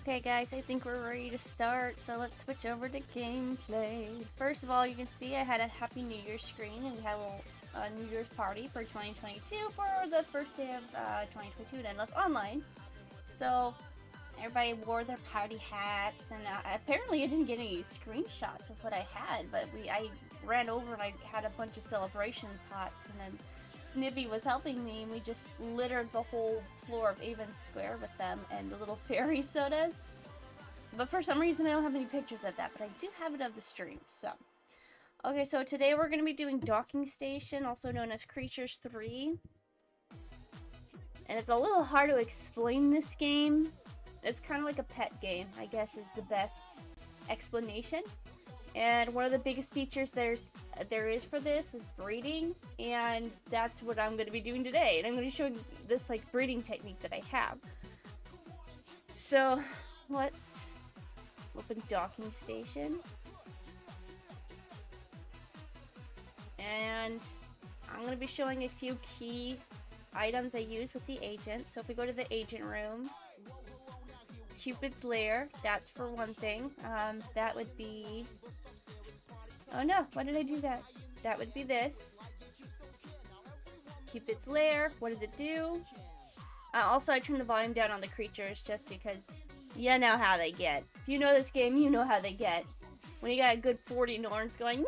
Okay guys, I think we're ready to start, so let's switch over to gameplay. First of all, you can see I had a Happy New Year screen, and we had a little New Year's party for 2022 for the first day of 2022 at Endless Online. So everybody wore their party hats, and apparently I didn't get any screenshots of what I had, but I ran over and I had a bunch of celebration pots, and then Snibby was helping me, and we just littered the whole floor of Avon Square with them and the little fairy sodas. But for some reason I don't have any pictures of that, but I do have it of the stream, so. Okay, so today we're going to be doing Docking Station, also known as Creatures 3. And it's a little hard to explain this game. It's kind of like a pet game, I guess is the best explanation. And one of the biggest features there is for this is breeding, and that's what I'm going to be doing today. And I'm going to show you this breeding technique that I have. So let's open Docking Station, and I'm going to be showing a few key items I use with the agent. So if we go to the agent room, Cupid's Lair, that's for one thing. That would be... Oh no, why did I do that? That would be this. Cupid's Lair, what does it do? Also, I turned the volume down on the creatures just because you know how they get. If you know this game, you know how they get. When you got a good 40 Norns going,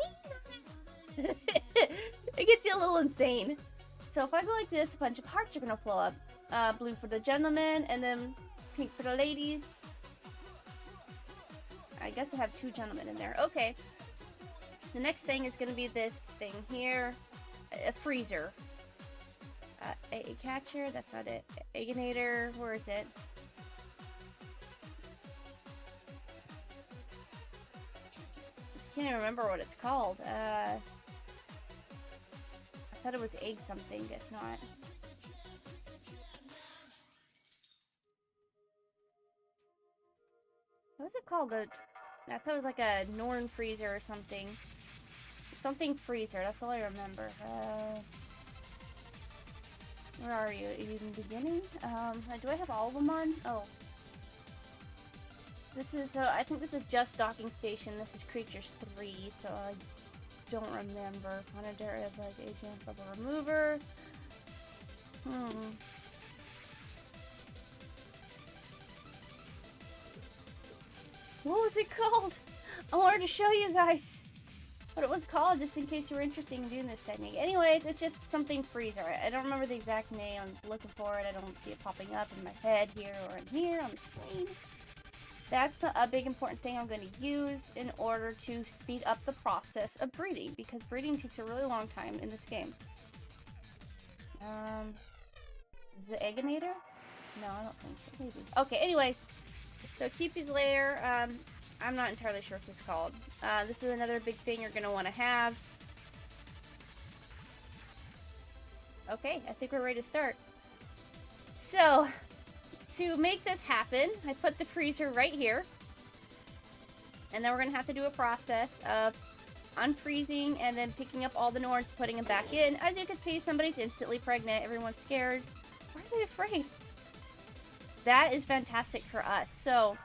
it gets you a little insane. So if I go like this, a bunch of hearts are going to flow up. Blue for the gentlemen, and then pink for the ladies. I guess I have two gentlemen in there. Okay. The next thing is going to be this thing here. A freezer. A catcher, that's not it. Egginator, where is it? I can't even remember what it's called. I thought it was egg something, guess not. What was it called? I thought it was like a Norn freezer or something. Something freezer, that's all I remember. Where are you? Are you in the beginning? Do I have all of them on? Oh. This is, I think this is just Docking Station. This is Creatures 3, so I don't remember. Monitor of agent level remover. What was it called? I wanted to show you guys what it was called, just in case you were interested in doing this technique. Anyways, it's just something freezer. I don't remember the exact name. I'm looking for it. I don't see it popping up in my head here or in here on the screen. That's a big important thing I'm going to use in order to speed up the process of breeding, because breeding takes a really long time in this game. Is it Egginator? No, I don't think so. Maybe. Okay, anyways. So Cupid's Lair, I'm not entirely sure what this is called. This is another big thing you're going to want to have. Okay, I think we're ready to start. So, to make this happen, I put the freezer right here. And then we're going to have to do a process of unfreezing and then picking up all the Norns, putting them back in. As you can see, somebody's instantly pregnant. Everyone's scared. Why are they afraid? That is fantastic for us. So,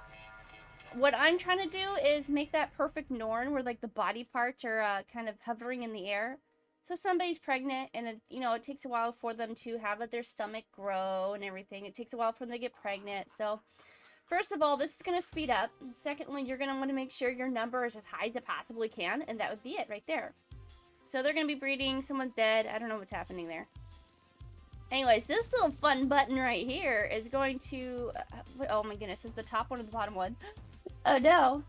what I'm trying to do is make that perfect Norn where the body parts are kind of hovering in the air. So somebody's pregnant, and it takes a while for them to have their stomach grow and everything. It takes a while for them to get pregnant. So first of all, this is going to speed up. And secondly, you're going to want to make sure your number is as high as it possibly can, and that would be it right there. So they're going to be breeding. Someone's dead. I don't know what's happening there. Anyways, this little fun button right here is going to... oh my goodness, it's the top one or the bottom one. Oh no.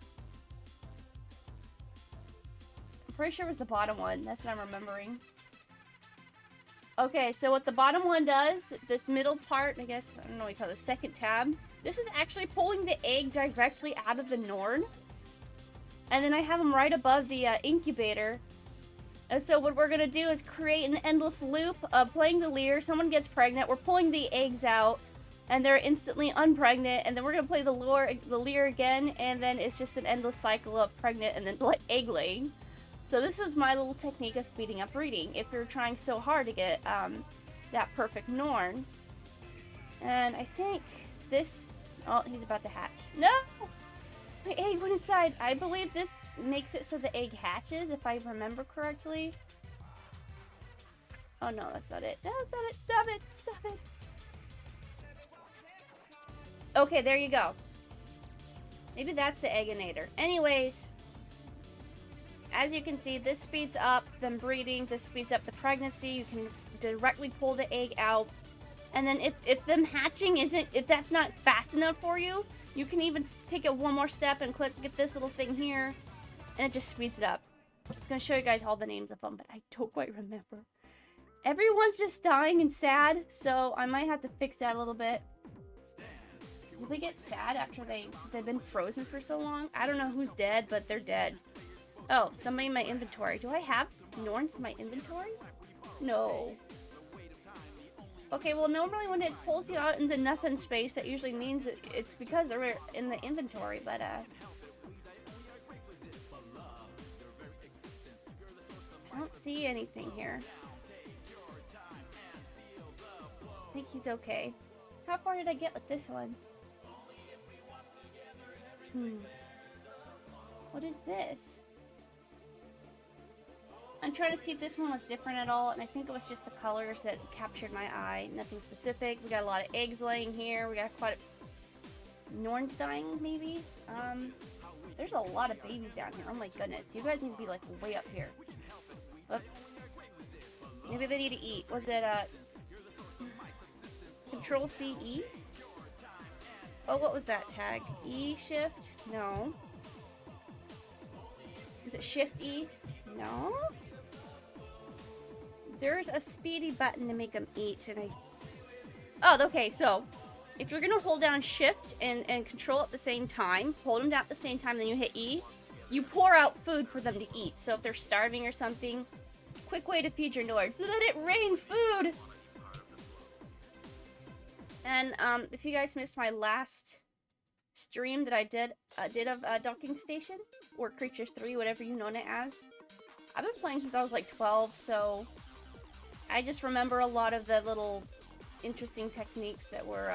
I'm pretty sure it was the bottom one. That's what I'm remembering. Okay, so what the bottom one does, this middle part, I guess, I don't know what you call it, the second tab. This is actually pulling the egg directly out of the Norn. And then I have them right above the incubator. And so what we're going to do is create an endless loop of playing the Leer. Someone gets pregnant. We're pulling the eggs out. And they're instantly unpregnant. And then we're going to play the Leer again. And then it's just an endless cycle of pregnant and then egg laying. So this was my little technique of speeding up breeding. If you're trying so hard to get that perfect Norn. And I think this Oh, he's about to hatch. No! My egg went inside. I believe this makes it so the egg hatches, if I remember correctly. Oh no, that's not it. No, that's not it. Stop it. Stop it. Okay, there you go. Maybe that's the egginator. Anyways, as you can see, this speeds up them breeding. This speeds up the pregnancy. You can directly pull the egg out. And then if them hatching if that's not fast enough for you, you can even take it one more step and get this little thing here. And it just speeds it up. It's going to show you guys all the names of them, but I don't quite remember. Everyone's just dying and sad, so I might have to fix that a little bit. Do they get sad after they've been frozen for so long? I don't know who's dead, but they're dead. Oh, somebody in my inventory. Do I have Norns in my inventory? No. Okay, well, normally when it pulls you out into nothing space, that usually means it's because they're in the inventory, but, I don't see anything here. I think he's okay. How far did I get with this one? What is this? I'm trying to see if this one was different at all, and I think it was just the colors that captured my eye. Nothing specific. We got a lot of eggs laying here. We got quite a... Norns dying, maybe? There's a lot of babies down here. Oh my goodness. You guys need to be, like, way up here. Whoops. Maybe they need to eat. Was it, Control C, E? Oh, what was that tag? E shift? No. Is it shift E? No. There's a speedy button to make them eat, and Oh, okay, so if you're gonna hold down shift and control at the same time, hold them down at the same time, then you hit E, you pour out food for them to eat. So if they're starving or something, quick way to feed your Nords. Let it rain food! And if you guys missed my last stream that I did of Docking Station, or Creatures 3, whatever you know it as, I've been playing since I was like 12, so I just remember a lot of the little interesting techniques that were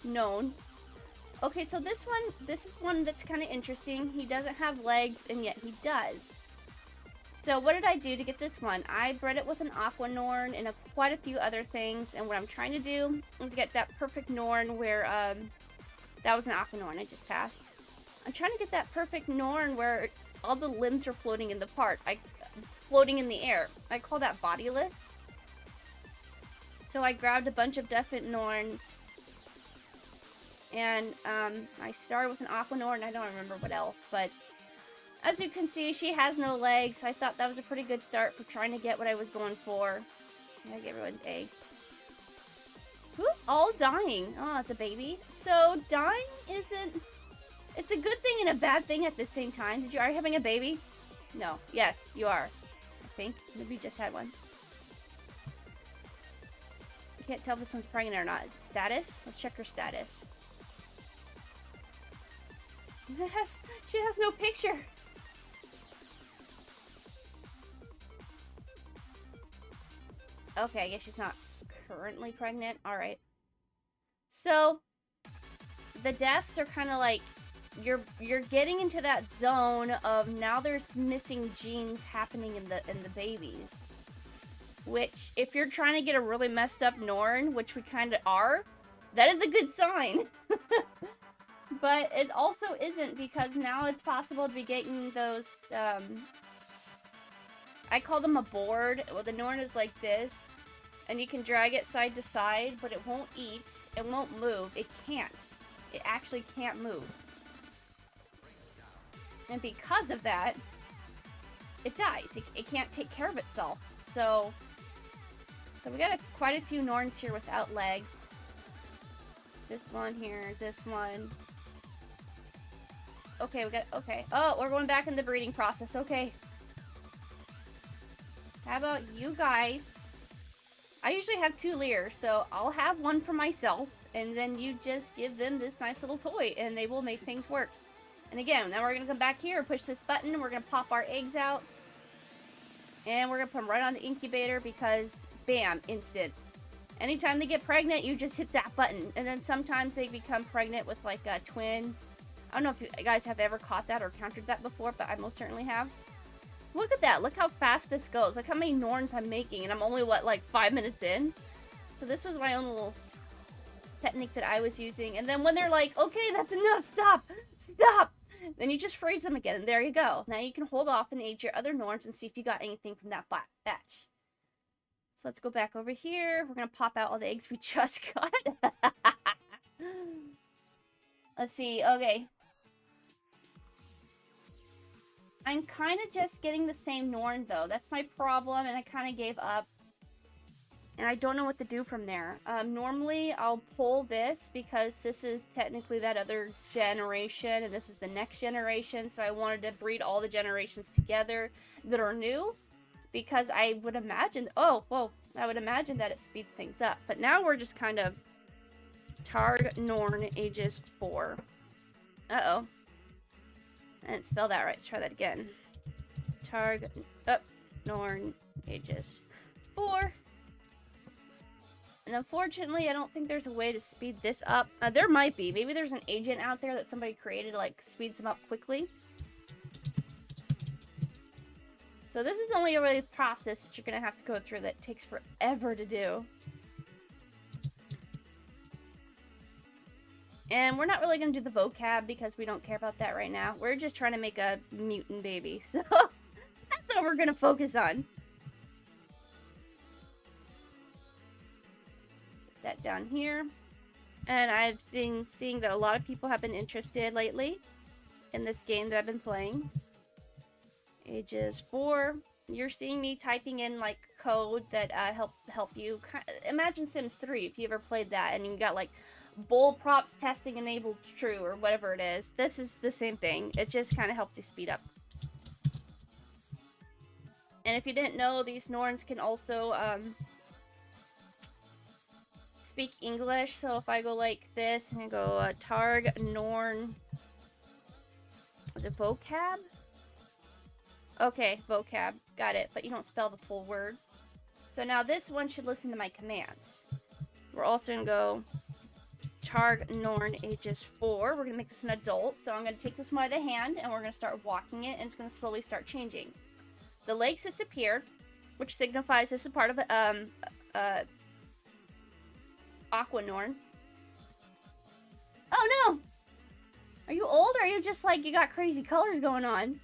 known. Okay, so this is one that's kind of interesting. He doesn't have legs, and yet he does. So what did I do to get this one? I bred it with an Aqua Norn and quite a few other things, and what I'm trying to do is get that perfect Norn where, that was an Aqua Norn I just passed. I'm trying to get that perfect Norn where all the limbs are floating in the floating in the air. I call that bodiless. So I grabbed a bunch of different Norns, and I started with an Aqua Norn. I don't remember what else, but as you can see, she has no legs. I thought that was a pretty good start for trying to get what I was going for. I get everyone's eggs. Who's all dying? Oh, it's a baby. So dying isn't... It's a good thing and a bad thing at the same time. Are you having a baby? No. Yes, you are. I think. Maybe you just had one. I can't tell if this one's pregnant or not. Is it status? Let's check her status. She has no picture. Okay, I guess she's not currently pregnant. Alright. So, the deaths are kind of like, you're getting into that zone of now there's missing genes happening in the babies. Which, if you're trying to get a really messed up Norn, which we kind of are, that is a good sign. But it also isn't, because now it's possible to be getting those, I call them a board. Well, the Norn is like this, and you can drag it side to side, but it won't eat, it won't move, it can't. It actually can't move. And because of that, it dies. It can't take care of itself. So we got quite a few Norns here without legs. This one here, this one. Okay, okay. Oh, we're going back in the breeding process, okay. How about you guys? I usually have 2 Leers, so I'll have one for myself, and then you just give them this nice little toy, and they will make things work. And again, now we're going to come back here, push this button, we're going to pop our eggs out, and we're going to put them right on the incubator because, bam, instant. Anytime they get pregnant, you just hit that button. And then sometimes they become pregnant with, like, twins. I don't know if you guys have ever caught that or countered that before, but I most certainly have. Look at that. Look how fast this goes. Look how many Norns I'm making. And I'm only, what, like 5 minutes in? So this was my own little technique that I was using. And then when they're like, okay, that's enough. Stop. Stop. Then you just freeze them again. And there you go. Now you can hold off and age your other Norns and see if you got anything from that batch. So let's go back over here. We're going to pop out all the eggs we just got. Let's see. Okay. I'm kind of just getting the same Norn, though. That's my problem, and I kind of gave up. And I don't know what to do from there. Normally, I'll pull this because this is technically that other generation, and this is the next generation. So I wanted to breed all the generations together that are new. Because I would imagine, I would imagine that it speeds things up. But now we're just kind of Targ Norn ages 4. Uh-oh. I didn't spell that right. Let's try that again. Targ Norn ages 4. And unfortunately, I don't think there's a way to speed this up. There might be. Maybe there's an agent out there that somebody created, like, speeds them up quickly. So this is only a really process that you're going to have to go through that takes forever to do. And we're not really going to do the vocab because we don't care about that right now. We're just trying to make a mutant baby. So that's what we're going to focus on. Put that down here. And I've been seeing that a lot of people have been interested lately in this game that I've been playing. Ages 4. You're seeing me typing in like code that help you. Imagine Sims 3 if you ever played that and you got like bull props testing enabled true or whatever it is. This is the same thing. It just kind of helps you speed up. And if you didn't know, these Norns can also speak English. So if I go like this and I go Targ Norn, is it vocab? Okay, vocab. Got it. But you don't spell the full word. So now this one should listen to my commands. We're also going to go Targ Norn ages 4. We're going to make this an adult. So I'm going to take this one out of the hand and we're going to start walking it and it's going to slowly start changing. The legs disappeared, which signifies this is part of Aqua Norn. Oh no! Are you old or are you just like you got crazy colors going on?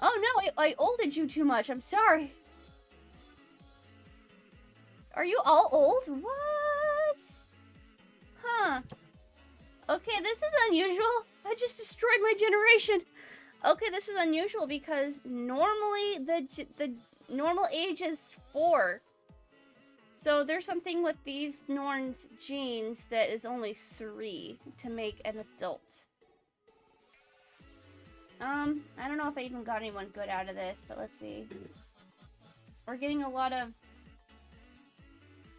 Oh no, I olded you too much. I'm sorry. Are you all old? What? Huh. Okay, this is unusual. I just destroyed my generation. Okay, this is unusual because normally the normal age is 4. So there's something with these Norn's genes that is only 3 to make an adult. I don't know if I even got anyone good out of this, but let's see. We're getting a lot of...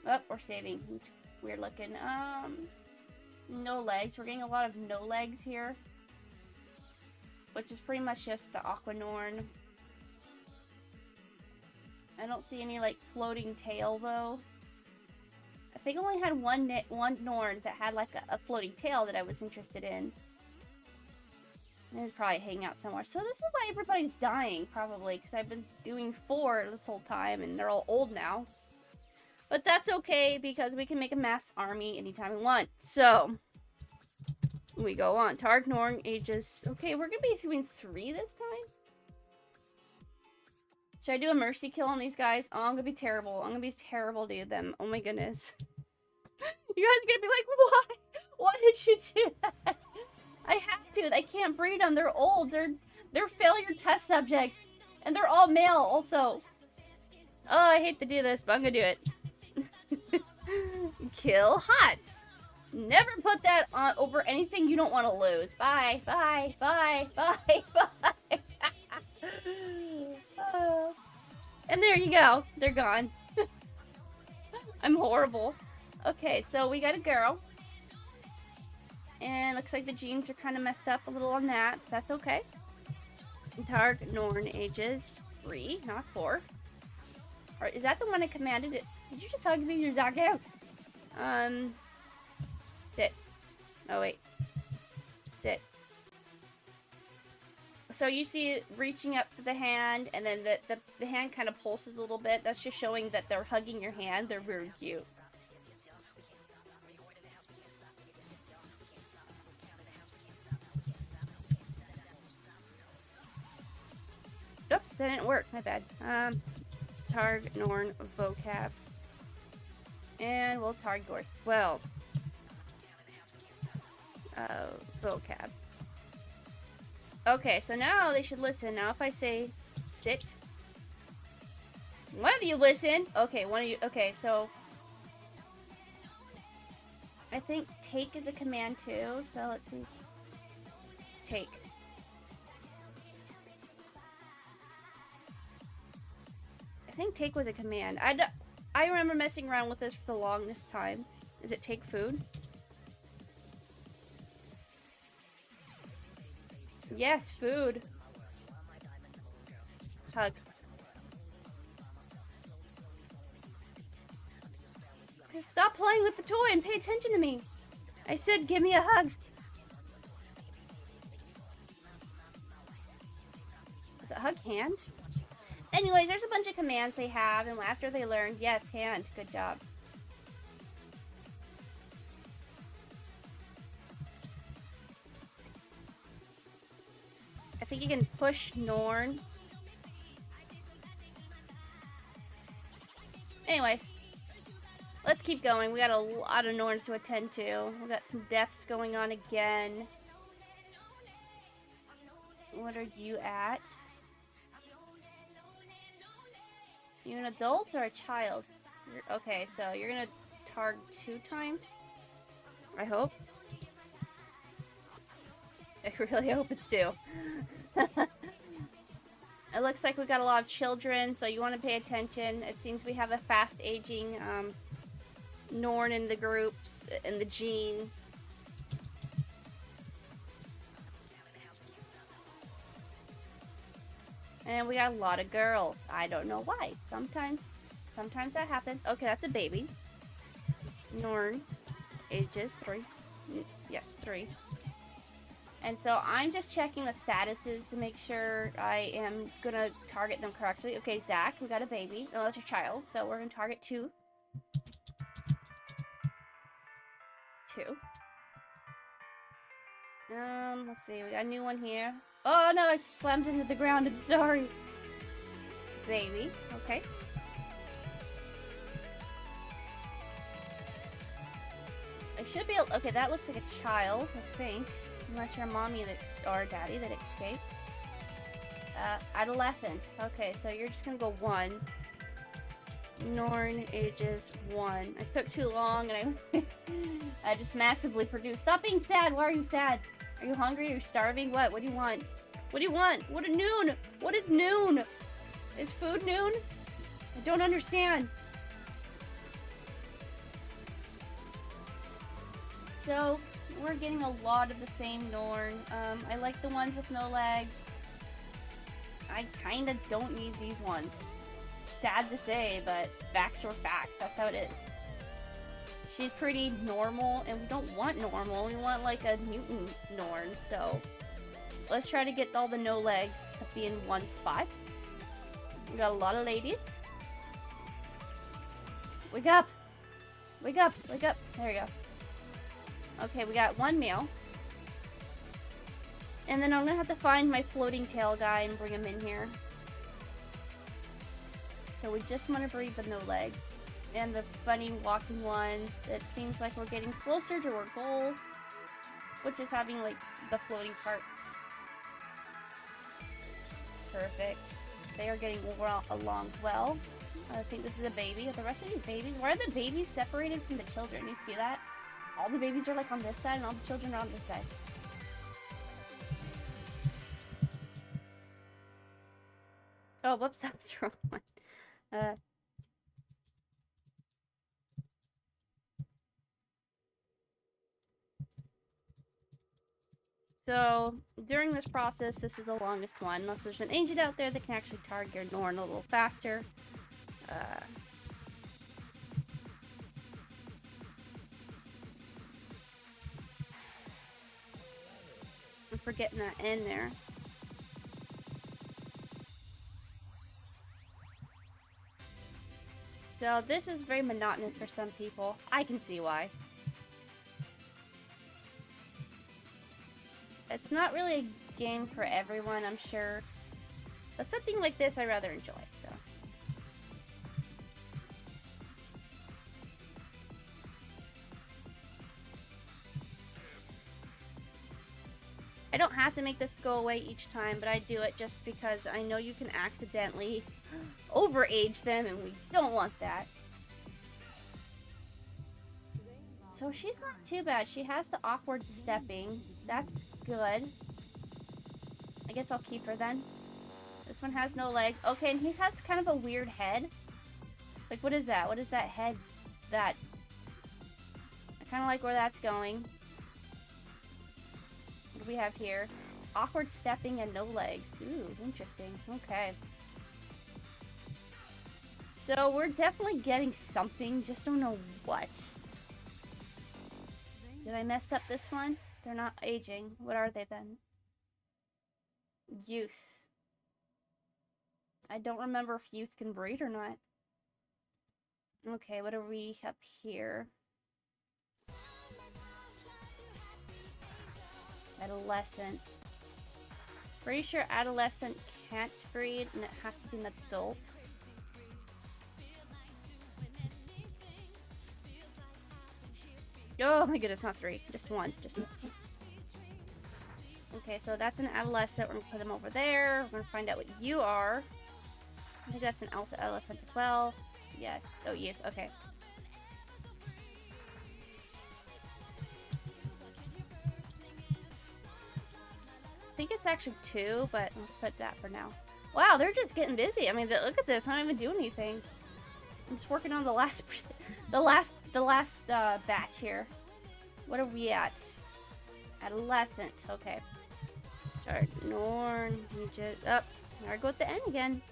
Oh, we're saving. It's weird looking. No legs. We're getting a lot of no legs here. Which is pretty much just the Aqua Norn. I don't see any, like, floating tail, though. I think I only had one Norn that had, like, a floating tail that I was interested in. It's probably hanging out somewhere. So this is why everybody's dying, probably. Because I've been doing 4 this whole time, and they're all old now. But that's okay, because we can make a mass army anytime we want. So, we go on. Targ Norn ages... Okay, we're going to be doing 3 this time? Should I do a mercy kill on these guys? Oh, I'm going to be terrible. I'm going to be terrible to them. Oh my goodness. You guys are going to be like, why? Why did you do that? I have to. I can't breed them. They're old. They're failure test subjects. And they're all male also. Oh, I hate to do this, but I'm going to do it. Kill Hots. Never put that on over anything you don't want to lose. Bye. Bye. Bye. Bye. Bye. And there you go. They're gone. I'm horrible. Okay, so we got a girl. And looks like the genes are kind of messed up a little on that. That's okay. Targ Norn ages 3, not 4. Or is that the one I commanded it? Did you just hug me? You're Zach out. Sit. Oh, wait. Sit. So you see it reaching up to the hand, and then the hand kind of pulses a little bit. That's just showing that they're hugging your hand. They're very cute. Oops, that didn't work. My bad. Targ, Norn, vocab. And we'll targ Gorse. Well. Vocab. Okay, so now they should listen. Now if I say sit. One of you listen. Okay, one of you. Okay, so. I think take is a command too. So let's see. Take. I think take was a command. I remember messing around with this for the longest time. Is it take food? Yes, food. Hug. Stop playing with the toy and pay attention to me. I said give me a hug. Is it hug hand? Anyways, there's a bunch of commands they have, and after they learn, yes, hand, good job. I think you can push Norn. Anyways, let's keep going. We got a lot of Norns to attend to. We got some deaths going on again. What are you at? You an adult or a child? Okay, so you're gonna target 2 times? I hope. I really hope it's 2. It looks like we got a lot of children, so you want to pay attention. It seems we have a fast aging Norn in the groups, in the gene. And we got a lot of girls. I don't know why. Sometimes that happens. Okay, that's a baby. Norn, ages 3. Yes, 3. And so I'm just checking the statuses to make sure I am gonna target them correctly. Okay, Zach, we got a baby. Oh, that's a child. So we're gonna target 2. 2. Let's see. We got a new one here. Oh no, I slammed into the ground. I'm sorry. Baby. Okay. I should be able. Okay, that looks like a child, I think. Unless you're a mommy or a daddy that escaped. Adolescent. Okay, so you're just gonna go 1. Norn, ages 1. I took too long and I just massively produced. Stop being sad. Why are you sad? Are you hungry? Are you starving? What? What do you want? What do you want? What is noon? What is noon? Is food noon? I don't understand. So, we're getting a lot of the same Norn. I like the ones with no legs. I kinda don't need these ones. Sad to say, but facts are facts. That's how it is. She's pretty normal, and we don't want normal. We want like a mutant Norn, so let's try to get all the no legs to be in one spot. We got a lot of ladies. Wake up! Wake up! Wake up! There we go. Okay, we got 1 male. And then I'm gonna have to find my floating tail guy and bring him in here. So we just want to breed the no legs. And the funny walking ones. It seems like we're getting closer to our goal, which is having like the floating parts. Perfect. They are getting along well. I think this is a baby. The rest of these babies, why are the babies separated from the children? You see that? All the babies are like on this side and all the children are on this side. Oh, whoops, that was the wrong one. So, during this process, this is the longest one, unless there's an agent out there that can actually target your Norn a little faster. for getting that in there. So this is very monotonous for some people. I can see why. It's not really a game for everyone, I'm sure. But something like this I rather enjoy, so. I don't have to make this go away each time, but I do it just because I know you can accidentally overage them, and we don't want that. So she's not too bad. She has the awkward stepping. That's good. I guess I'll keep her then. This one has no legs. Okay, and he has kind of a weird head. Like, what is that? What is that head? That... I kind of like where that's going. What do we have here? Awkward stepping and no legs. Ooh, interesting. Okay. So we're definitely getting something. Just don't know what. Did I mess up this one? They're not aging. What are they then? Youth. I don't remember if youth can breed or not. Okay, what are we up here? Adolescent. Pretty sure adolescent can't breed and it has to be an adult. Oh my goodness, not 3. Just 1. Just 1. Okay, so that's an adolescent. We're gonna put him over there. We're gonna find out what you are. I think that's an adolescent as well. Yes. Oh, youth. Okay. I think it's actually 2, but let's put that for now. Wow, they're just getting busy. I mean, look at this. I don't even do anything. I'm just working on the last, the last batch here. What are we at? Adolescent. Okay. Alright, Norn. You just up. Oh, I go at the end again.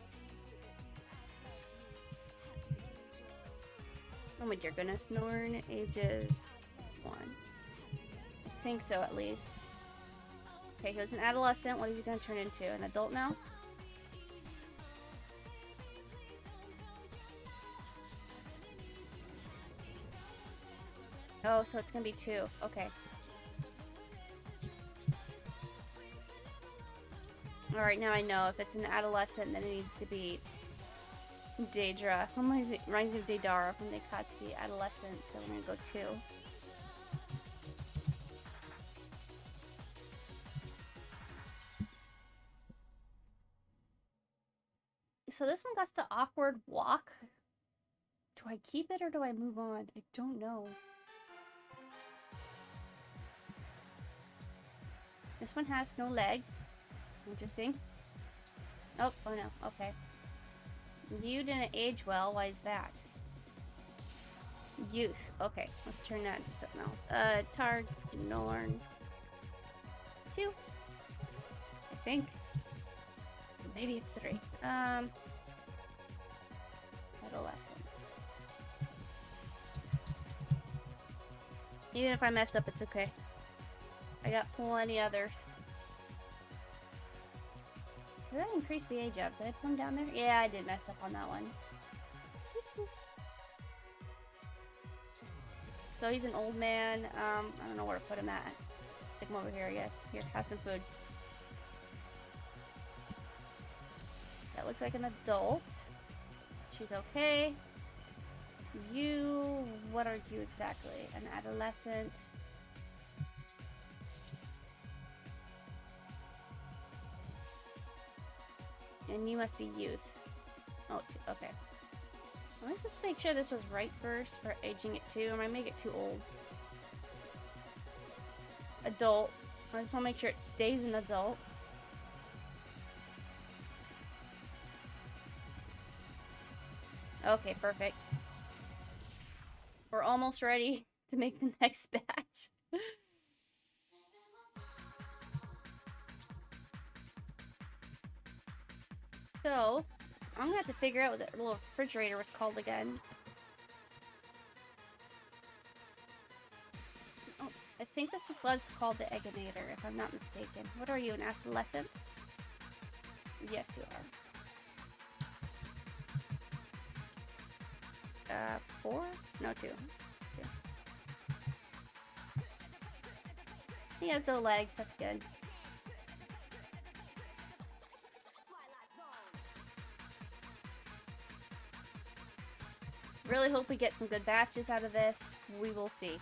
Oh my dear goodness. Norn ages 1. I think so, at least. Okay, he was an adolescent. What is he going to turn into? An adult now? Oh, so it's going to be 2. Okay. Alright, now I know. If it's an adolescent, then it needs to be Daedra. Reminds me of Daedara from Neikatsuki. Adolescent, so we're going to go 2. So this one got the awkward walk. Do I keep it or do I move on? I don't know. This one has no legs. Interesting. Oh, oh no. Okay. You didn't age well. Why is that? Youth. Okay. Let's turn that into something else. Tard, Norn. 2. I think. Maybe it's 3. Adolescent. Even if I mess up, it's okay. I got plenty others. Did I increase the age up? Did I put them down there? Yeah, I did mess up on that one. So he's an old man. I don't know where to put him at. Stick him over here, I guess. Here, have some food. That looks like an adult. She's okay. You... What are you exactly? An adolescent. And you must be youth. Oh, okay. Let me just make sure this was right first for aging it too. Or I might make it too old. Adult. I just want to make sure it stays an adult. Okay, perfect. We're almost ready to make the next batch. So, I'm gonna have to figure out what that little refrigerator was called again. Oh, I think this was called the Egginator, if I'm not mistaken. What are you, an adolescent? Yes, you are. 4? No, 2. 2. He has no legs, that's good. Really hope we get some good batches out of this. We will see.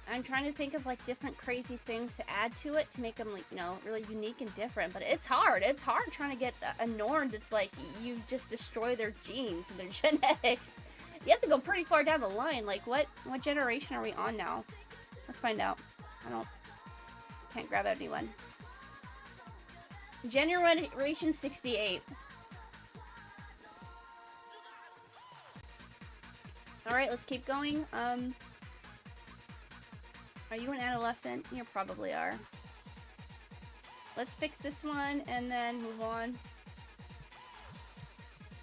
I'm trying to think of like different crazy things to add to it to make them, like, you know, really unique and different. But it's hard. It's hard trying to get a Norn that's like you just destroy their genes and their genetics. You have to go pretty far down the line. Like what generation are we on now? Let's find out. Can't grab anyone. Generation 68. Alright, let's keep going. Are you an adolescent? You probably are. Let's fix this one and then move on.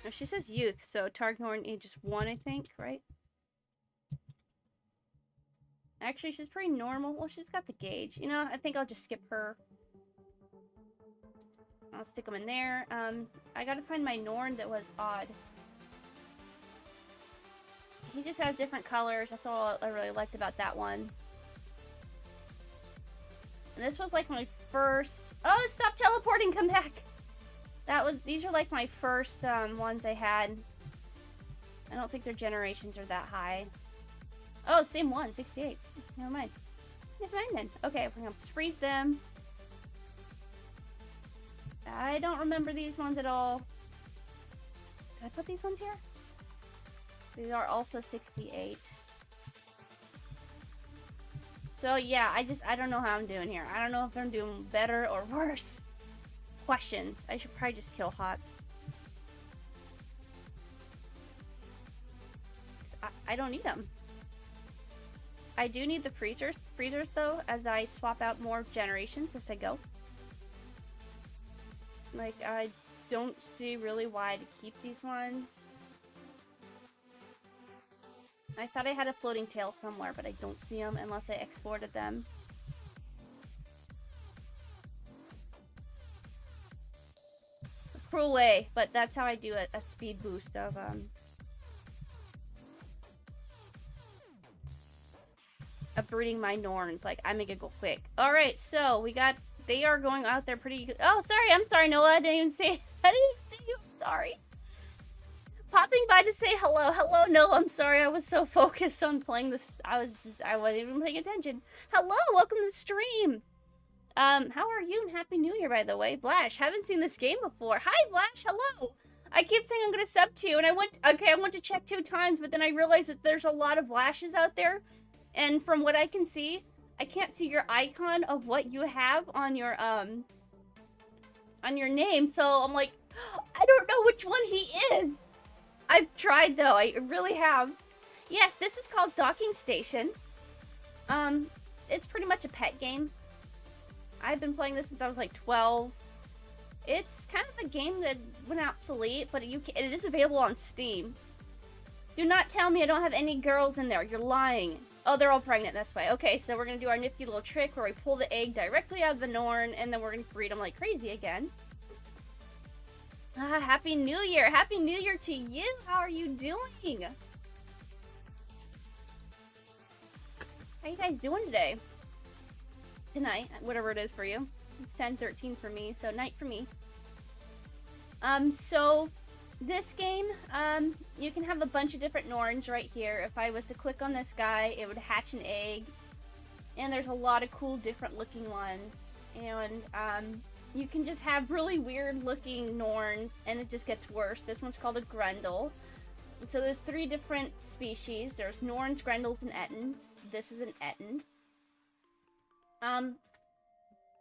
Oh, she says youth, so Targnorn ages 1, I think, right? Actually, she's pretty normal. Well, she's got the gauge. You know, I think I'll just skip her. I'll stick them in there. I gotta find my Norn that was odd. He just has different colors. That's all I really liked about that one. And this was like my first... Oh, stop teleporting! Come back! These are like my first ones I had. I don't think their generations are that high. Oh, same one, 68. Never mind. Never mind then. Okay, we're gonna freeze them. I don't remember these ones at all. Did I put these ones here? These are also 68. So yeah, I don't know how I'm doing here. I don't know if I'm doing better or worse. Questions. I should probably just kill HOTS. I don't need them. I do need the freezers though, as I swap out more generations as I go. Like, I don't see really why to keep these ones. I thought I had a floating tail somewhere, but I don't see them unless I exported them. A cruel way, but that's how I do a speed boost of breeding my Norns. Like, I make it go quick. Alright, so they are going out there pretty good. Oh, sorry, I'm sorry, Noah. I didn't even see you. I'm sorry. Popping by to say hello. Hello, no, I'm sorry. I was so focused on playing this. I wasn't even paying attention. Hello, welcome to the stream. How are you? And Happy New Year, by the way. Blash, haven't seen this game before. Hi, Blash, hello. I keep saying I'm gonna sub to you, and I went to check 2 times, but then I realized that there's a lot of Blashes out there, and from what I can see, I can't see your icon of what you have on your name, so I'm like, I don't know which one he is. I've tried though, I really have. Yes, this is called Docking Station. It's pretty much a pet game. I've been playing this since I was like 12. It's kind of a game that went obsolete, but it is available on Steam. Do not tell me I don't have any girls in there. You're lying. Oh, they're all pregnant. That's why. Okay, so we're going to do our nifty little trick where we pull the egg directly out of the Norn, and then we're going to breed them like crazy again. Ah, Happy New Year. Happy New Year to you. How are you doing? How you guys doing today? Tonight, whatever it is for you. It's 10:13 for me, so night for me. So this game, you can have a bunch of different Norns right here. If I was to click on this guy, it would hatch an egg. And there's a lot of cool different looking ones. And you can just have really weird looking Norns, and it just gets worse. This one's called a Grendel. And so there's 3 different species. There's Norns, Grendels, and Ettins. This is an Ettin.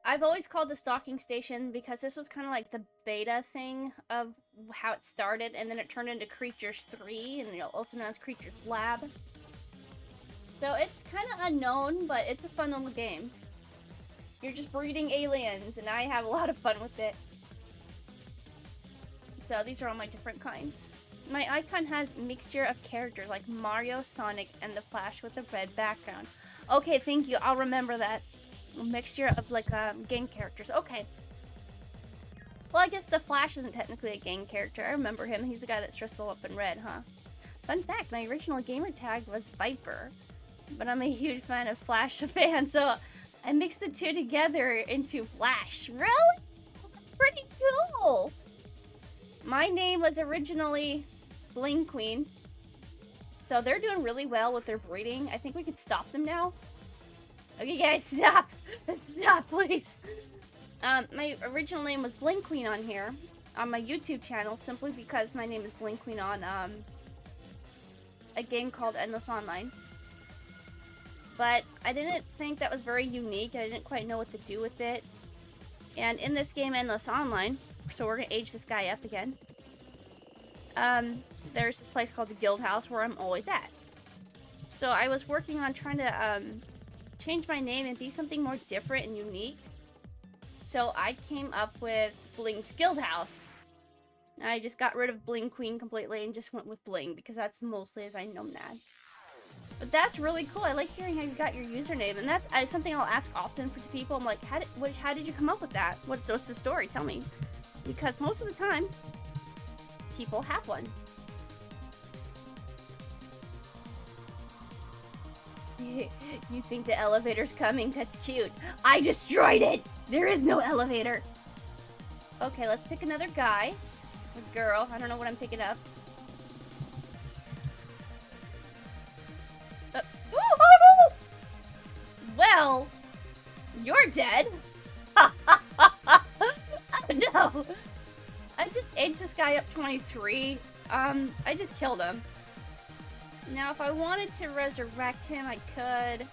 I've always called this Docking Station because this was kind of like the beta thing of how it started, and then it turned into Creatures 3, and also known as Creatures Lab. So it's kind of unknown, but it's a fun little game. You're just breeding aliens, and I have a lot of fun with it. So these are all my different kinds. My icon has mixture of characters like Mario, Sonic, and the Flash with a red background. Okay, thank you. I'll remember that. A mixture of like game characters. Okay. Well, I guess the Flash isn't technically a game character. I remember him. He's the guy that's dressed all up in red, huh? Fun fact, my original gamer tag was Viper. But I'm a huge fan of Flash fan, so I mixed the two together into Flash. Really? That's pretty cool! My name was originally Bling Queen. So they're doing really well with their breeding. I think we could stop them now. Okay, guys, stop! Stop, please! My original name was Bling Queen on here, on my YouTube channel, simply because my name is Bling Queen on, a game called Endless Online. But I didn't think that was very unique. I didn't quite know what to do with it. And in this game, Endless Online, so we're gonna age this guy up again. There's this place called the Guild House where I'm always at. So I was working on trying to, change my name and be something more different and unique. So I came up with Bling's Guild House. I just got rid of Bling Queen completely and just went with Bling because that's mostly as I know that. But that's really cool. I like hearing how you got your username, and that's something I'll ask often for people. I'm like, how did you come up with that? What's the story? Tell me. Because most of the time, people have one. You think the elevator's coming? That's cute. I destroyed it! There is no elevator! Okay, let's pick another guy. A girl. I don't know what I'm picking up. Oops. Oh! Well, you're dead. No. I just aged this guy up 23. I just killed him. Now, if I wanted to resurrect him, I could.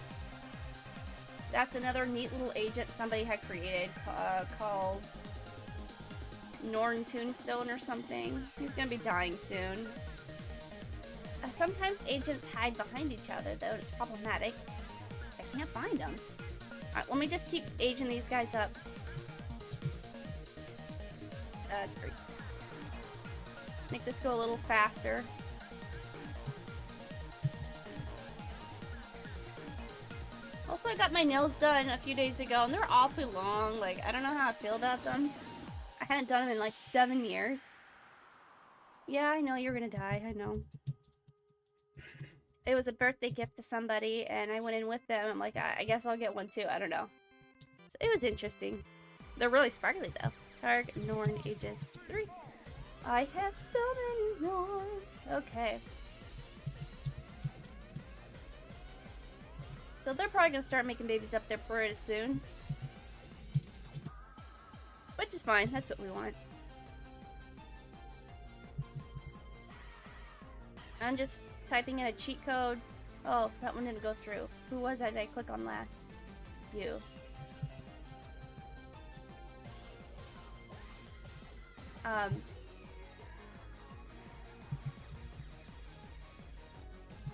That's another neat little agent somebody had created called Norn Toonstone or something. He's gonna be dying soon. Sometimes agents hide behind each other, though. It's problematic. I can't find them. Alright, let me just keep aging these guys up. Great. Make this go a little faster. Also, I got my nails done a few days ago, and they're awfully long. Like, I don't know how I feel about them. I hadn't done them in like 7 years. Yeah, I know you're gonna die. I know. It was a birthday gift to somebody, and I went in with them. I'm like, I guess I'll get one too. I don't know. So it was interesting. They're really sparkly though. Targ Norn ages 3. I have so many Norns. Okay. So they're probably gonna start making babies up there pretty soon. Which is fine. That's what we want. I'm just typing in a cheat code. Oh, that one didn't go through. Who was that I click on last? You.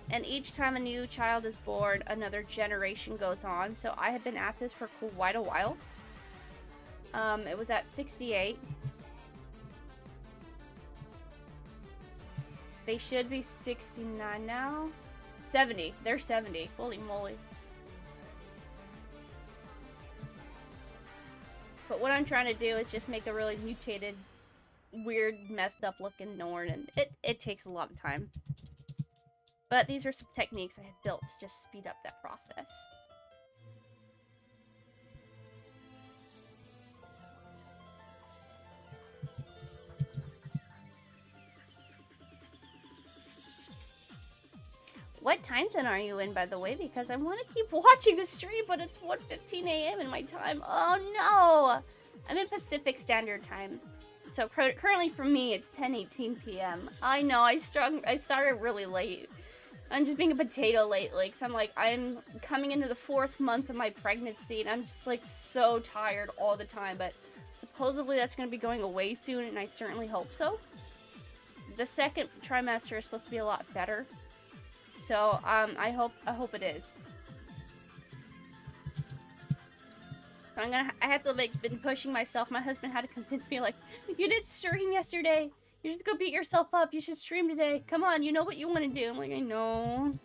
And each time a new child is born, another generation goes on. So I have been at this for quite a while. It was at 68. They should be 69 now. 70. They're 70. Holy moly. But what I'm trying to do is just make a really mutated, weird, messed up looking Norn, and it takes a lot of time. But these are some techniques I have built to just speed up that process. What time zone are you in, by the way? Because I want to keep watching the stream, but it's 1:15 a.m. in my time. Oh no! I'm in Pacific Standard Time. So currently for me, it's 10:18 p.m. I know, I started really late. I'm just being a potato lately, because I'm coming into the 4th month of my pregnancy, and I'm just like so tired all the time, but supposedly that's going to be going away soon, and I certainly hope so. The 2nd trimester is supposed to be a lot better, so I hope it is. So I have to been pushing myself. My husband had to convince me, like, you did stream yesterday. You should go beat yourself up. You should stream today. Come on, you know what you want to do. I'm like, I know.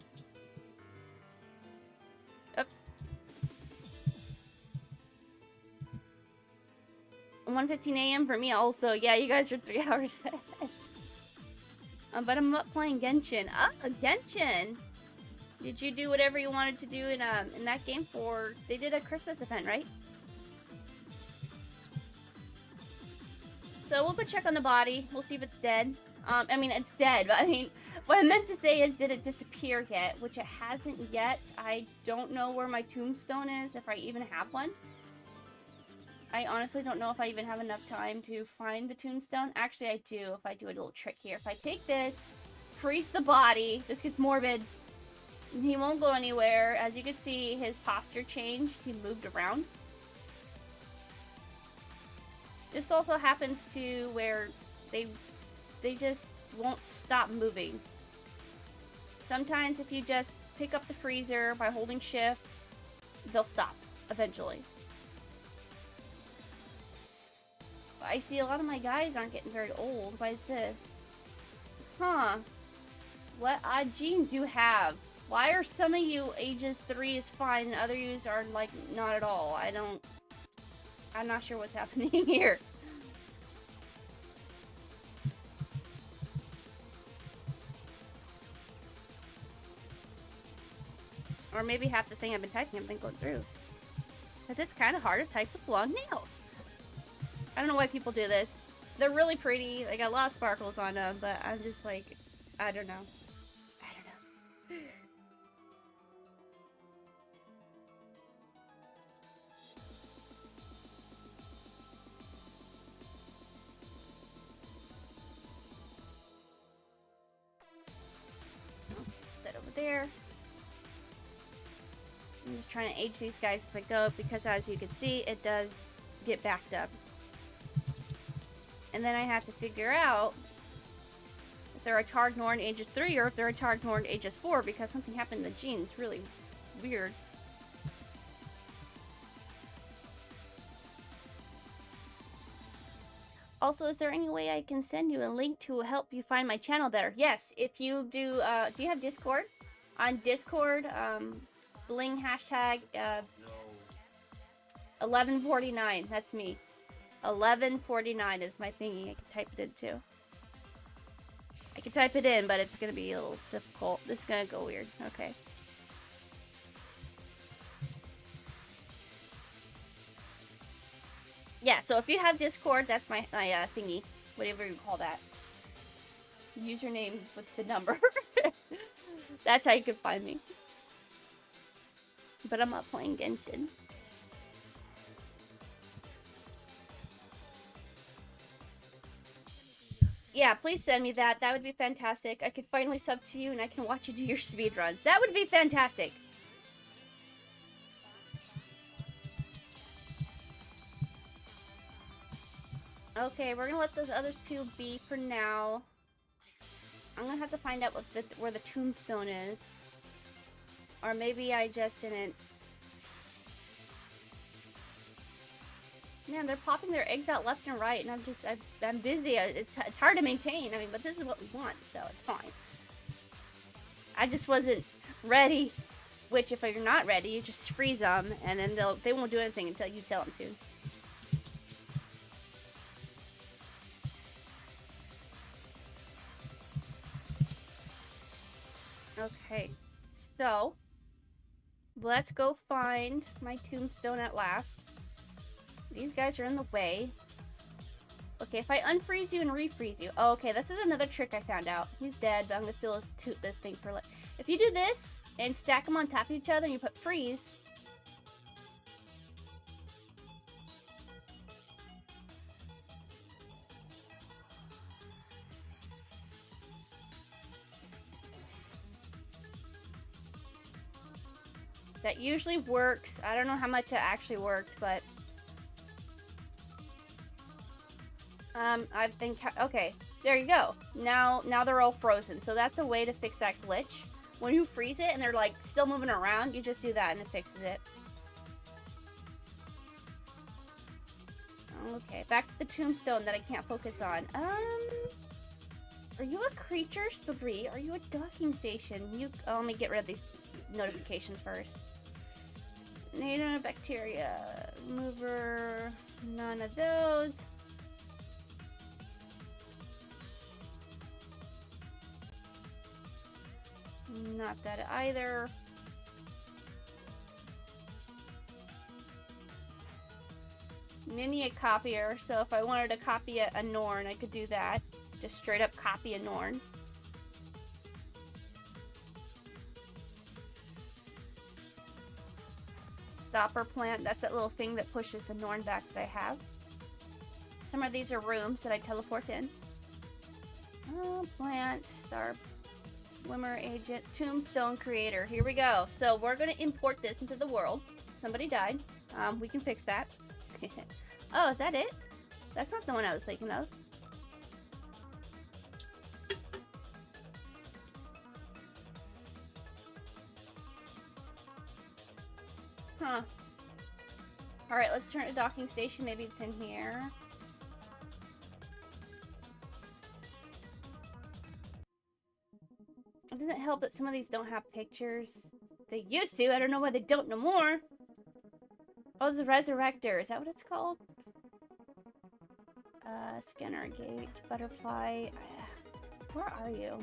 Oops. 1:15 a.m. for me also. Yeah, you guys are 3 hours ahead. But I'm up playing Genshin. Ah, Genshin! Did you do whatever you wanted to do in that game for... They did a Christmas event, right? So we'll go check on the body. We'll see if it's dead. I mean, it's dead, but I mean, what I meant to say is, did it disappear yet? Which it hasn't yet. I don't know where my tombstone is, if I even have one. I honestly don't know if I even have enough time to find the tombstone. Actually, I do, if I do a little trick here. If I take this, freeze the body, this gets morbid. He won't go anywhere. As you can see, his posture changed. He moved around. This also happens to where they just won't stop moving. Sometimes if you just pick up the freezer by holding shift, they'll stop eventually. I see a lot of my guys aren't getting very old. Why is this? Huh. What odd genes you have? Why are some of you ages 3 is fine and others are like not at all? I'm not sure what's happening here. Or maybe half the thing I've been typing I've been going through. Because it's kind of hard to type with long nails. I don't know why people do this. They're really pretty. They got a lot of sparkles on them, but I'm just like, I don't know. I don't know. That over there. I'm just trying to age these guys as I go, because as you can see, it does get backed up. And then I have to figure out if they're a Targnorn ages 3 or if they're a Targnorn ages 4, because something happened in the genes. Really weird. Also, is there any way I can send you a link to help you find my channel better? Yes, if you do, you have Discord? On Discord, bling hashtag, 1149, that's me. 1149 is my thingy. I can type it in too. I can type it in, but it's gonna be a little difficult. This is gonna go weird. Okay. Yeah, so if you have Discord, that's my thingy. Whatever you call that. Username with the number. That's how you can find me. But I'm not playing Genshin. Yeah, please send me that. That would be fantastic. I could finally sub to you and I can watch you do your speedruns. That would be fantastic. Okay, we're gonna let those others two be for now. I'm gonna have to find out what where the tombstone is. Or maybe I just didn't... Man, they're popping their eggs out left and right, and I'm busy. It's hard to maintain. I mean, but this is what we want, so it's fine. I just wasn't ready. Which, if you're not ready, you just freeze them, and then they won't do anything until you tell them to. Okay, so let's go find my tombstone at last. These guys are in the way. Okay, if I unfreeze you and refreeze you. Oh, okay, this is another trick I found out. He's dead, but I'm gonna steal this thing for like. If you do this and stack them on top of each other and you put freeze. That usually works. I don't know how much it actually worked, but I've been okay. There you go. Now they're all frozen. So that's a way to fix that glitch. When you freeze it and they're like still moving around, you just do that and it fixes it. Okay, back to the tombstone that I can't focus on. Are you a creature? 3. Are you a docking station? Let me get rid of these notifications first. Native bacteria. Mover. None of those. Not that either. Mini a copier, so if I wanted to copy a Norn, I could do that. Just straight up copy a Norn. Stopper plant, that's that little thing that pushes the Norn back that I have. Some of these are rooms that I teleport in. Plant, star, swimmer, agent, tombstone creator. Here we go. So we're going to import this into the world. Somebody died. We can fix that. Oh, is that it? That's not the one I was thinking of. Huh. Alright, let's turn to docking station. Maybe it's in here. It doesn't help that some of these don't have pictures. They used to. I don't know why they don't no more. Oh, the Resurrector. Is that what it's called? Scanner gate, butterfly. Where are you?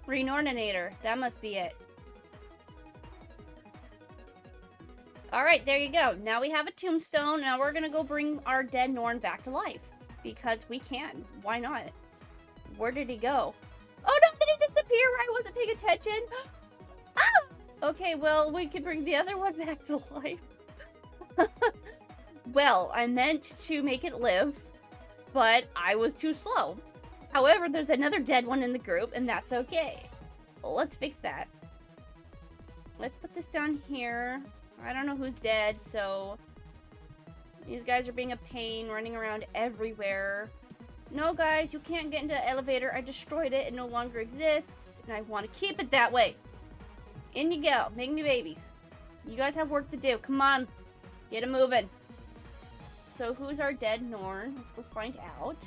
Renorninator. That must be it. Alright, there you go. Now we have a tombstone. Now we're gonna go bring our dead Norn back to life. Because we can. Why not? Where did he go? Oh no, did he disappear where I wasn't paying attention? Ah! Okay, well, we could bring the other one back to life. Well, I meant to make it live, but I was too slow. However, there's another dead one in the group, and that's okay. Well, let's fix that. Let's put this down here. I don't know who's dead, so these guys are being a pain, running around everywhere. No, guys, you can't get into the elevator. I destroyed it. It no longer exists, and I want to keep it that way. In you go. Make me babies. You guys have work to do. Come on. Get it moving. So who's our dead Norn? Let's go find out.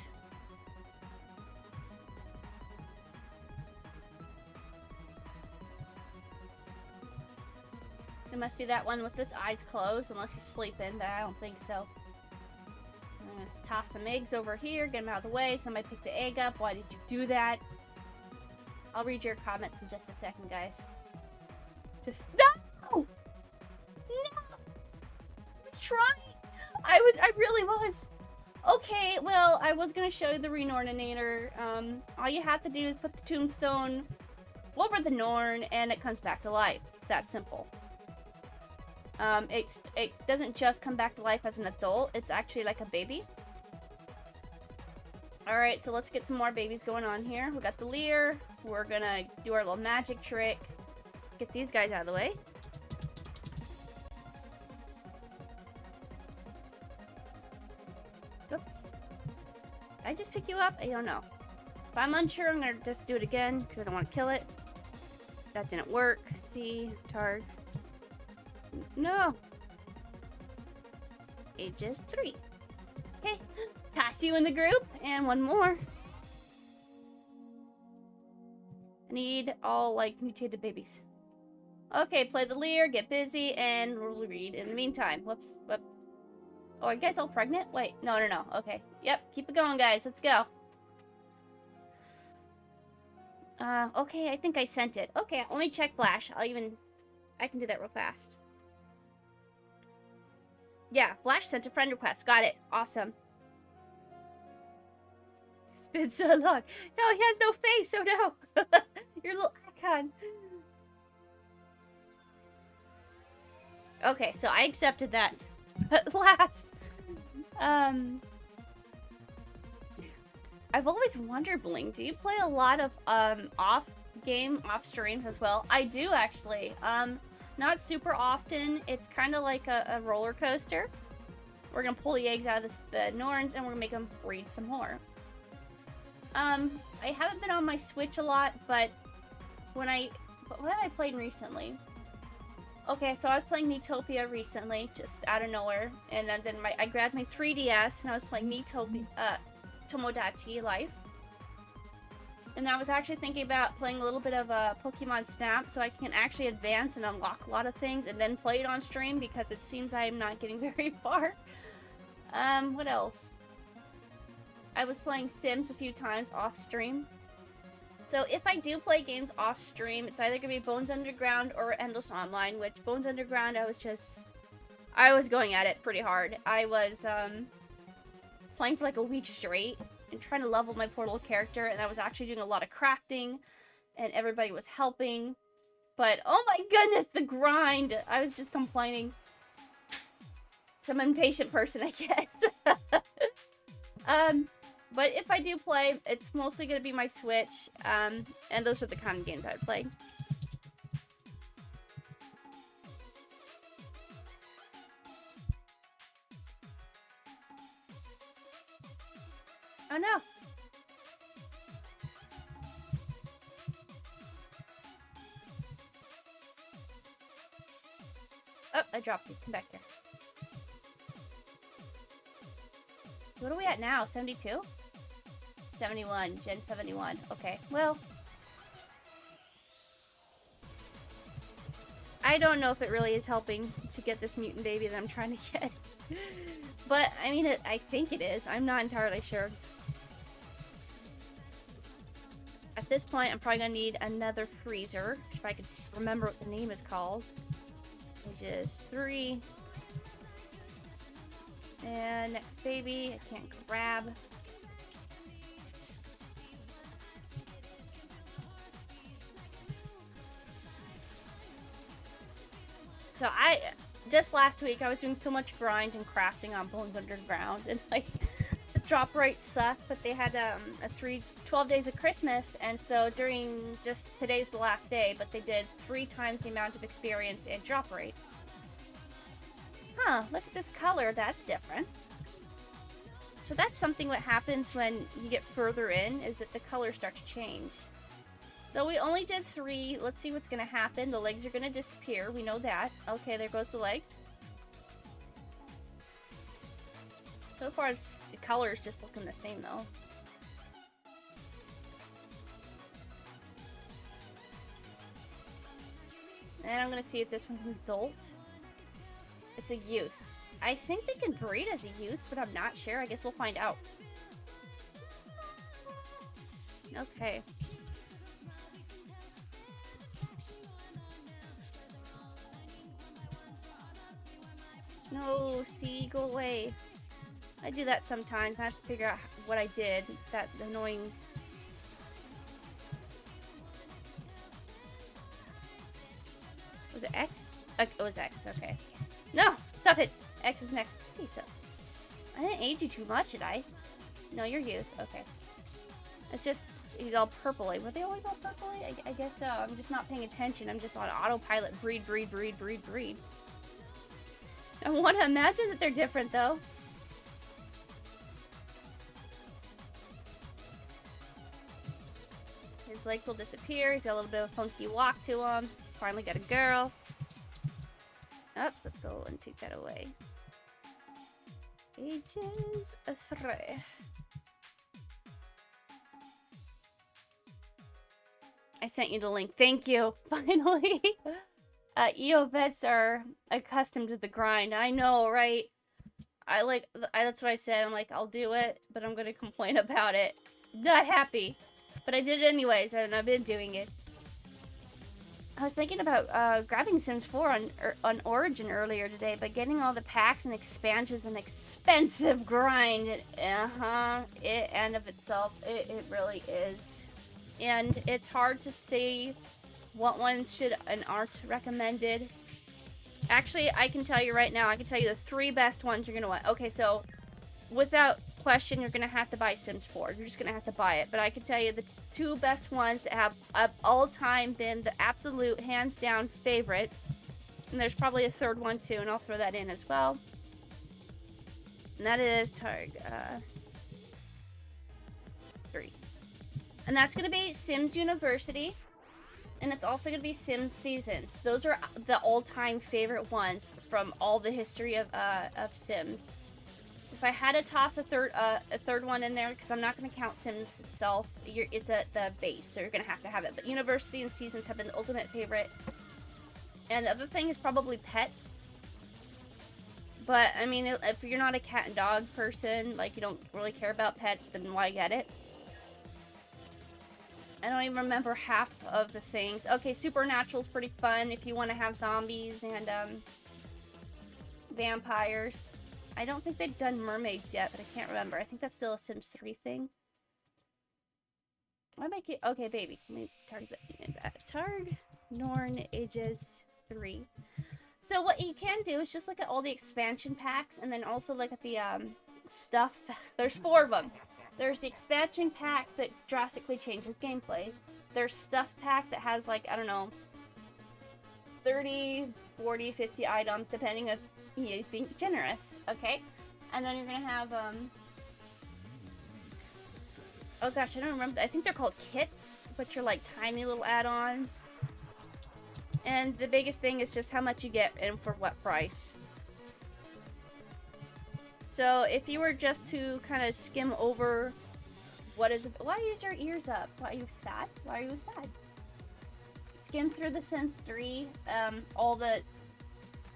It must be that one with its eyes closed, unless he's sleeping, but I don't think so. I'm gonna toss some eggs over here, get them out of the way. Somebody picked the egg up. Why did you do that? I'll read your comments in just a second, guys. Just no! No! I was trying! I really was. Okay, well, I was gonna show you the Renorninator. All you have to do is put the tombstone over the Norn, and it comes back to life. It's that simple. It doesn't just come back to life as an adult, it's actually like a baby. Alright, so let's get some more babies going on here. We got the Leer. We're gonna do our little magic trick. Get these guys out of the way. Oops. Did I just pick you up? I don't know. If I'm unsure, I'm gonna just do it again, because I don't want to kill it. That didn't work. See, Tard. No. Ages 3. Okay. Toss you in the group. And one more. I need all, like, mutated babies. Okay, play the Leer, get busy, and we'll read in the meantime. Whoops. Whoop. Oh, are you guys all pregnant? Wait. No. Okay. Yep. Keep it going, guys. Let's go. Okay. I think I sent it. Okay. Let me check Flash. I can do that real fast. Yeah, Flash sent a friend request. Got it. Awesome. It's been so long. No, he has no face, so no. Your little icon. Okay, so I accepted that at last. I've always wondered, Bling, do you play a lot of off streams as well? I do, actually. Not super often. It's kind of like a roller coaster. We're gonna pull the eggs out of the Norns, and we're gonna make them breed some more. I haven't been on my Switch a lot, but when I What have I played recently? Okay, so I was playing Miitopia recently, just out of nowhere, and then I grabbed my 3DS and I was playing Miitopia, Tomodachi Life. And I was actually thinking about playing a little bit of Pokemon Snap so I can actually advance and unlock a lot of things and then play it on stream because it seems I'm not getting very far. What else? I was playing Sims a few times off stream. So if I do play games off stream, it's either gonna be Bones Underground or Endless Online, which Bones Underground I was going at it pretty hard. I was playing for like a week straight and trying to level my Portal character, and I was actually doing a lot of crafting and everybody was helping. But oh my goodness, the grind! I was just complaining. Some impatient person, I guess. But if I do play, it's mostly going to be my Switch, and those are the kind of games I would play. Oh no! Oh, I dropped you. Come back here. What are we at now? 72? 71. Gen 71. Okay, well... I don't know if it really is helping to get this mutant baby that I'm trying to get. But, I mean, I think it is. I'm not entirely sure. At this point, I'm probably gonna need another freezer, if I could remember what the name is called. Which is 3. And next baby, I can't grab. So just last week, I was doing so much grind and crafting on Bones Underground, and like, the drop rates suck, but they had 12 days of Christmas, and so today's the last day, but they did 3 times the amount of experience and drop rates. Huh, look at this color, that's different. So that's something what happens when you get further in, is that the colors start to change. So we only did 3, let's see what's gonna happen. The legs are gonna disappear, we know that. Okay, there goes the legs. So far, the colors just looking the same though. And I'm gonna see if this one's an adult. It's a youth. I think they can breed as a youth, but I'm not sure. I guess we'll find out. Okay. No, see, go away. I do that sometimes. I have to figure out what I did. That annoying... Was it X? Okay, it was X, okay. No! Stop it! X is next. See, so. I didn't age you too much, did I? No, you're youth. Okay. It's just, he's all purpley. Were they always all purpley? I guess so. I'm just not paying attention. I'm just on autopilot. Breed, breed, breed, breed, breed. I want to imagine that they're different, though. His legs will disappear. He's got a little bit of a funky walk to him. Finally got a girl. Oops, let's go and take that away. Ages 3. I sent you the link. Thank you. Finally. EO vets are accustomed to the grind. I know, right? That's what I said. I'm like, I'll do it, but I'm gonna complain about it. Not happy. But I did it anyways, and I've been doing it. I was thinking about grabbing Sims 4 on Origin earlier today, but getting all the packs and expansions is an expensive grind. It and of itself, it really is. And it's hard to say what ones should and aren't recommended. Actually, I can tell you right now, I can tell you the 3 best ones you're gonna want. Okay, so without question, you're gonna have to buy Sims 4. You're just gonna have to buy it. But I can tell you the 2 best ones that have all time been the absolute hands down favorite. And there's probably a 3rd one too, and I'll throw that in as well. And that is Targ 3. And that's gonna be Sims University. And it's also going to be Sims Seasons. Those are the all-time favorite ones from all the history of Sims. If I had to toss a third one in there, because I'm not going to count Sims itself, it's at the base, so you're going to have it. But University and Seasons have been the ultimate favorite. And the other thing is probably pets. But, I mean, if you're not a cat and dog person, like, you don't really care about pets, then why get it? I don't even remember half of the things. Okay, Supernatural's pretty fun if you want to have zombies and, vampires. I don't think they've done mermaids yet, but I can't remember. I think that's still a Sims 3 thing. Why am I get... Okay, baby. Let me target that. Targ Norn ages 3. So what you can do is just look at all the expansion packs, and then also look at the, stuff. There's 4 of them. There's the expansion pack that drastically changes gameplay. There's stuff pack that has, like, I don't know, 30, 40, 50 items, depending if EA's being generous, okay? And then you're gonna have, oh gosh, I don't remember. I think they're called kits, but you're like tiny little add-ons. And the biggest thing is just how much you get and for what price. So if you were just to kind of skim over what is it, why is your ears up? Why are you sad? Why are you sad? Skim through The Sims 3, all the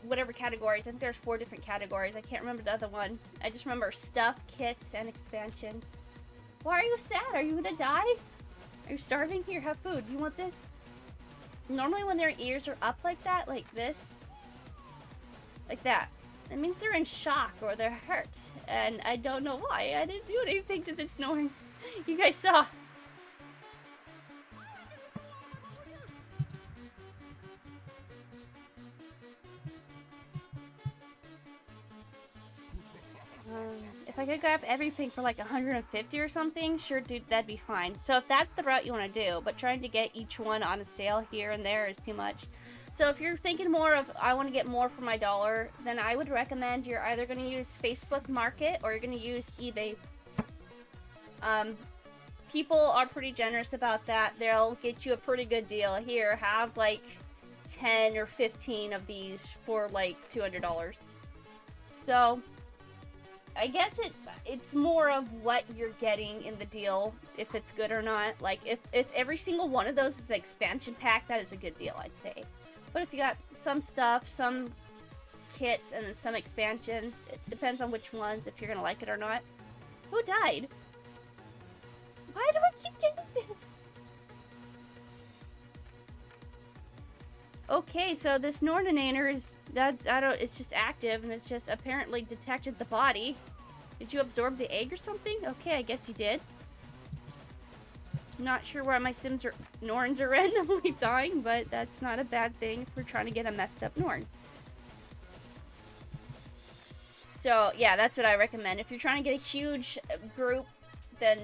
whatever categories. I think there's 4 different categories. I can't remember the other one. I just remember stuff, kits, and expansions. Why are you sad? Are you gonna die? Are you starving? Here, have food. You want this? Normally when their ears are up like that, like this, like that, it means they're in shock or they're hurt. And I don't know why. I didn't do anything to this snoring. You guys saw. If I could grab everything for like 150 or something, sure, dude, that'd be fine. So if that's the route you want to do, but trying to get each one on a sale here and there is too much. So if you're thinking more of, I want to get more for my dollar, then I would recommend you're either going to use Facebook Market or you're going to use eBay. People are pretty generous about that. They'll get you a pretty good deal. Here, have like 10 or 15 of these for like $200. So I guess it's more of what you're getting in the deal, if it's good or not. Like, if every single one of those is an expansion pack, that is a good deal, I'd say. But if you got some stuff, some kits, and then some expansions, it depends on which ones, if you're gonna like it or not. Who died? Why do I keep getting this? Okay, so this Nordinator is, it's just active, and it's just apparently detected the body. Did you absorb the egg or something? Okay, I guess you did. Not sure why my Sims or Norns are randomly dying, but that's not a bad thing if we're trying to get a messed up Norn. So, yeah, that's what I recommend. If you're trying to get a huge group, then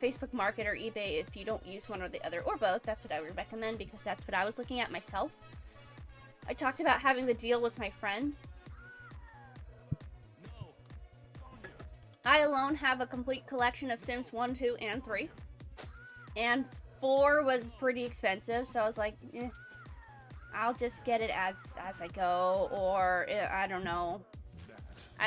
Facebook Market or eBay, if you don't use one or the other, or both, that's what I would recommend, because that's what I was looking at myself. I talked about having the deal with my friend. I alone have a complete collection of Sims 1, 2, and 3. And 4 was pretty expensive, so I was like, I'll just get it as I go, or I don't know.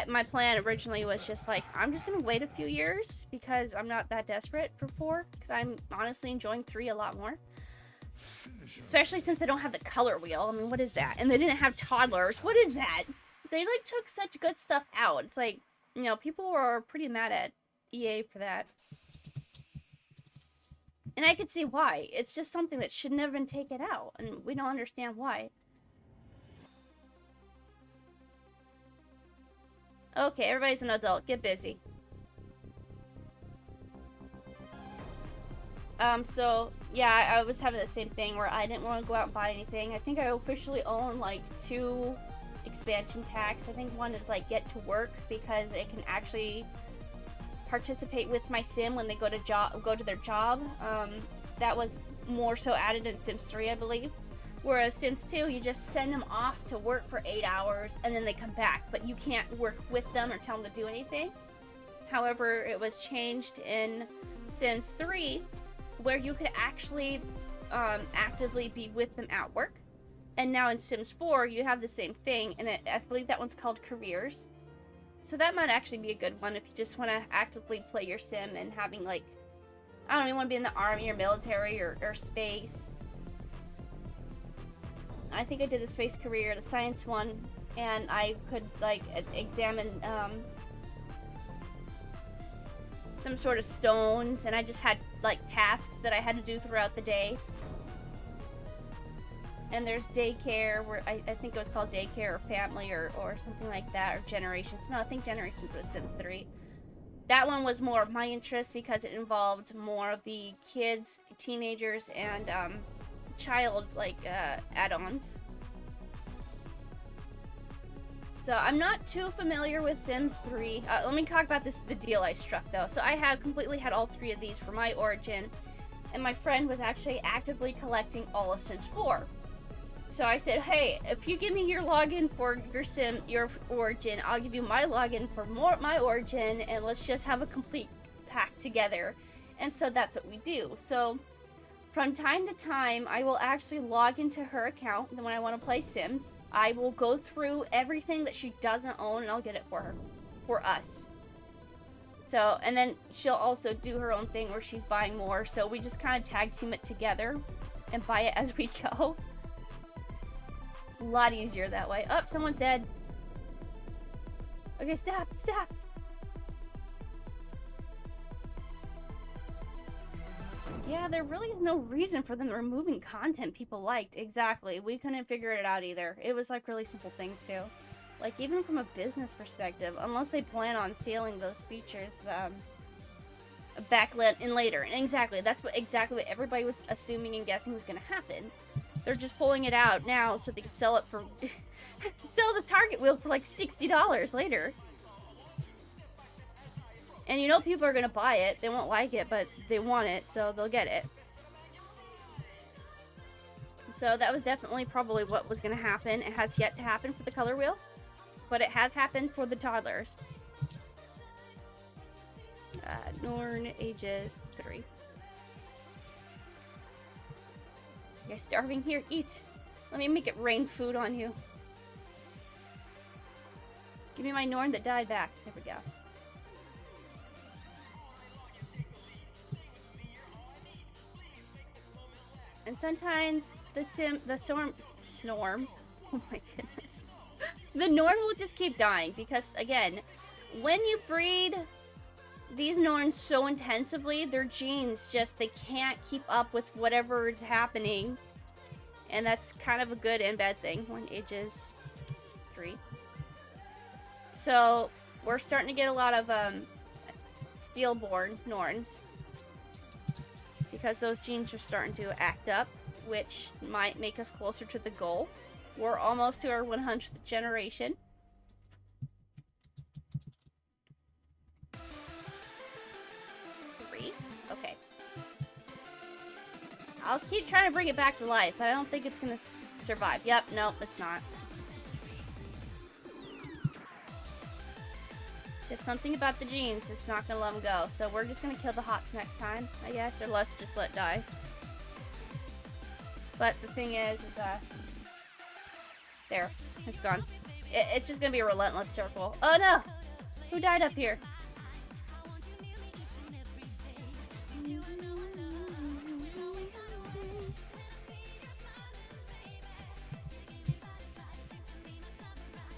My plan originally was just like, I'm just gonna wait a few years because I'm not that desperate for 4, because I'm honestly enjoying 3 a lot more. Especially since they don't have the color wheel. I mean, what is that? And they didn't have toddlers. What is that? They like took such good stuff out. It's like, you know, people are pretty mad at EA for that. And I could see why. It's just something that should never been taken out, and we don't understand why. Okay, everybody's an adult. Get busy. So, yeah, I was having the same thing where I didn't want to go out and buy anything. I think I officially own, like, 2 expansion packs. I think one is, like, Get to Work, because it can actually participate with my sim when they go to their job. That was more so added in Sims 3, I believe. Whereas Sims 2, you just send them off to work for 8 hours, and then they come back, but you can't work with them or tell them to do anything. However, it was changed in Sims 3, where you could actually actively be with them at work. And now in Sims 4, you have the same thing, and I believe that one's called Careers. So that might actually be a good one if you just want to actively play your sim and having, like, I don't know, you want to be in the army or military or space. I think I did the space career, the science one, and I could, like, examine some sort of stones, and I just had, like, tasks that I had to do throughout the day. And there's daycare, where I think it was called daycare or family or something like that, or generations. No, I think generations was Sims 3. That one was more of my interest because it involved more of the kids, teenagers, and child, like, add-ons. So I'm not too familiar with Sims 3. Let me talk about the deal I struck, though. So I have completely had all 3 of these for my origin, and my friend was actually actively collecting all of Sims 4. So I said, hey, if you give me your login for your origin, I'll give you my login for my origin, and let's just have a complete pack together. And so that's what we do. So from time to time, I will actually log into her account, and when I want to play Sims, I will go through everything that she doesn't own, and I'll get it for her. For us. So, and then she'll also do her own thing where she's buying more, so we just kind of tag team it together and buy it as we go. A lot easier that way. Oh, someone's dead. Okay, stop. Yeah, there really is no reason for them removing content people liked. Exactly. We couldn't figure it out either. It was like really simple things too. Like even from a business perspective, unless they plan on sealing those features back in later. And exactly, that's exactly what everybody was assuming and guessing was going to happen. They're just pulling it out now so they can sell it for sell the Target wheel for like $60 later. And you know people are gonna buy it. They won't like it, but they want it, so they'll get it. So that was definitely probably what was gonna happen. It has yet to happen for the color wheel, but it has happened for the toddlers. Norn, ages 3. You're starving? Here, eat. Let me make it rain food on you. Give me my Norn that died back. There we go. And sometimes the Snorm. Oh my goodness. The Norn will just keep dying because, again, when you breed these Norns so intensively, their genes just, they can't keep up with whatever is happening. And that's kind of a good and bad thing. One ages 3. So, we're starting to get a lot of Steelborn Norns. Because those genes are starting to act up, which might make us closer to the goal. We're almost to our 100th generation. Okay. I'll keep trying to bring it back to life, but I don't think it's gonna survive. Yep, nope, it's not. Just something about the genes, it's not gonna let them go. So we're just gonna kill the Hots next time, I guess, or let's just let die. But the thing is there, it's gone. It's just gonna be a relentless circle. Oh no! Who died up here?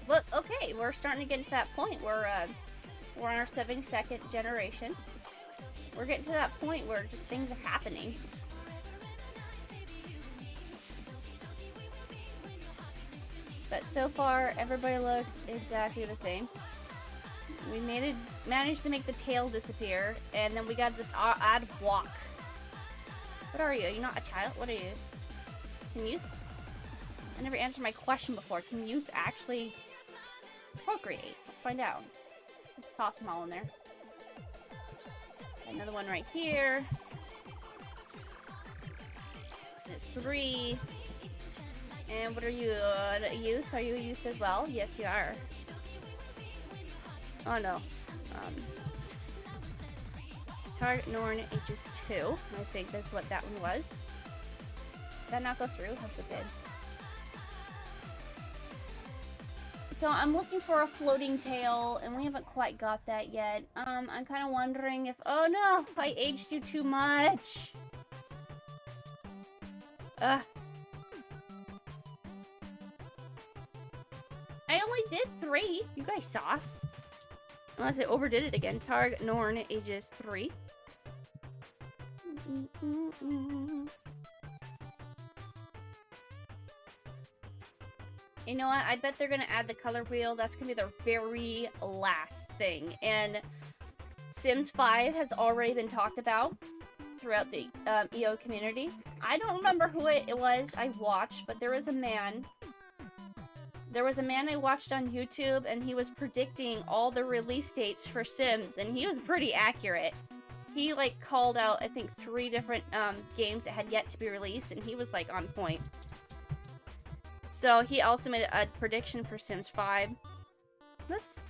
Look, okay, we're starting to get to that point where we're on our 72nd generation. We're getting to that point where just things are happening. But so far, everybody looks exactly the same. We managed to make the tail disappear, and then we got this odd walk. What are you? You're not a child? What are you? Can youth? I never answered my question before. Can youth actually procreate? Let's find out. Let's toss them all in there. Another one right here. There's 3. And what are you? A youth? Are you a youth as well? Yes, you are. Oh no. Target Norn ages 2. I think that's what that one was. Did that not go through? That's it did. So I'm looking for a floating tail, and we haven't quite got that yet. I'm kind of wondering if... Oh no! If I aged you too much! I only did 3. You guys saw. Unless I overdid it again. Targ Norn ages 3. You know what? I bet they're gonna add the color wheel. That's gonna be the very last thing. And Sims 5 has already been talked about throughout the EO community. I don't remember who it was I watched, but there was a man. There was a man I watched on YouTube, and he was predicting all the release dates for Sims, and he was pretty accurate. He, like, called out, I think, 3 different games that had yet to be released, and he was, like, on point. So, he also made a prediction for Sims 5. Whoops.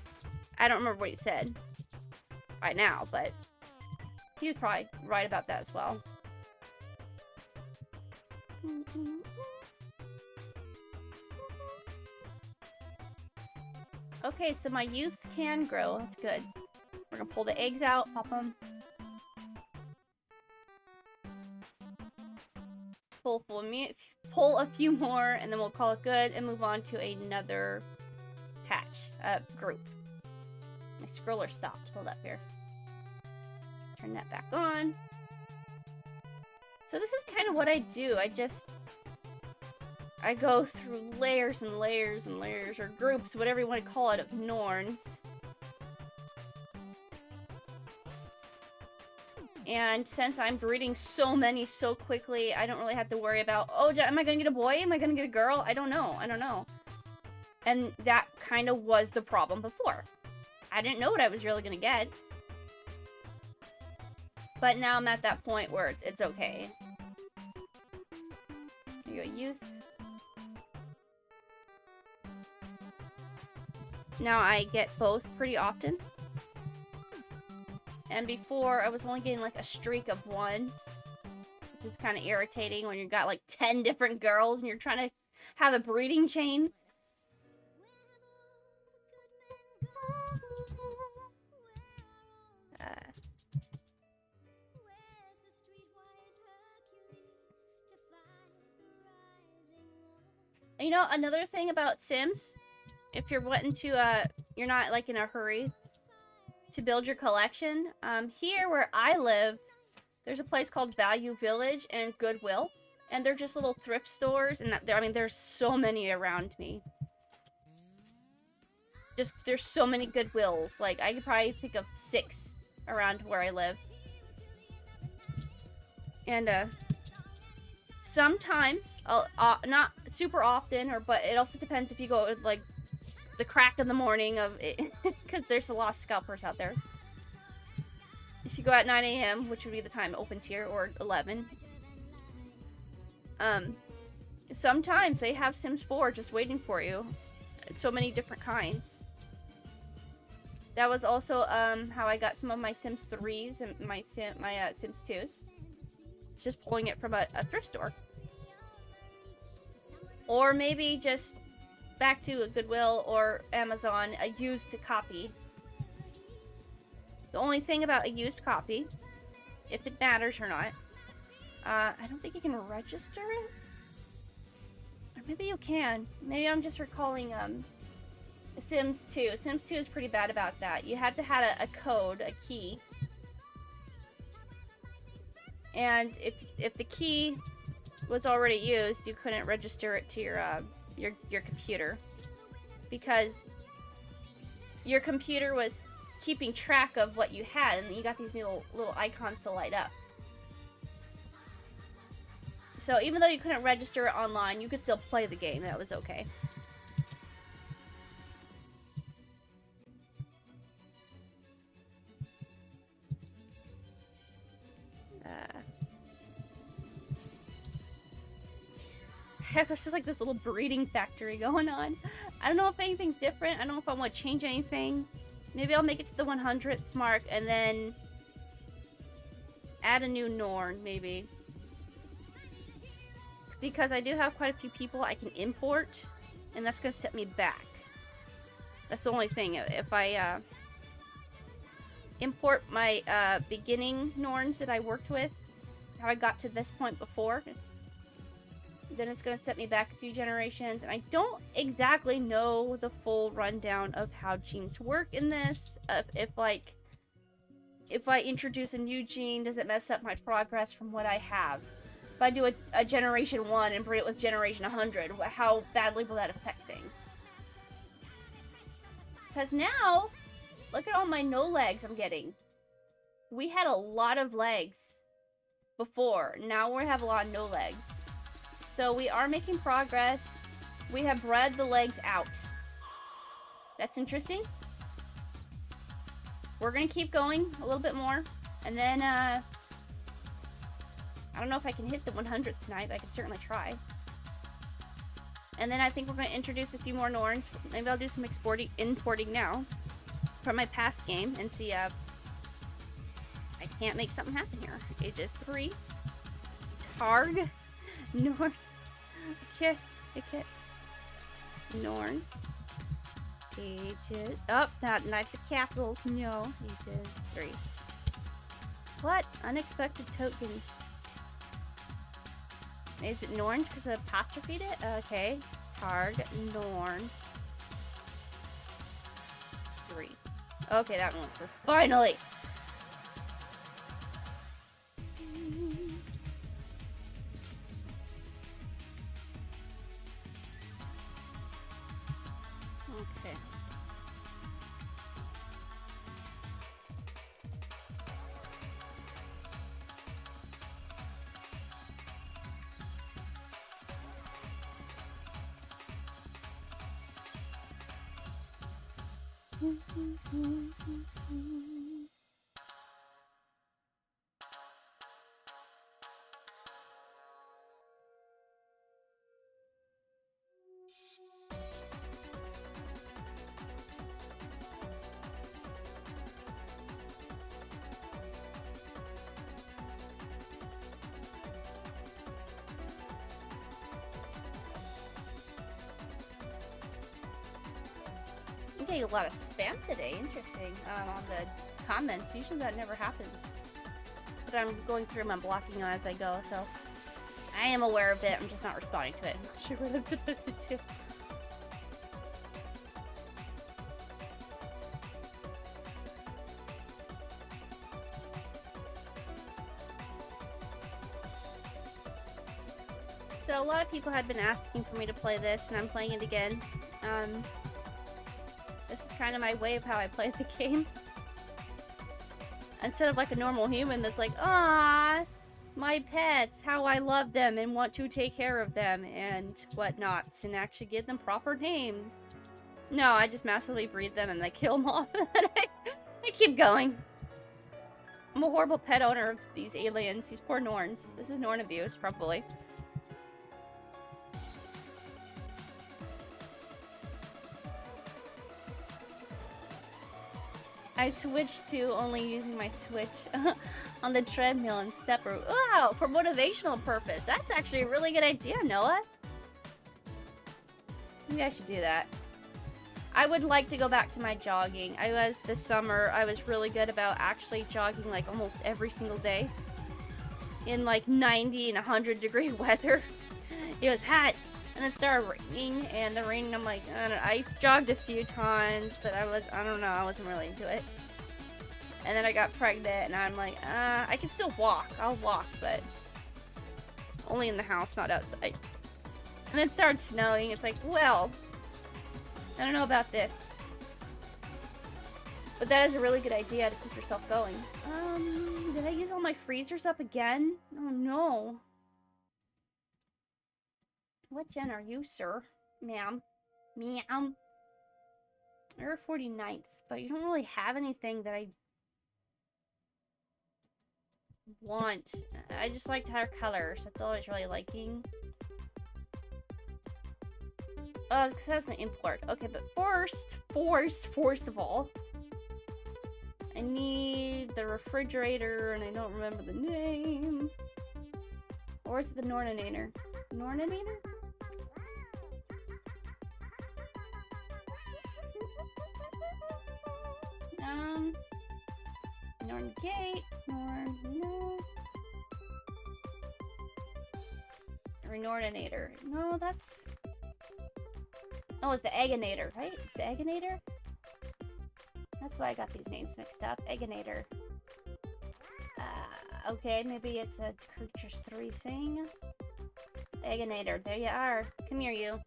I don't remember what he said right now, but he was probably right about that as well. Okay, so my youths can grow. That's good. We're gonna pull the eggs out, pop them. Pull a few more, and then we'll call it good and move on to another group. My scroller stopped. Hold up here. Turn that back on. So this is kind of what I do. I go through layers and layers and layers, or groups, whatever you want to call it, of Norns. And since I'm breeding so many so quickly, I don't really have to worry about, oh, am I going to get a boy? Am I going to get a girl? I don't know. And that kind of was the problem before. I didn't know what I was really going to get. But now I'm at that point where it's okay. Here you go, youth. Now I get both pretty often. And before, I was only getting like a streak of 1. Which is kind of irritating when you've got like 10 different girls and you're trying to have a breeding chain. You know, another thing about Sims, if you're wanting to, you're not like in a hurry to build your collection, here where I live, there's a place called Value Village and Goodwill, and they're just little thrift stores, and I mean, there's so many around me. There's so many Goodwills, like, I could probably think of 6 around where I live. And, sometimes, not super often, but it also depends if you go at, like, the crack of the morning of it, because there's a lot of scalpers out there. If you go at 9 AM, which would be the time it opens here, or 11, sometimes they have Sims 4 just waiting for you. So many different kinds. That was also, how I got some of my Sims 3s and my Sims 2s. It's just pulling it from a thrift store. Or maybe just back to a Goodwill or Amazon, a used copy. The only thing about a used copy, if it matters or not, I don't think you can register it. Or maybe you can. Maybe I'm just recalling Sims 2. Sims 2 is pretty bad about that. You had to have a code, a key. And if the key was already used, you couldn't register it to your computer, because your computer was keeping track of what you had, and you got these little icons to light up. So even though you couldn't register it online, you could still play the game. That was okay. There's just like this little breeding factory going on. I don't know if anything's different. I don't know if I want to change anything. Maybe I'll make it to the 100th mark and then add a new Norn, maybe. because I do have quite a few people I can import, and that's going to set me back. That's the only thing. If I import my beginning Norns that I worked with, how I got to this point before, then it's going to set me back a few generations, and I don't exactly know the full rundown of how genes work in this. If I introduce a new gene, does it mess up my progress from what I have? If I do a generation 1 and breed it with generation 100, how badly will that affect things? Because now, look at all my no legs I'm getting. We had a lot of legs before. Now we have a lot of no legs. So we are making progress. We have bred the legs out. That's interesting. We're going to keep going a little bit more. And then, I don't know if I can hit the 100th tonight, but I can certainly try. And then I think we're going to introduce a few more Norns. Maybe I'll do some importing now from my past game and see if I can't make something happen here. Ages 3. Targ. Norn. Okay. Norn. Ages. Oh, not the capitals. No. Ages 3. What? Unexpected token. Is it Norn because I apostrophed it? Okay. Targ. Norn. 3. Okay, that one for finally. Okay. I'm getting a lot of spam today. Interesting. On the comments. Usually that never happens. But I'm going through them and blocking them as I go, so I am aware of it. I'm just not responding to it. I'm not sure what I'm supposed to do. So a lot of people had been asking for me to play this, and I'm playing it again. This is kind of my way of how I play the game. Instead of like a normal human that's like, ah, my pets, how I love them and want to take care of them and whatnots, and actually give them proper names. No, I just massively breed them and I kill them off, and I keep going. I'm a horrible pet owner of these aliens, these poor Norns. This is Norn abuse, probably. I switched to only using my Switch on the treadmill and stepper. Wow, for motivational purpose. That's actually a really good idea, Noah. Maybe I should do that. I would like to go back to my jogging. This summer, I was really good about actually jogging like almost every single day. In like 90 and 100 degree weather. It was hot. And it started raining, and the rain, I'm like, I jogged a few times, but I don't know, I wasn't really into it. And then I got pregnant, and I'm like, I can still walk. I'll walk, but only in the house, not outside. And then it started snowing. It's like, well, I don't know about this. But that is a really good idea to keep yourself going. Did I use all my freezers up again? Oh, no. What gen are you, sir? Ma'am. Meow. You're 49th, but you don't really have anything that I want. I just liked her colors. That's all I was really liking. Oh, because I was going to import. Okay, but first of all, I need the refrigerator, and I don't remember the name. Or is it the Norninator? Norninator? Norn Gate, Norn, no. Renorninator. No, that's... Oh, it's the Egginator, right? The Egginator? That's why I got these names mixed up. Egginator. Okay, maybe it's a Creatures 3 thing. Egginator, there you are. Come here, you.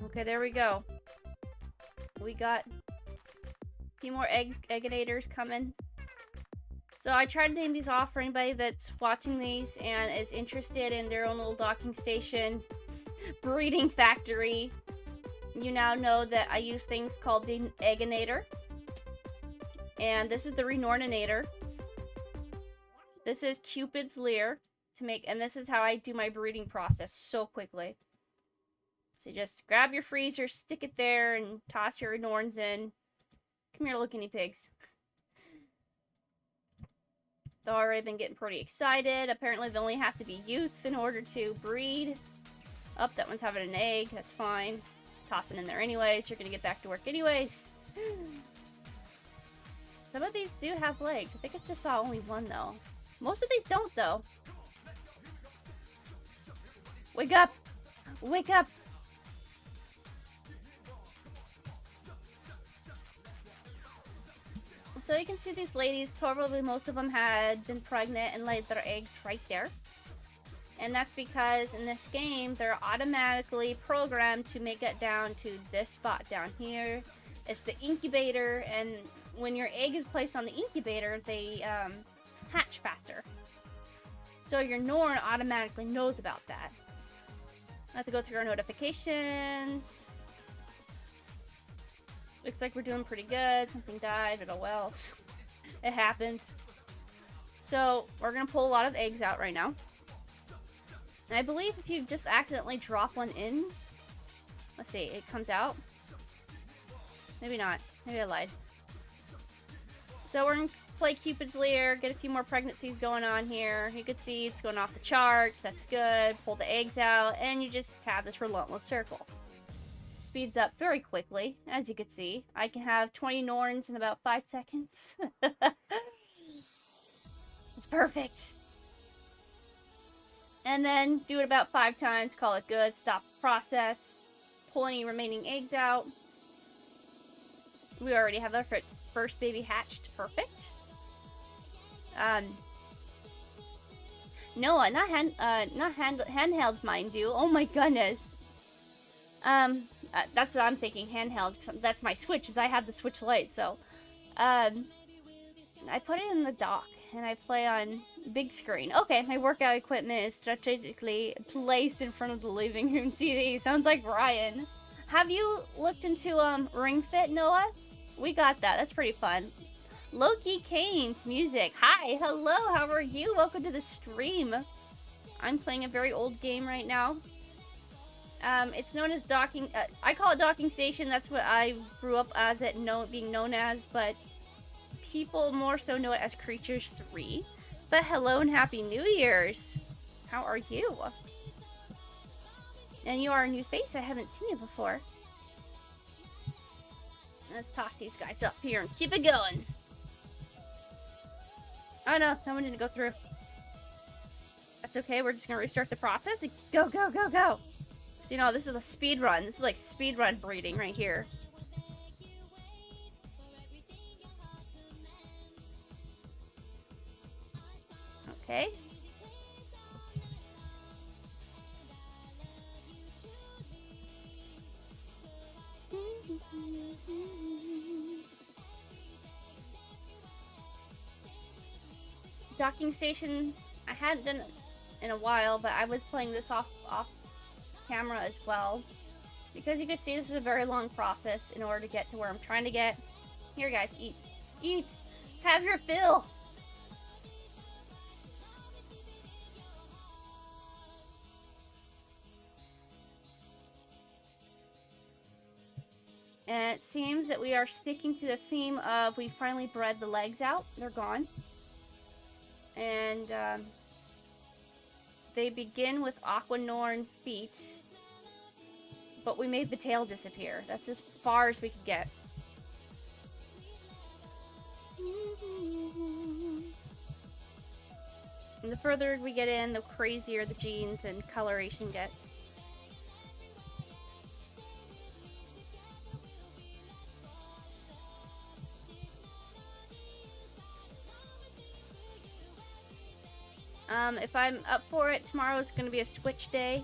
Okay, there we go. We got a few more Egginators coming. So I tried to name these off for anybody that's watching these and is interested in their own little docking station breeding factory. You now know that I use things called the Egginator. And this is the Renorninator. This is Cupid's Leer to make, and this is how I do my breeding process so quickly. So you just grab your freezer, stick it there, and toss your Norns in. Come here, little guinea pigs. They've already been getting pretty excited. Apparently they only have to be youth in order to breed. Oh, that one's having an egg. That's fine. Toss it in there anyways. You're gonna get back to work anyways. Some of these do have legs. I think I just saw only one though. Most of these don't though. Wake up! Wake up! So you can see these ladies, probably most of them had been pregnant and laid their eggs right there. And that's because in this game, they're automatically programmed to make it down to this spot down here. It's the incubator, and when your egg is placed on the incubator, they hatch faster. So your Norn automatically knows about that. I have to go through our notifications. Looks like we're doing pretty good. Something died, but oh well. It happens. So, we're gonna pull a lot of eggs out right now. And I believe if you just accidentally drop one in... Let's see, it comes out. Maybe not. Maybe I lied. So we're gonna play Cupid's Leer, get a few more pregnancies going on here. You can see it's going off the charts. That's good. Pull the eggs out, and you just have this relentless circle. Speeds up very quickly, as you can see. I can have 20 Norns in about 5 seconds. It's perfect. And then do it about 5 times, call it good, stop the process, pull any remaining eggs out. We already have our first baby hatched. Perfect. Noah, not handheld, mind you. Oh my goodness. That's what I'm thinking, handheld. That's my Switch, as I have the Switch Lite, so. I put it in the dock, and I play on big screen. Okay, my workout equipment is strategically placed in front of the living room TV. Sounds like Ryan. Have you looked into, Ring Fit, Noah? We got that. That's pretty fun. Loki Kane's music. Hi, hello, how are you? Welcome to the stream. I'm playing a very old game right now. It's known as docking, I call it docking station. That's what I grew up as it being known as, but people more so know it as Creatures 3. But hello and Happy New Year's. How are you? And you are a new face. I haven't seen you before. Let's toss these guys up here and keep it going. Oh no, that one didn't go through. That's okay, we're just gonna restart the process and go, go, go, go. So you know, this is a speed run. This is like speed run breeding right here. Okay. Docking station, I hadn't done it in a while, but I was playing this off camera as well. Because you can see this is a very long process in order to get to where I'm trying to get. Here guys, eat. Eat! Have your fill! And it seems that we are sticking to the theme of we finally bred the legs out. They're gone. And they begin with Aquanorn feet, but we made the tail disappear. That's as far as we could get. And the further we get in, the crazier the genes and coloration get. If I'm up for it, tomorrow is going to be a Switch day.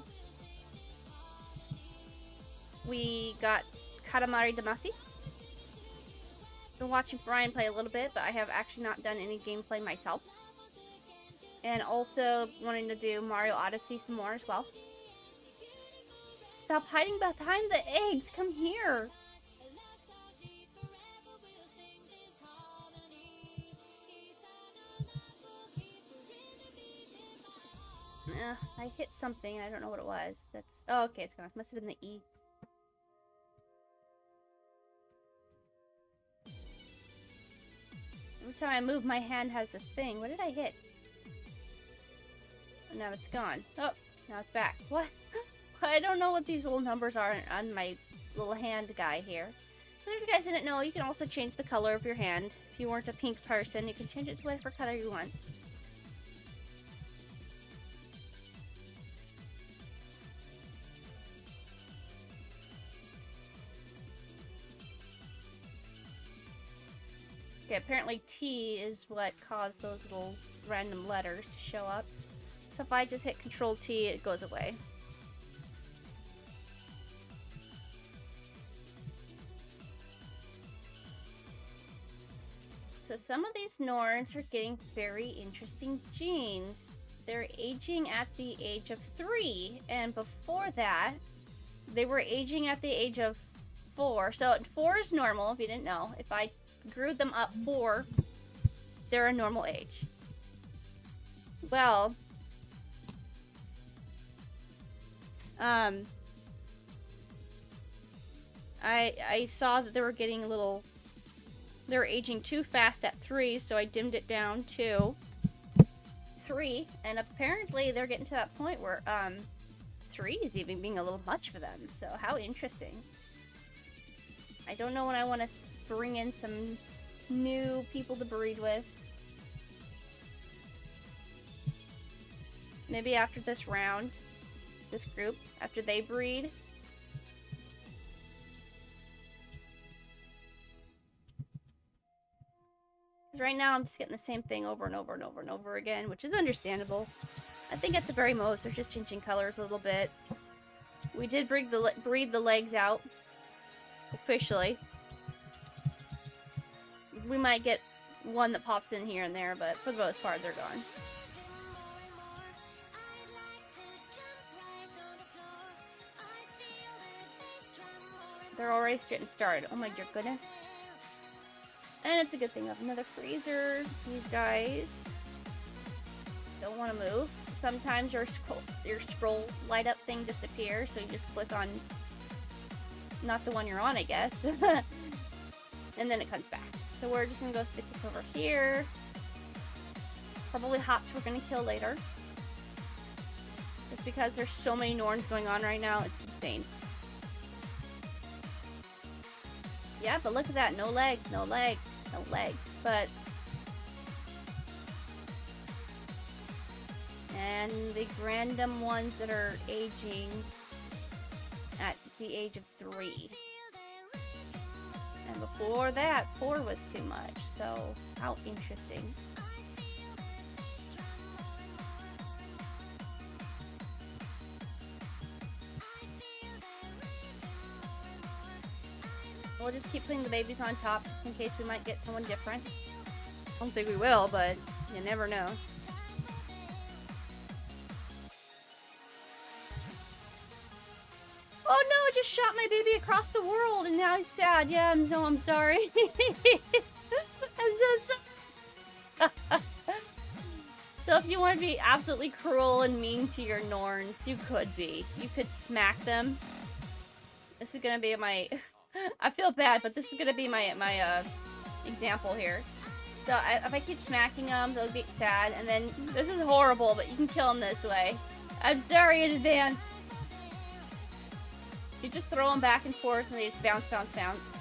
We got Katamari Damacy. Been watching Brian play a little bit, but I have actually not done any gameplay myself. And also wanting to do Mario Odyssey some more as well. Stop hiding behind the eggs! Come here! I hit something, I don't know what it was. That's... Oh, okay, it's gone. Must have been the E. Every time I move, my hand has a thing. What did I hit? Oh, now it's gone. Oh, now it's back. What? I don't know what these little numbers are on my little hand guy here. And if you guys didn't know, you can also change the color of your hand. If you weren't a pink person, you can change it to whatever color you want. Okay, apparently T is what caused those little random letters to show up. So if I just hit Control T, it goes away. So some of these Norns are getting very interesting genes. They're aging at the age of 3, and before that, they were aging at the age of 4. So 4 is normal, if you didn't know. If I grew them up 4, they're a normal age. Well, I saw that they were getting a little... They were aging too fast at 3, so I dimmed it down to 3. And apparently they're getting to that point where 3 is even being a little much for them. So how interesting. I don't know when I want to bring in some new people to breed with. Maybe after this round, this group, after they breed. Right now I'm just getting the same thing over and over and over and over again, which is understandable. I think at the very most they're just changing colors a little bit. We did breed the legs out officially. We might get one that pops in here and there, but for the most part they're gone. They're already getting started. Oh my dear goodness. And it's a good thing I have another freezer. These guys don't want to move. Sometimes your scroll light up thing disappears, so you just click on not the one you're on, I guess. And then it comes back. So we're just gonna go stick this over here. Probably Hots we're gonna kill later. Just because there's so many Norns going on right now, it's insane. Yeah, but look at that. No legs, no legs, no legs. But... And the random ones that are aging at the age of 3. And before that, 4 was too much. So, how interesting. We'll just keep putting the babies on top just in case we might get someone different. I don't think we will, but you never know. Oh no, I just shot my baby across the world and now he's sad. Yeah, no, I'm sorry. I'm so sorry. So if you want to be absolutely cruel and mean to your Norns, you could be. You could smack them. This is gonna be my... I feel bad, but this is gonna be my example here. So if I keep smacking them, they'll get sad. And then, this is horrible, but you can kill them this way. I'm sorry in advance. You just throw them back and forth and they just bounce, bounce, bounce.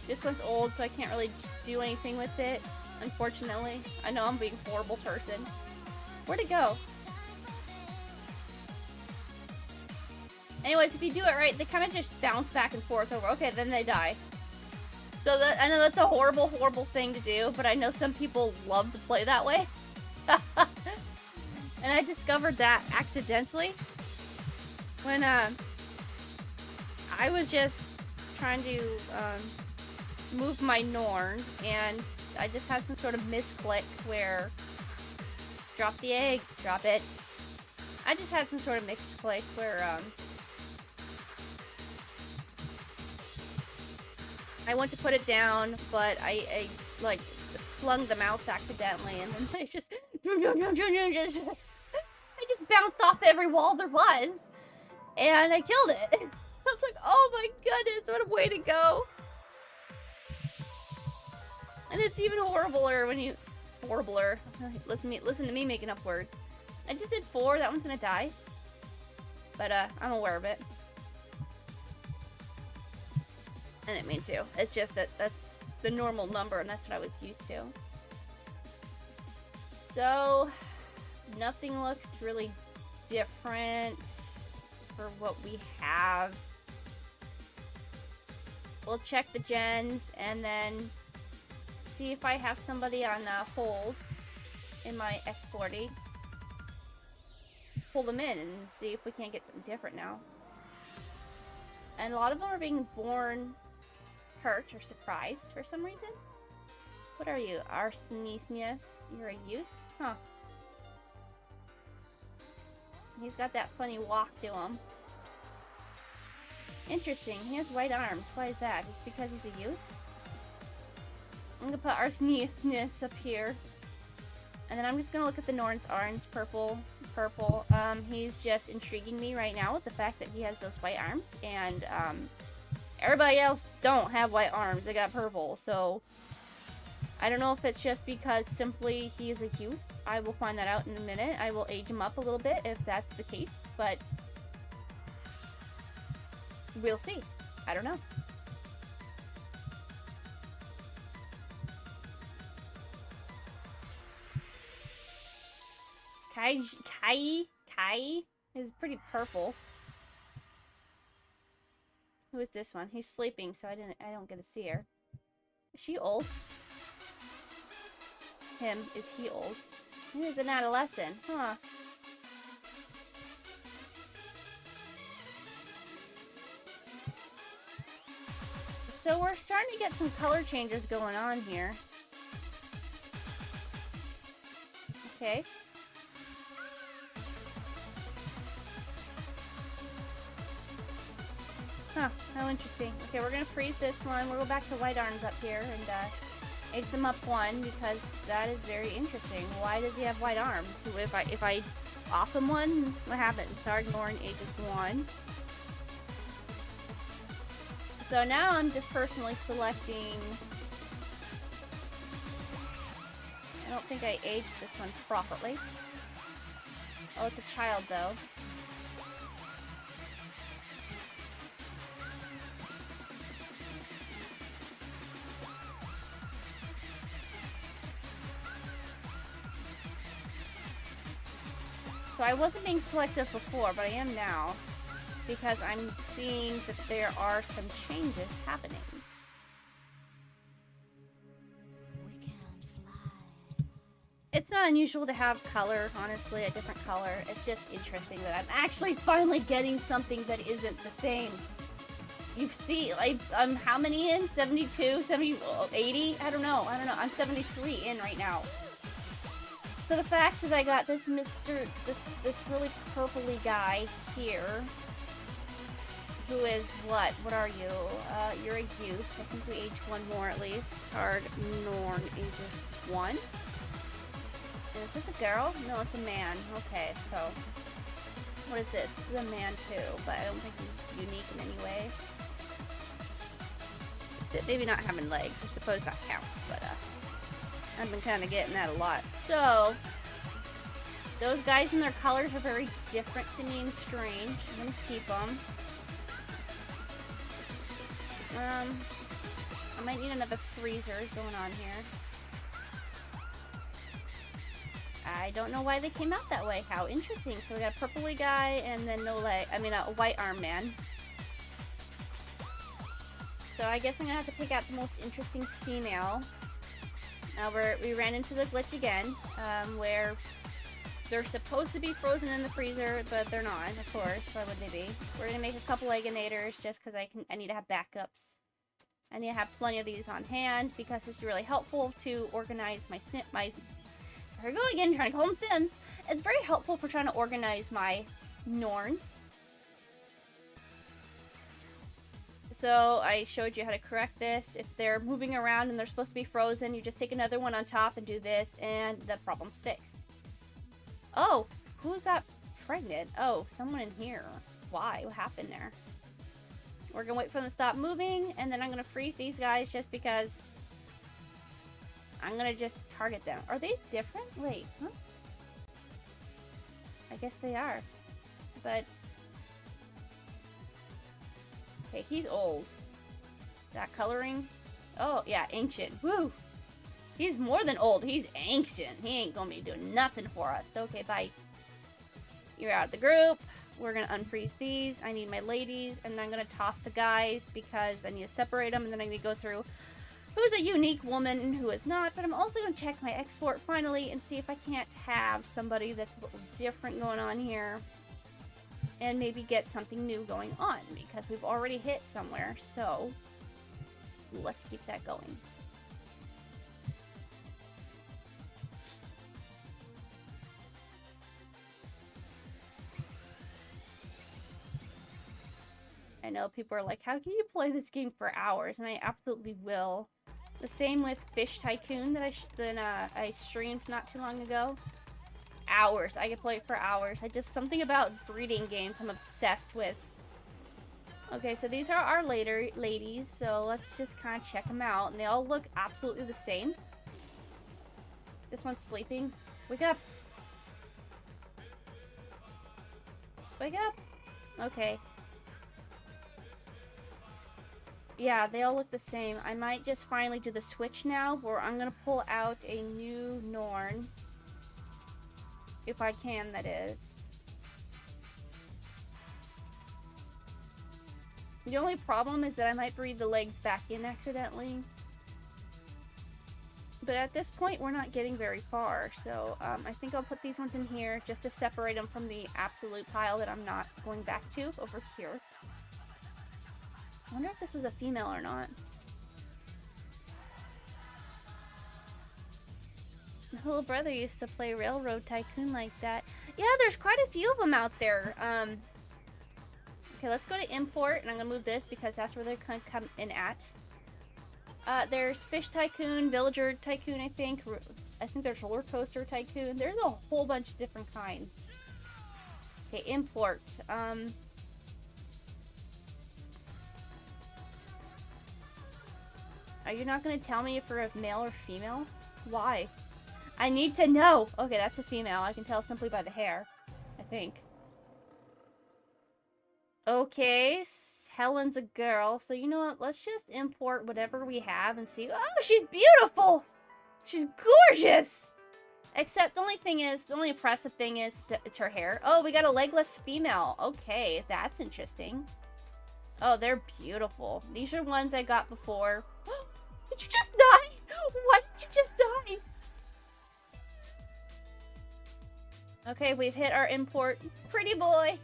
This one's old, so I can't really do anything with it, unfortunately. I know I'm being a horrible person. Where'd it go? Anyways, if you do it right, they kind of just bounce back and forth over. Okay, then they die. So I know that's a horrible, horrible thing to do, but I know some people love to play that way. And I discovered that accidentally when I was just trying to move my Norn, and I just had some sort of misclick where drop the egg, drop it. I just had some sort of misclick where I went to put it down, but I like flung the mouse accidentally, and then I just I just bounced off every wall there was, and I killed it. I was like, oh my goodness, what a way to go! And it's even horribler when you listen to me making up words. I just did 4. That one's gonna die, but I'm aware of it. I didn't mean to. It's just that that's the normal number, and that's what I was used to. So, nothing looks really different for what we have. We'll check the gens, and then see if I have somebody on hold in my X40. Pull them in and see if we can't get something different now. And a lot of them are being born hurt or surprised for some reason. What are you? Arsenius? You're a youth? Huh. He's got that funny walk to him. Interesting. He has white arms. Why is that? It's because he's a youth? I'm gonna put Arsenius up here. And then I'm just gonna look at the Norn's orange, purple. He's just intriguing me right now with the fact that he has those white arms. And, everybody else don't have white arms. They got purple. So, I don't know if it's just because simply he is a youth. I will find that out in a minute. I will age him up a little bit if that's the case. But, we'll see. I don't know. Kai is pretty purple. Who is this one? He's sleeping, so I don't get to see her. Is she old? Him, is he old? He is an adolescent, huh? So we're starting to get some color changes going on here. Okay. Huh, how interesting. Okay, we're gonna freeze this one. We'll go back to white arms up here and age them up 1 because that is very interesting. Why does he have white arms? So if I off him 1, what happens? Start Norn ages 1. So now I'm just personally selecting. I don't think I aged this one properly. Oh, it's a child though. So I wasn't being selective before, but I am now, because I'm seeing that there are some changes happening. We can't fly. It's not unusual to have color, honestly, a different color. It's just interesting that I'm actually finally getting something that isn't the same. You see, like, how many in? 72, 70, 80? I don't know. I'm 73 in right now. So the fact that I got this this really purpley guy here, who is what? What are you? You're a youth. I think we age 1 more at least. Card Norn ages 1. Is this a girl? No, it's a man. Okay, so what is this? This is a man too, but I don't think he's unique in any way. Except maybe not having legs. I suppose that counts, but I've been kind of getting that a lot. So, those guys and their colors are very different to me and strange. I'm gonna keep them. I might need another freezer going on here. I don't know why they came out that way. How interesting. So we got a purpley guy and then no leg. I mean, a white arm man. So I guess I'm gonna have to pick out the most interesting female. Now we ran into the glitch again, where they're supposed to be frozen in the freezer, but they're not, of course. Why would they be? We're gonna make a couple Egginators just because I need to have backups. I need to have plenty of these on hand because it's really helpful to organize my here we go again, trying to call them Sims. It's very helpful for trying to organize my Norns. So I showed you how to correct this. If they're moving around and they're supposed to be frozen, you just take another one on top and do this, and the problem's fixed. Oh, who got pregnant? Oh, someone in here. Why? What happened there? We're gonna wait for them to stop moving, and then I'm gonna freeze these guys just because I'm gonna just target them. Are they different? Wait, huh? I guess they are. But okay, he's old. That coloring? Oh, yeah, ancient. Woo! He's more than old. He's ancient. He ain't gonna be doing nothing for us. Okay, bye. You're out of the group. We're gonna unfreeze these. I need my ladies, and I'm gonna toss the guys because I need to separate them, and then I need to go through who's a unique woman and who is not. But I'm also gonna check my export finally and see if I can't have somebody that's a little different going on here. And maybe get something new going on, because we've already hit somewhere, so let's keep that going. I know people are like, how can you play this game for hours? And I absolutely will. The same with Fish Tycoon that I streamed not too long ago. Hours. I could play it for hours. Something about breeding games I'm obsessed with. Okay, so these are our ladies, so let's just kind of check them out. And they all look absolutely the same. This one's sleeping. Wake up! Wake up! Okay. Yeah, they all look the same. I might just finally do the switch now, where I'm gonna pull out a new Norn. If I can, that is. The only problem is that I might breed the legs back in accidentally. But at this point, we're not getting very far. So I think I'll put these ones in here just to separate them from the absolute pile that I'm not going back to over here. I wonder if this was a female or not. My little brother used to play Railroad Tycoon like that. Yeah, there's quite a few of them out there. Okay, let's go to import, and I'm gonna move this because that's where they're gonna come in at. There's Fish Tycoon, Villager Tycoon, I think. I think there's Roller Coaster Tycoon. There's a whole bunch of different kinds. Okay, import. Are you not gonna tell me if we're a male or female? Why? I need to know! Okay, that's a female. I can tell simply by the hair. I think. Okay, Helen's a girl. So you know what? Let's just import whatever we have and see. Oh, she's beautiful! She's gorgeous! Except the only impressive thing is it's her hair. Oh, we got a legless female. Okay, that's interesting. Oh, they're beautiful. These are ones I got before. Did you just die? Why did you just die? Okay, we've hit our import. Pretty boy.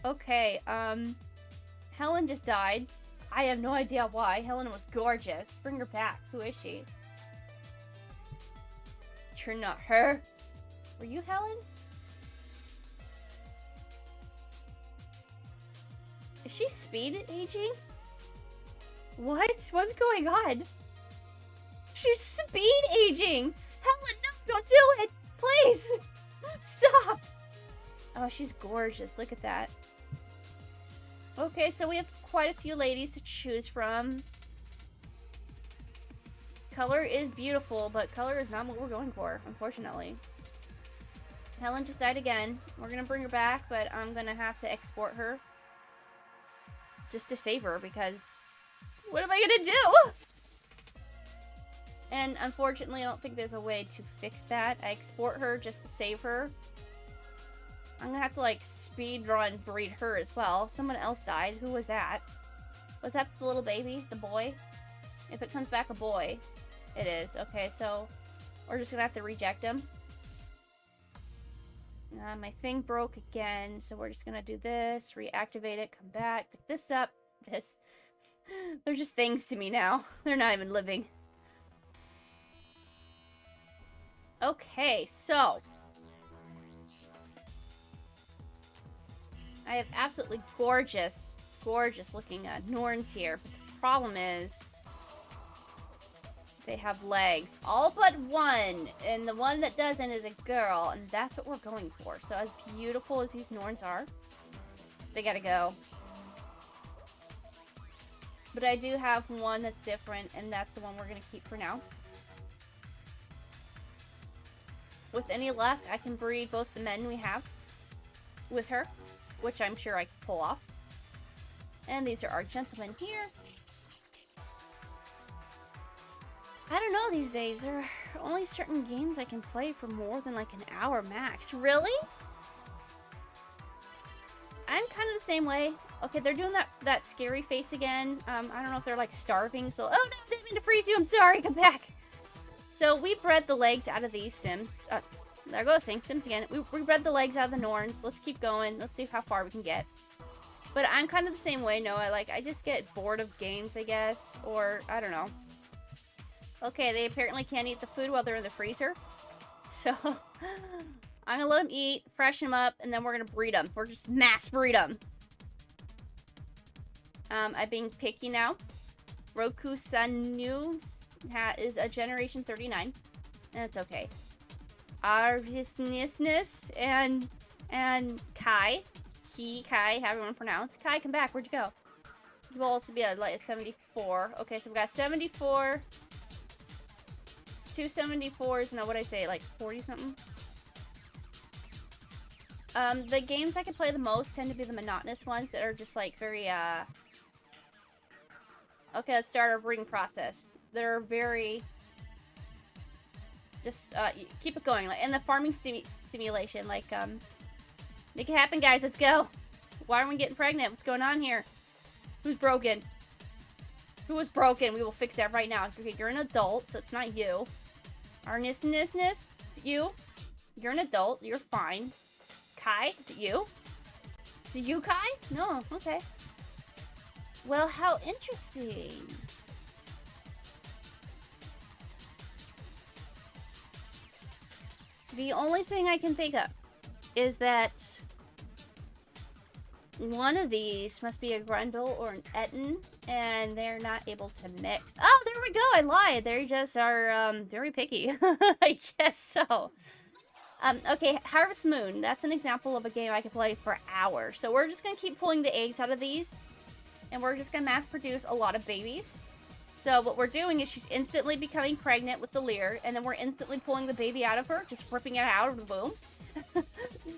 Okay, Helen just died. I have no idea why. Helen was gorgeous. Bring her back. Who is she? You're not her. Were you Helen? Is she speed aging? What? What's going on? She's speed aging! Helen, no, don't do it! Please! Stop! Oh, she's gorgeous. Look at that. Okay, so we have quite a few ladies to choose from. color is beautiful, but color is not what we're going for, unfortunately. Helen just died again. We're gonna bring her back, but I'm gonna have to export her. Just to save her, because what am I gonna do? And unfortunately, I don't think there's a way to fix that. I export her just to save her. I'm gonna have to, like, speedrun breed her as well. Someone else died. Who was that? Was that the little baby? The boy? If it comes back a boy, it is. Okay, so we're just gonna have to reject him. My thing broke again, so we're just gonna do this, reactivate it, come back, pick this up, this. They're just things to me now. They're not even living. Okay, so I have absolutely gorgeous, gorgeous looking Norns here, but the problem is they have legs. All but one. And the one that doesn't is a girl. And that's what we're going for. So as beautiful as these Norns are, they gotta go. But I do have one that's different. And that's the one we're gonna keep for now. With any luck, I can breed both the men we have with her. Which I'm sure I can pull off. And these are our gentlemen here. I don't know these days. There are only certain games I can play for more than like an hour max. Really? I'm kind of the same way. Okay, they're doing that scary face again. I don't know if they're like starving. So, oh no, I didn't mean to freeze you. I'm sorry. Come back. So we bred the legs out of these Sims. There goes Sims again. We bred the legs out of the Norns. Let's keep going. Let's see how far we can get. But I'm kind of the same way, Noah. I just get bored of games, I guess. Or, I don't know. Okay, they apparently can't eat the food while they're in the freezer. So, I'm gonna let them eat, freshen them up, and then we're gonna breed them. We're just mass breed them. I'm being picky now. Roku Sanu is a Generation 39. And it's okay. Arvisnisness and Kai. Kai, however you want to pronounce. Kai, come back. Where'd you go? You will also be like a 74. Okay, so we got 74. 274s, no, what'd I say, like 40 something? The games I can play the most tend to be the monotonous ones that are just like very, okay, let's start our breeding process. They're very, just, keep it going. Like, in the farming simulation, like, make it happen, guys, let's go. Why aren't we getting pregnant? What's going on here? Who's broken? Who was broken? We will fix that right now. Okay, you're an adult, so it's not you. Arnisness? Is it you? You're an adult. You're fine. Kai? Is it you? Is it you, Kai? No. Okay. Well, how interesting. The only thing I can think of is that one of these must be a Grundle or an Etten, and they're not able to mix. Oh, there we go. I lied. They just are very picky. I guess so. Okay, Harvest Moon. That's an example of a game I could play for hours. So we're just going to keep pulling the eggs out of these, and we're just going to mass produce a lot of babies. So what we're doing is she's instantly becoming pregnant with the Lear, and then we're instantly pulling the baby out of her, just ripping it out of the womb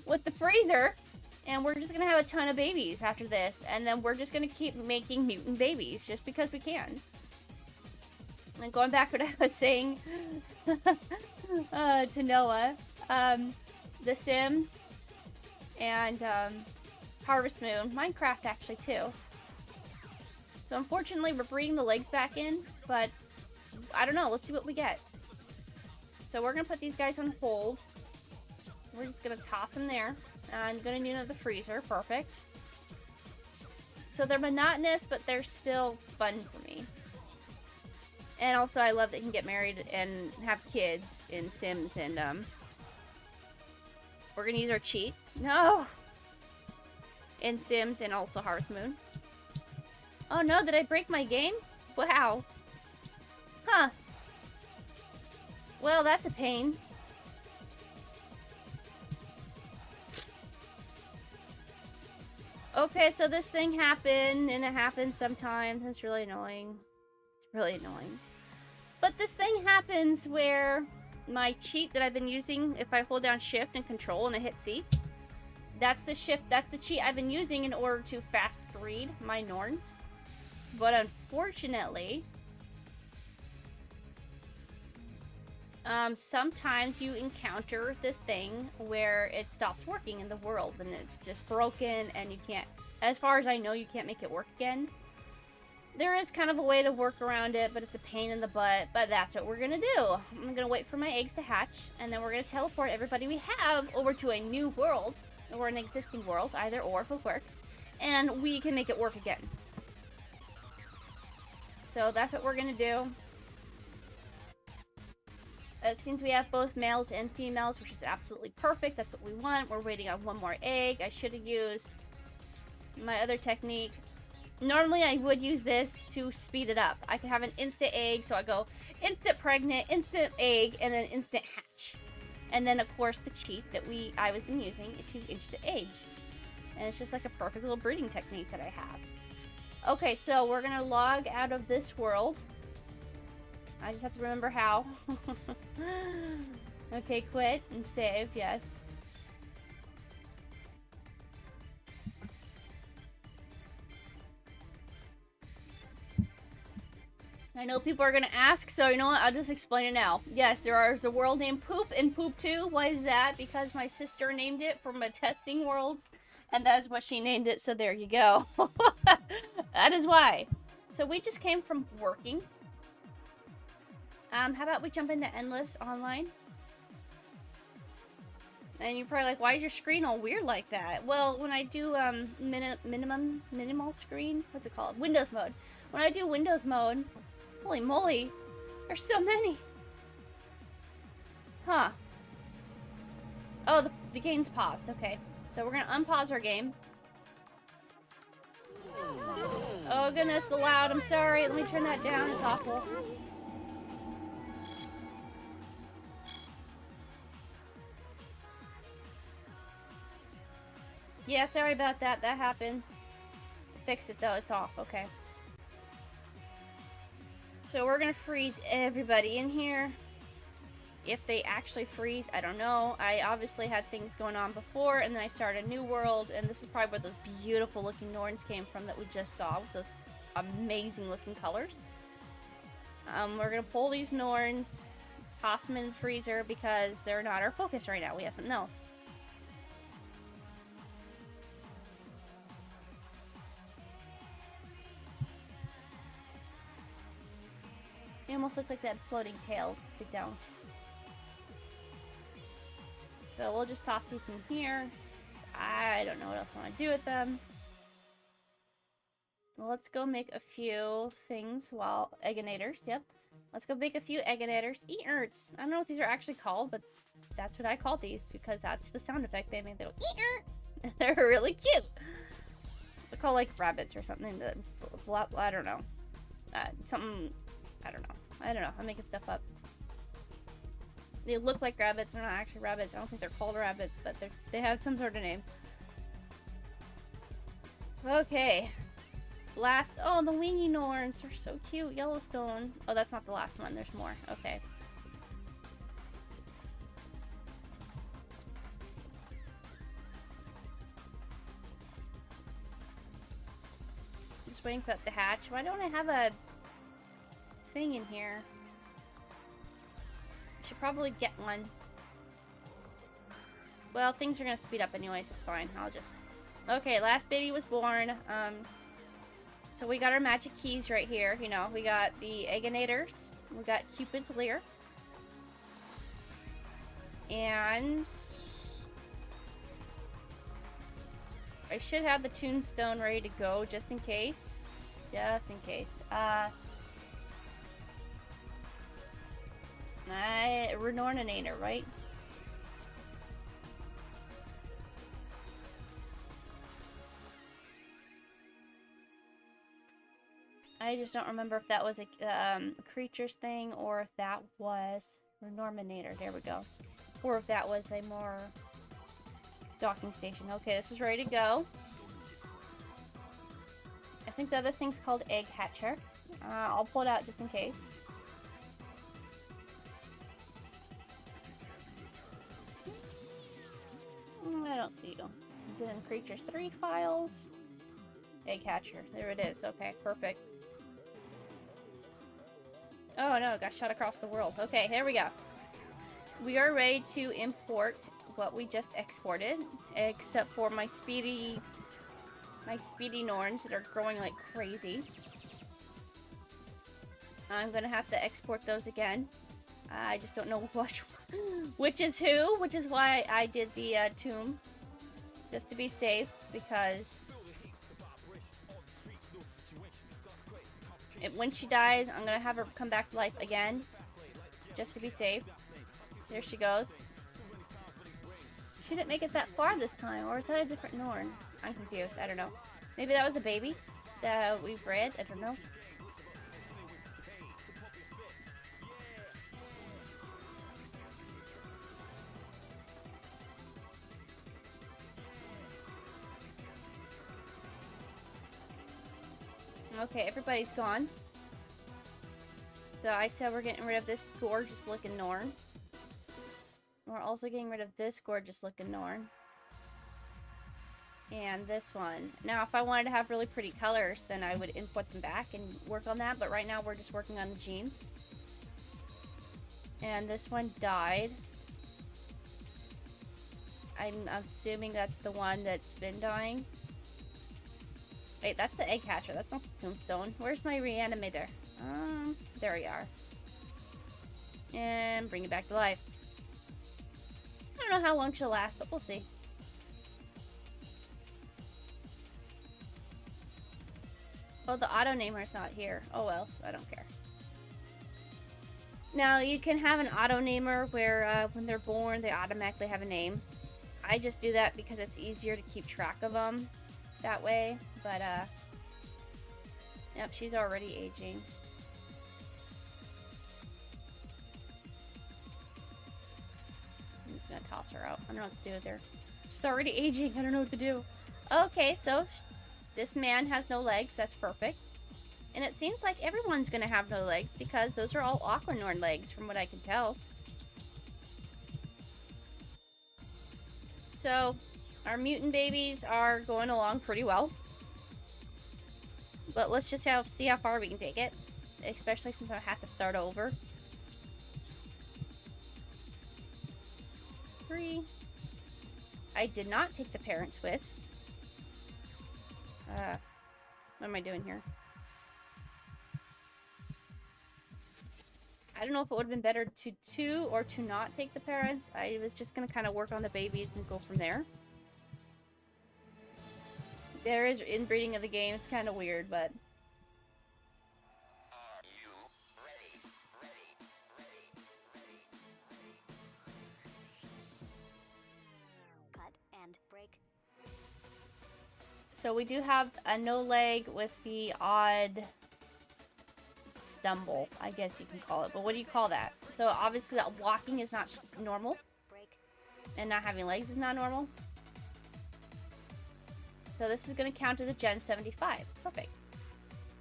with the freezer. And we're just going to have a ton of babies after this. And then we're just going to keep making mutant babies just because we can. And going back to what I was saying to Noah. The Sims and Harvest Moon. Minecraft actually too. So unfortunately we're breeding the legs back in. But I don't know. Let's see what we get. So we're going to put these guys on hold. We're just going to toss them there. I'm going to need another freezer. Perfect. So they're monotonous, but they're still fun for me. And also, I love that you can get married and have kids in Sims. And, we're going to use our cheat. No! In Sims and also Harvest Moon. Oh no, did I break my game? Wow. Huh. Well, that's a pain. Okay, so this thing happened, and it happens sometimes, and it's really annoying. It's really annoying. But this thing happens where my cheat that I've been using, if I hold down shift and control and I hit C, that's the cheat I've been using in order to fast breed my Norns. But unfortunately, sometimes you encounter this thing where it stops working in the world and it's just broken and you can't, as far as I know, you can't make it work again. There is kind of a way to work around it, but it's a pain in the butt, but that's what we're gonna do. I'm gonna wait for my eggs to hatch, and then we're gonna teleport everybody we have over to a new world, or an existing world, either or will work, and we can make it work again. So that's what we're gonna do. It seems we have both males and females, which is absolutely perfect. That's what we want. We're waiting on one more egg. I should have used my other technique. Normally, I would use this to speed it up. I could have an instant egg, so I go instant pregnant, instant egg, and then instant hatch. And then, of course, the cheat that I was using to instant age. And it's just like a perfect little breeding technique that I have. Okay, so we're gonna log out of this world. I just have to remember how. Okay, quit and save, yes. I know people are gonna ask, so you know what? I'll just explain it now. Yes, there is a world named Poop in Poop 2. Why is that? Because my sister named it from a testing world, and that is what she named it, so there you go. That is why. So we just came from working. How about we jump into Endless Online? And you're probably like, why is your screen all weird like that? Well, when I do minimal screen, what's it called? Windows mode. When I do Windows mode, holy moly, there's so many. Huh. Oh, the game's paused. Okay. So we're gonna unpause our game. Oh goodness, the loud. I'm sorry. Let me turn that down. It's awful. Yeah, sorry about that. That happens. Fix it though. It's off. Okay. So we're gonna freeze everybody in here. If they actually freeze, I don't know. I obviously had things going on before, and then I started a new world, and this is probably where those beautiful looking Norns came from that we just saw with those amazing looking colors. We're gonna pull these Norns, toss them in the freezer because they're not our focus right now. We have something else. They almost look like they had floating tails, but they don't. So we'll just toss these in here. I don't know what else I want to do with them. Well, let's go make a few things while egginators. Yep. Let's go make a few egginators. Eat-erts. I don't know what these are actually called, but that's what I call these because that's the sound effect they made. They go eat-ert. They're really cute. They're called like rabbits or something. I don't know. Something. I don't know. I'm making stuff up. They look like rabbits. They're not actually rabbits. I don't think they're called rabbits, but they have some sort of name. Okay. Last. Oh, the wingy Norns. They're so cute. Yellowstone. Oh, that's not the last one. There's more. Okay. Just waiting for that to hatch. Why don't I have a thing in here? I should probably get one. Well, things are gonna speed up anyways. It's fine. I'll just... Okay, last baby was born. So we got our magic keys right here. You know, we got the egginators. We got Cupid's Leer. And... I should have the tombstone ready to go just in case. Just in case. Renorninator, right? I just don't remember if that was a creatures thing or if that was Renorminator. There we go. Or if that was a more docking station. Okay, this is ready to go. I think the other thing's called Egg Hatcher. I'll pull it out just in case. I don't see you. Is it in Creatures 3 files? Egg Catcher. There it is. Okay, perfect. Oh no, it got shot across the world. Okay, here we go. We are ready to import what we just exported, except for my speedy Norns that are growing like crazy. I'm gonna have to export those again. I just don't know which is who, which is why I did the tomb, just to be safe, because when she dies, I'm gonna have her come back to life again, just to be safe. There she goes. She didn't make it that far this time, or is that a different Norn? I'm confused. I don't know. Maybe that was a baby that we bred. I don't know. Okay, everybody's gone. So I said we're getting rid of this gorgeous looking Norn. We're also getting rid of this gorgeous looking Norn. And this one. Now, if I wanted to have really pretty colors, then I would import them back and work on that. But right now, we're just working on the genes. And this one died. I'm assuming that's the one that's been dying. Wait, that's the egg hatcher. That's not the tombstone. Where's my reanimator? There we are. And bring it back to life. I don't know how long she'll last, but we'll see. Oh, the auto namer's not here. Oh well, I don't care. Now, you can have an auto namer where when they're born, they automatically have a name. I just do that because it's easier to keep track of them that way. But, yep, she's already aging. I'm just gonna toss her out. I don't know what to do with her. She's already aging. I don't know what to do. Okay, so this man has no legs. That's perfect. And it seems like everyone's gonna have no legs because those are all Aquanorn legs from what I can tell. So, our mutant babies are going along pretty well. But let's just see how far we can take it. Especially since I have to start over. 3. I did not take the parents with. What am I doing here? I don't know if it would have been better to or to not take the parents. I was just going to kind of work on the babies and go from there. There is inbreeding of the game. It's kind of weird, but... Are you ready? Cut and break. So we do have a no leg with the odd stumble, I guess you can call it. But what do you call that? So obviously that walking is not normal. Break. And not having legs is not normal. So this is going to count as a Gen 75. Perfect.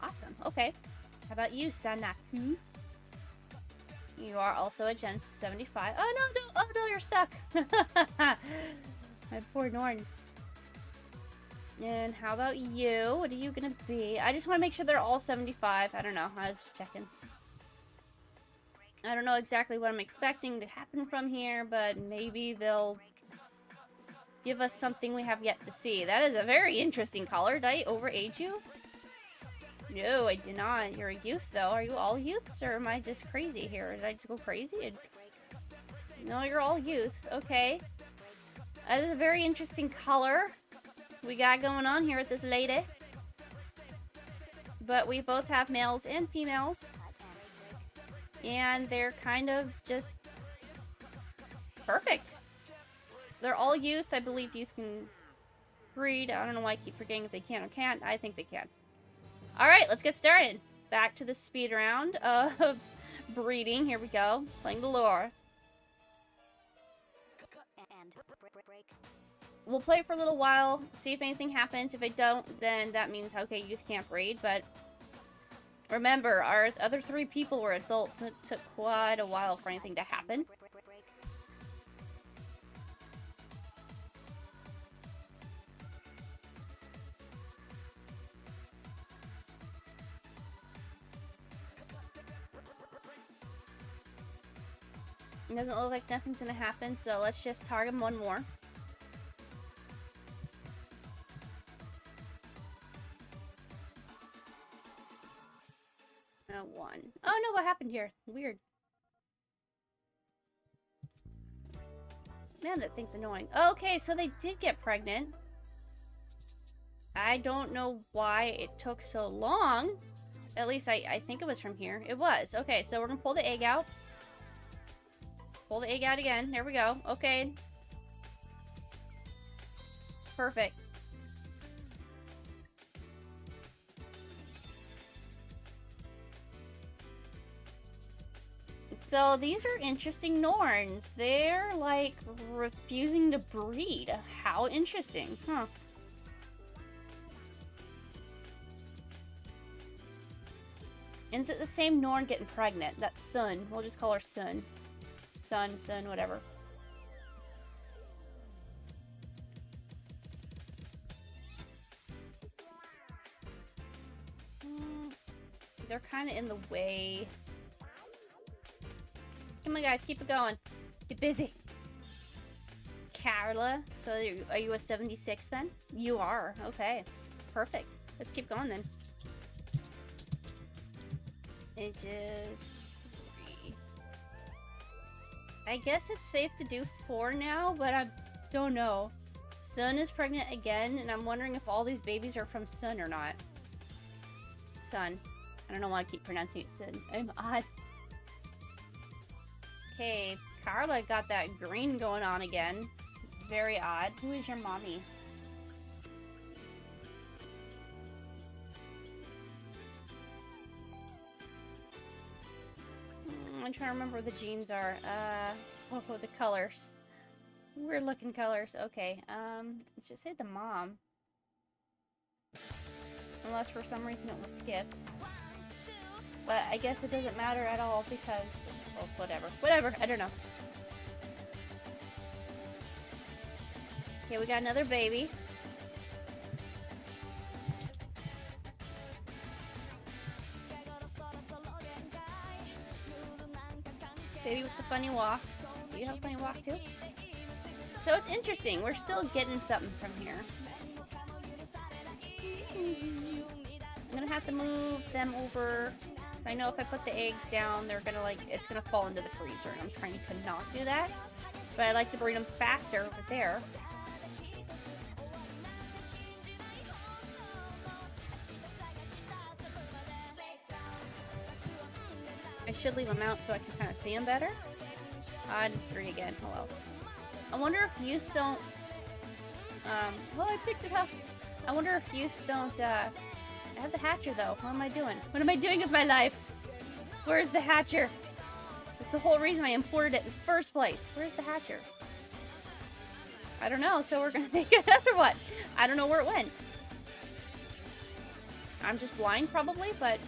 Awesome. Okay. How about you, Sanaku? You are also a Gen 75. Oh no, no, oh no, you're stuck. My poor Norns. And how about you? What are you gonna be? I just want to make sure they're all 75. I don't know. I was just checking. I don't know exactly what I'm expecting to happen from here, but maybe they'll give us something we have yet to see. That is a very interesting color. Did I overage you? No, I did not. You're a youth, though. Are you all youths, or am I just crazy here? Did I just go crazy? No, you're all youth. Okay. That is a very interesting color we got going on here with this lady. But we both have males and females. And they're kind of just perfect. They're all youth. I believe youth can breed. I don't know why I keep forgetting if they can or can't. I think they can. Alright, let's get started. Back to the speed round of breeding. Here we go. Playing the lore. And break. We'll play for a little while, see if anything happens. If it don't, then that means, okay, youth can't breed. But remember, our other 3 people were adults. It took quite a while for anything to happen. It doesn't look like nothing's gonna happen, so let's just target him one more. One. Oh no, what happened here? Weird. Man, that thing's annoying. Okay, so they did get pregnant. I don't know why it took so long. At least I think it was from here. It was. Okay, so we're gonna pull the egg out. Pull the egg out again. There we go. Okay. Perfect. So these are interesting Norns. They're like refusing to breed. How interesting. Huh. And is it the same Norn getting pregnant? That's Sun. We'll just call her Sun. Sun, whatever. They're kind of in the way. Come on, guys, keep it going. Get busy. Carla, so are you a 76 then? You are. Okay, perfect. Let's keep going then. Ages 3. I guess it's safe to do 4 now, but I don't know. Sun is pregnant again, and I'm wondering if all these babies are from Sun or not. Sun. I don't know why I keep pronouncing it Sun. I'm odd. Okay, Carla got that green going on again. Very odd. Who is your mommy? I'm trying to remember what the genes are. Oh, the colors. Weird looking colors. Okay, let's just say the mom. Unless for some reason it was skips. But I guess it doesn't matter at all because... well, whatever. Whatever, I don't know. Okay, we got another baby. Baby with the funny walk. Do you have a funny walk too? So it's interesting. We're still getting something from here. I'm gonna have to move them over. So I know if I put the eggs down, they're gonna it's gonna fall into the freezer. And I'm trying to not do that. But I like to breed them faster over there. I should leave them out so I can kind of see them better. I did 3 again. Oh well. I wonder if youth don't... oh, I picked it up. I wonder if youth don't, I have the hatcher, though. What am I doing? What am I doing with my life? Where's the hatcher? That's the whole reason I imported it in the first place. Where's the hatcher? I don't know, so we're gonna make another one. I don't know where it went. I'm just blind, probably, but...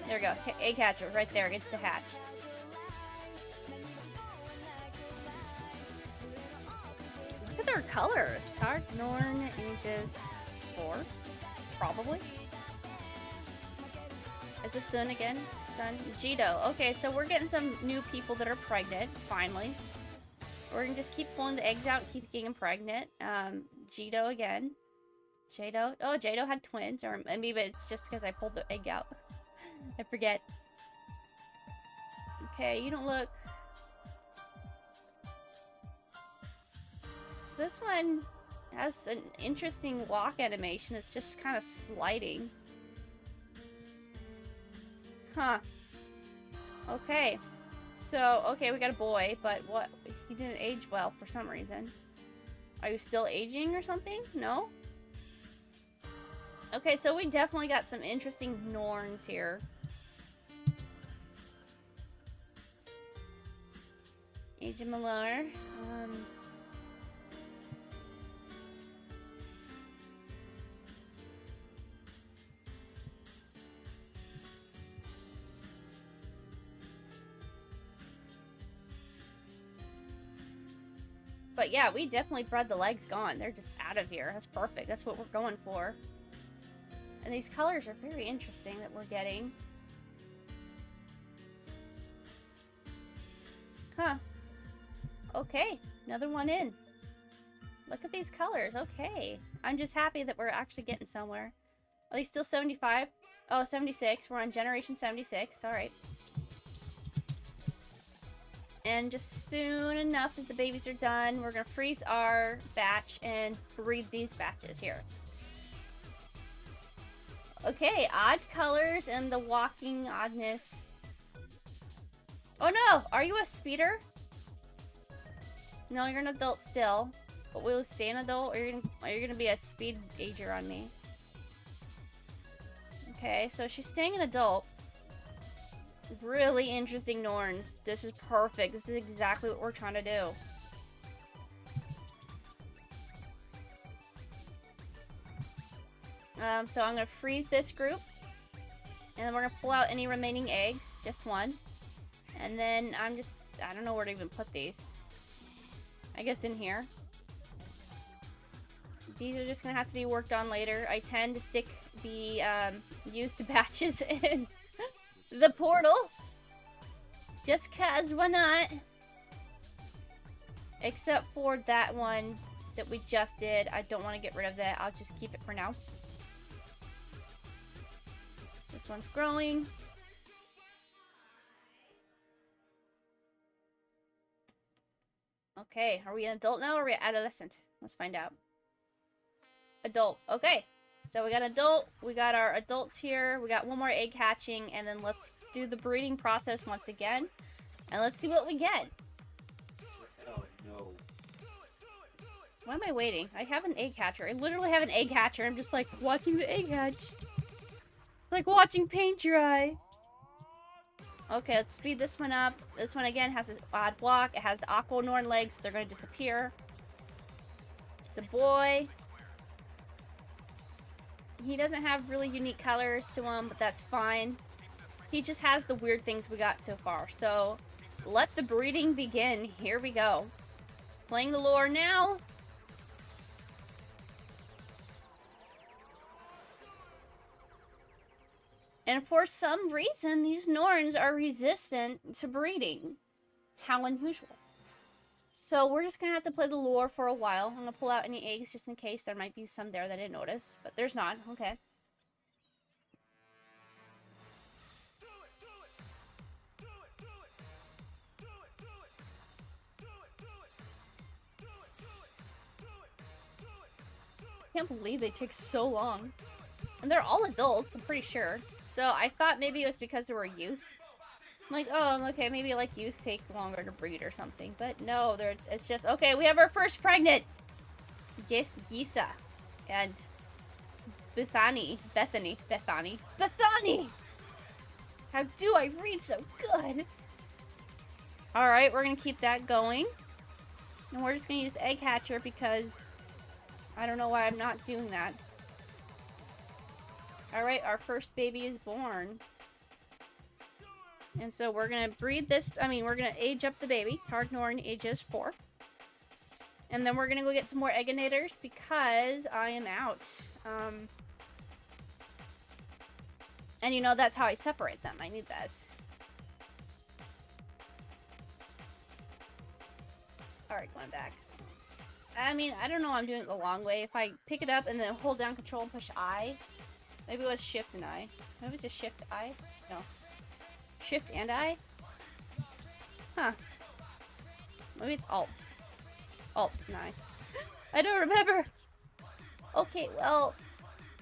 there we go. Egg hatcher right there against the hatch. Look at their colors. Tark, Norn, ages 4. Probably. Is this Sun again? Sun? Jito. Okay, so we're getting some new people that are pregnant, finally. We're gonna just keep pulling the eggs out and keep getting them pregnant. Jito again. Jado. Oh, Jado had twins, or maybe it's just because I pulled the egg out. I forget. Okay, you don't look... so this one has an interesting walk animation. It's just kind of sliding. Huh. Okay. So, okay, we got a boy, but what? He didn't age well for some reason. Are you still aging or something? No? Okay, so we definitely got some interesting Norns here. Age of Malar. But yeah, we definitely bred the legs gone. They're just out of here. That's perfect. That's what we're going for. And these colors are very interesting that we're getting. Huh. Okay, another one in. Look at these colors. Okay. I'm just happy that we're actually getting somewhere. Are they still 75? Oh, 76. We're on generation 76. Alright. And just soon enough as the babies are done, we're going to freeze our batch and breed these batches here. Okay, odd colors and the walking oddness. Oh no! Are you a speeder? No, you're an adult still. But will you stay an adult, or are you gonna be a speed ager on me? Okay, so she's staying an adult. Really interesting Norns. This is perfect. This is exactly what we're trying to do. So I'm gonna freeze this group. And then we're gonna pull out any remaining eggs. Just one. And then I don't know where to even put these. I guess in here. These are just gonna have to be worked on later. I tend to stick the used batches in the portal. Just cause, why not? Except for that one that we just did. I don't want to get rid of that. I'll just keep it for now. This one's growing. Okay, are we an adult now or are we adolescent? Let's find out. Adult. Okay, so we got adult. We got our adults here. We got one more egg hatching, and then let's do the breeding process once again. And let's see what we get. Oh, no. Why am I waiting? I have an egg hatcher. I literally have an egg hatcher. I'm just like watching the egg hatch. Like watching paint dry. Okay, let's speed this one up. This one again has an odd walk. It has the Aqua Norn legs. They're going to disappear. It's a boy. He doesn't have really unique colors to him, but that's fine. He just has the weird things we got so far. So, let the breeding begin. Here we go. Playing the lore now. And for some reason, these Norns are resistant to breeding. How unusual. So we're just going to have to play the lore for a while. I'm going to pull out any eggs just in case there might be some there that I didn't notice. But there's not. Okay. I can't believe they take so long. And they're all adults, I'm pretty sure. So I thought maybe it was because they were youth. I'm like, oh, okay, maybe like youth take longer to breed or something. But no, it's just, okay, we have our first pregnant. Yes, Gisa. And Bethany. How do I read so good? Alright, we're gonna keep that going. And we're just gonna use the egg hatcher because I don't know why I'm not doing that. Alright, our first baby is born. And so we're gonna breed this, we're gonna age up the baby. Hard Norn ages 4. And then we're gonna go get some more egginators because I am out. And you know, that's how I separate them. I need this. Alright, going back. I don't know, I'm doing it the long way. If I pick it up and then hold down control and push I. Maybe it was shift and I. Maybe it's just shift I? No. Shift and I? Huh. Maybe it's alt. Alt and I. I don't remember! Okay, well,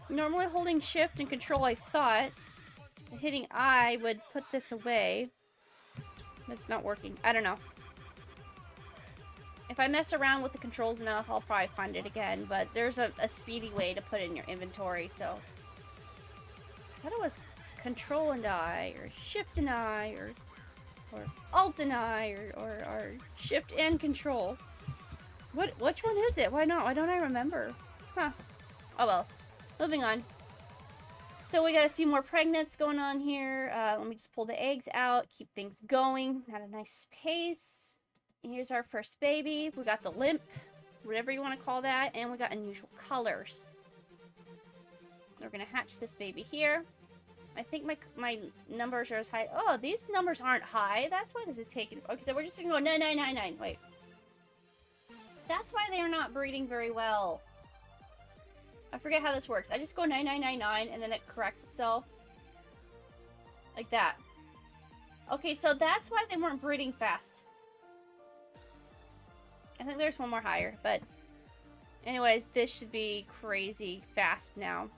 normally holding shift and control, I thought hitting I would put this away. It's not working. I don't know. If I mess around with the controls enough, I'll probably find it again, but there's a speedy way to put it in your inventory, so. I thought it was control and I, or shift and I, or alt and I, or shift and control. Which one is it? Why not? Why don't I remember? Huh. Oh well. Moving on. So we got a few more pregnants going on here. Let me just pull the eggs out, keep things going at a nice pace. Here's our first baby. We got the limp, whatever you want to call that, and we got unusual colors. We're gonna hatch this baby here. I think my numbers are as high. Oh, these numbers aren't high. That's why this is taking. Okay, so we're just gonna go 9999. Wait, That's why they're not breeding very well. I forget how this works. I just go 9999 and then it corrects itself. Like that. Okay, so that's why they weren't breeding fast. I think there's one more higher, but anyways, this should be crazy fast now.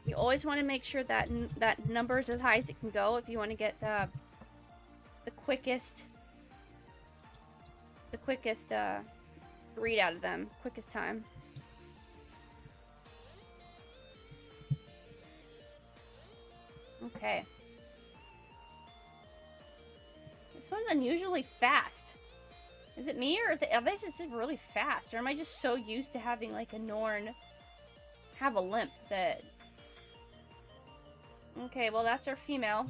You always want to make sure that that number is as high as it can go if you want to get the quickest read out of them, quickest time. Okay. This one's unusually fast. Is it me, or are they just really fast? Or am I just so used to having, like, a Norn have a limp that... Okay, well, that's our female.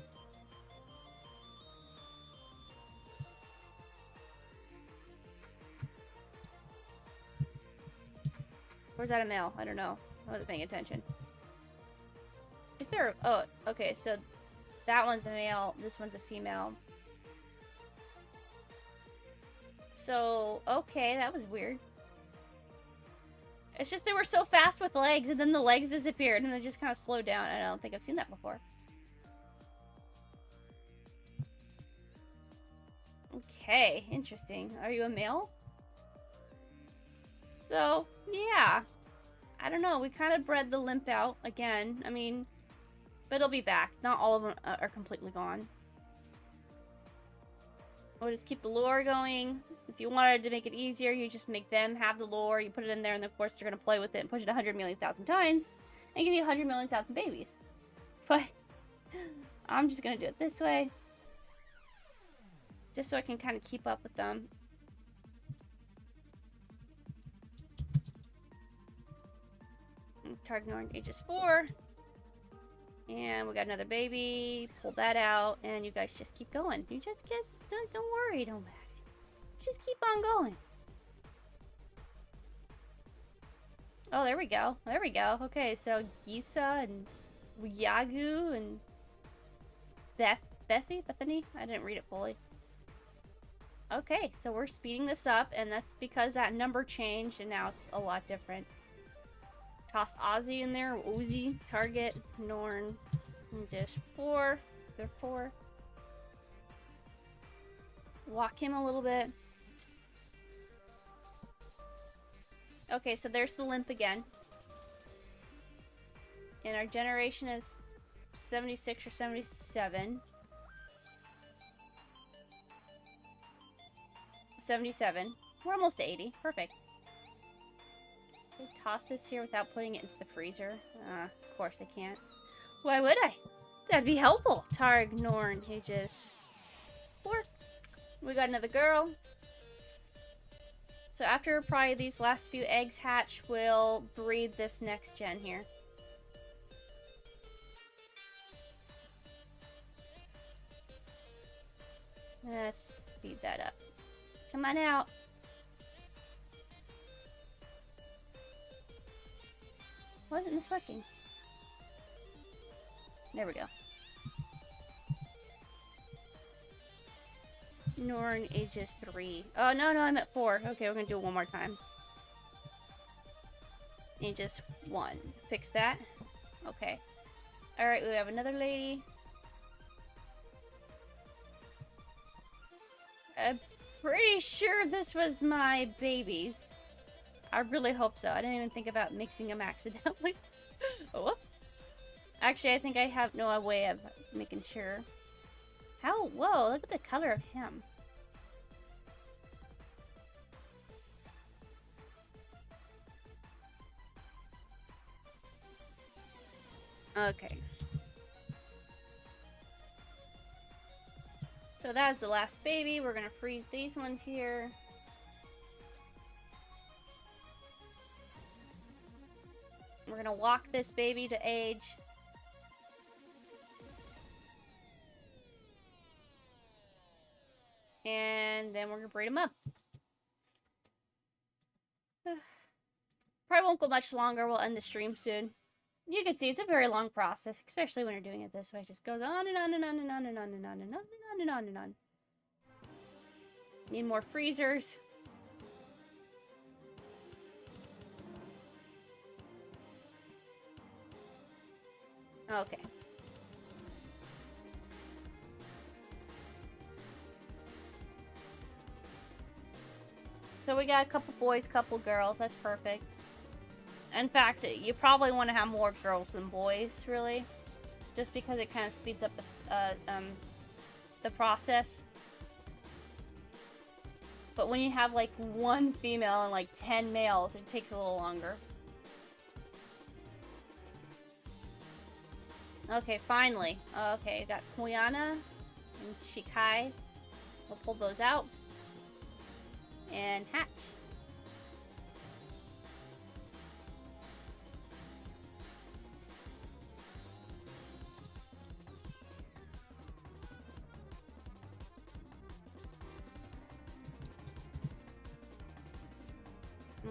Or is that a male? I don't know. I wasn't paying attention. Is there... Oh, okay, so that one's a male, this one's a female. So, okay, that was weird. It's just they were so fast with legs, and then the legs disappeared, and they just kind of slowed down. I don't think I've seen that before. Okay, interesting. Are you a male? So, yeah. I don't know, we kind of bred the limp out again. I mean, but it'll be back. Not all of them are completely gone. We'll just keep the lure going. If you wanted to make it easier, you just make them have the lure, you put it in there, and of course they're going to play with it and push it 100 million thousand times, and give you 100 million thousand babies. But I'm just going to do it this way. Just so I can kind of keep up with them. Target Norn ages 4. And we got another baby. Pull that out, and you guys just keep going. You just don't worry about it. Just keep on going. Oh, there we go. There we go. Okay, so Gisa and Yagu and Bethany? I didn't read it fully. Okay, so we're speeding this up, and that's because that number changed, and now it's a lot different. Toss Ozzy in there, Uzi, target, Norn, and dish 4. They're 4. Walk him a little bit. Okay, so there's the limp again. And our generation is 76 or 77. 77. We're almost to 80. Perfect. Toss this here without putting it into the freezer. Of course I can't. Why would I? That'd be helpful. Targ, Norn, ages 4. We got another girl. So after probably these last few eggs hatch, we'll breed this next gen here. Let's speed that up. Come on out. Why isn't this working? There we go. Norn ages 3. Oh, no, I'm at 4. Okay, we're gonna do it one more time. Ages 1. Fix that. Okay. Alright, we have another lady. I'm pretty sure this was my babies. I really hope so. I didn't even think about mixing them accidentally. Whoops. Actually, I think I have no way of making sure. How? Whoa, look at the color of him. Okay. So that's the last baby. We're gonna freeze these ones here. We're gonna walk this baby to age. And then we're gonna breed them up. Probably won't go much longer. We'll end the stream soon. You can see it's a very long process, especially when you're doing it this way. It just goes on and on and on and on and on and on and on and on and on and on. Need more freezers. Okay. So we got a couple boys, couple girls. That's perfect. In fact, you probably want to have more girls than boys, really. Just because it kind of speeds up the process. But when you have like one female and like 10 males, it takes a little longer. Okay, finally. Okay, got Koyana and Shikai. We'll pull those out. And hatch.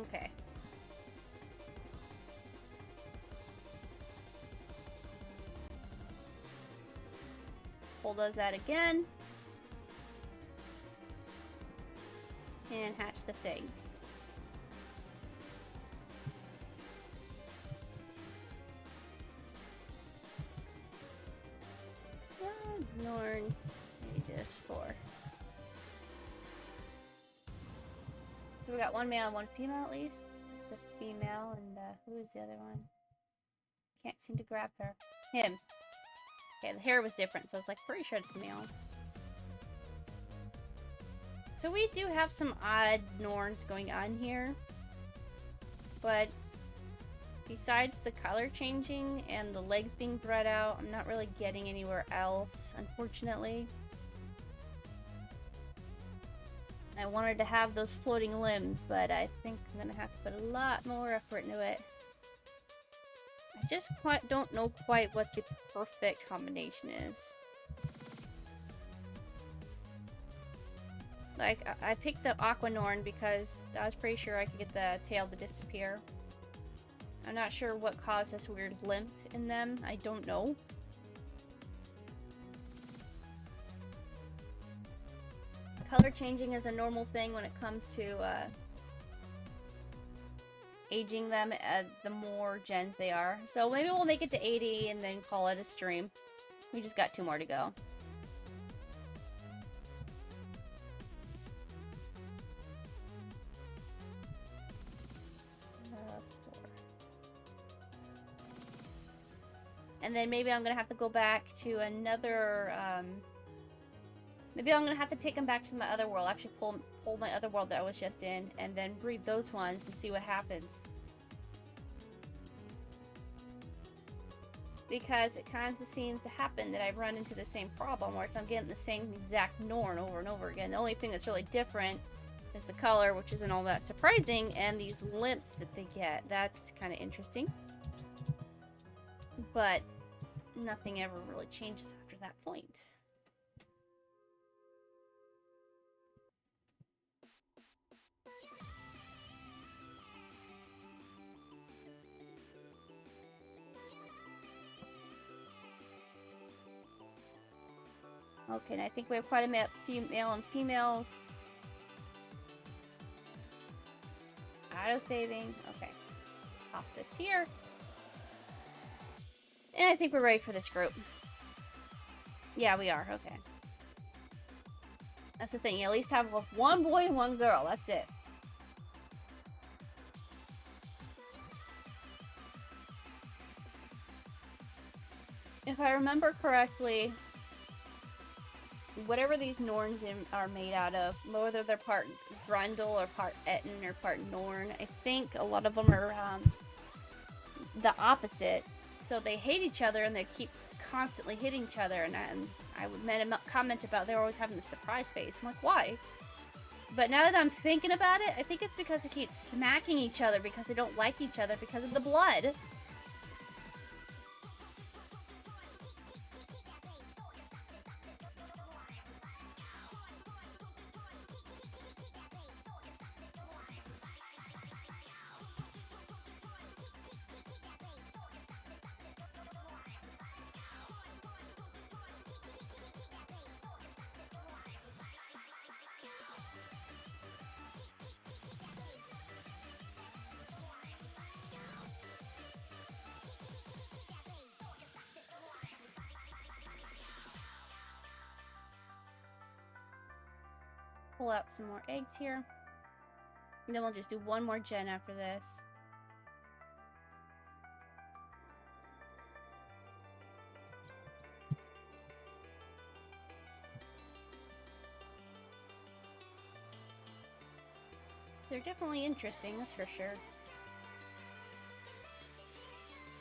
Okay. Pull those out again. And hatch this egg. Norn, ages 4. So we got one male and one female at least. It's a female, and who is the other one? Can't seem to grab her. Him. Okay, the hair was different, so I was like pretty sure it's male. So we do have some odd Norns going on here. But besides the color changing and the legs being bred out, I'm not really getting anywhere else, unfortunately. I wanted to have those floating limbs, but I think I'm gonna have to put a lot more effort into it. I just don't know quite what the perfect combination is. Like, I picked the Aqua Norn because I was pretty sure I could get the tail to disappear. I'm not sure what caused this weird limp in them. I don't know. Color changing is a normal thing when it comes to aging them the more gens they are. So maybe we'll make it to 80 and then call it a stream. We just got 2 more to go. And then maybe I'm gonna have to go back to another, maybe I'm gonna have to take them back to my other world. Actually pull my other world that I was just in, and then breed those ones and see what happens. Because it kind of seems to happen that I run into the same problem, where I'm getting the same exact Norn over and over again. The only thing that's really different is the color, which isn't all that surprising, and these limps that they get. That's kind of interesting. But nothing ever really changes after that point. Okay, and I think we have quite a few male and females. Auto saving. Okay. Toss this here. And I think we're ready for this group. Yeah, we are. Okay. That's the thing. You at least have one boy and one girl. That's it. If I remember correctly, whatever these Norns are made out of, whether they're part Grundle or part Etten or part Norn, I think a lot of them are the opposite. So they hate each other and they keep constantly hitting each other. And I made a comment about they're always having the surprise face. I'm like, why? But now that I'm thinking about it, I think it's because they keep smacking each other because they don't like each other because of the blood. Pull out some more eggs here. And then we'll just do one more gen after this. They're definitely interesting, that's for sure.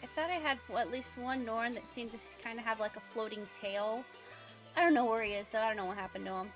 I thought I had at least one Norn that seemed to kind of have like a floating tail. I don't know where he is though, I don't know what happened to him.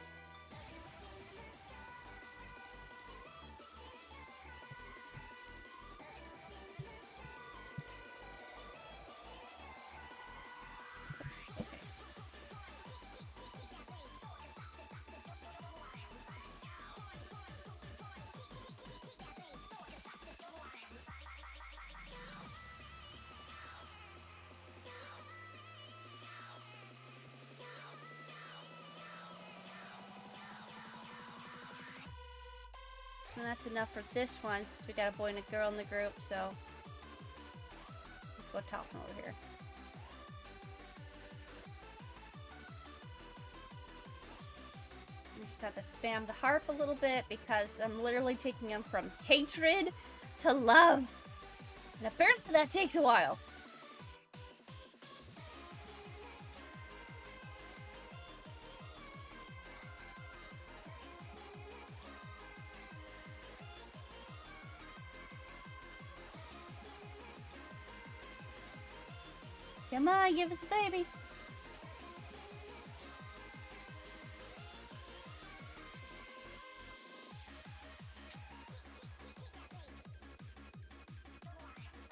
And that's enough for this one, since we got a boy and a girl in the group, so let's go toss them over here. We just have to spam the harp a little bit because I'm literally taking them from hatred to love. And apparently that takes a while. Come on, give us a baby.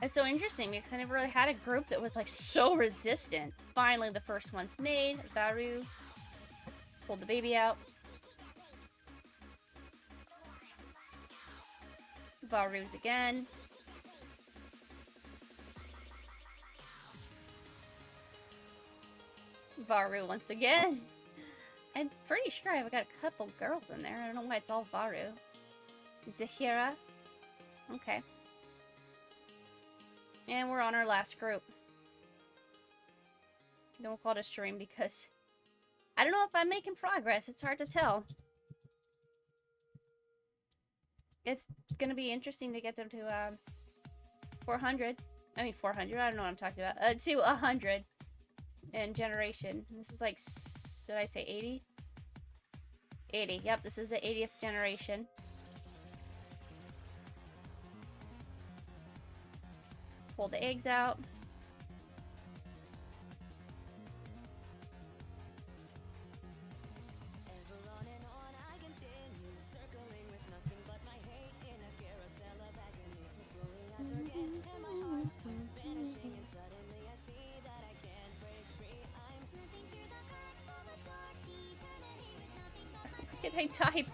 It's so interesting because I never really had a group that was like so resistant. Finally, the first one's made. Baru. Pulled the baby out. Baru's again. Varu once again. I'm pretty sure I've got a couple girls in there. I don't know why it's all Varu. Zahira. Okay. And we're on our last group. Then we'll call it a stream because I don't know if I'm making progress. It's hard to tell. It's gonna be interesting to get them to 400. I mean 400. I don't know what I'm talking about. To 100. In generation. This is like, should I say 80? 80. Yep, this is the 80th generation. Pull the eggs out. Can I type?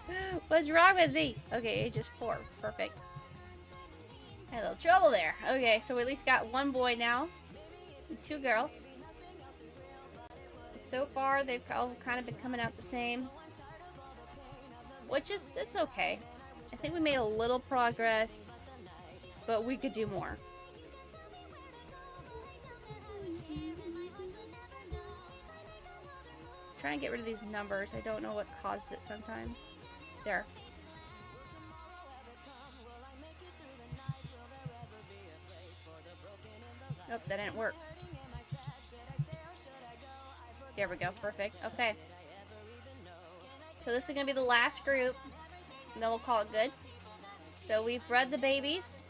What's wrong with me? Okay, age is 4. Perfect. Had a little trouble there. Okay, so we at least got one boy now. And 2 girls. So far, they've all kind of been coming out the same. Which is, it's okay. I think we made a little progress. But we could do more. Trying to get rid of these numbers. I don't know what caused it sometimes. There. Nope, that didn't work. There we go. Perfect. Okay. So this is going to be the last group. And then we'll call it good. So we've bred the babies.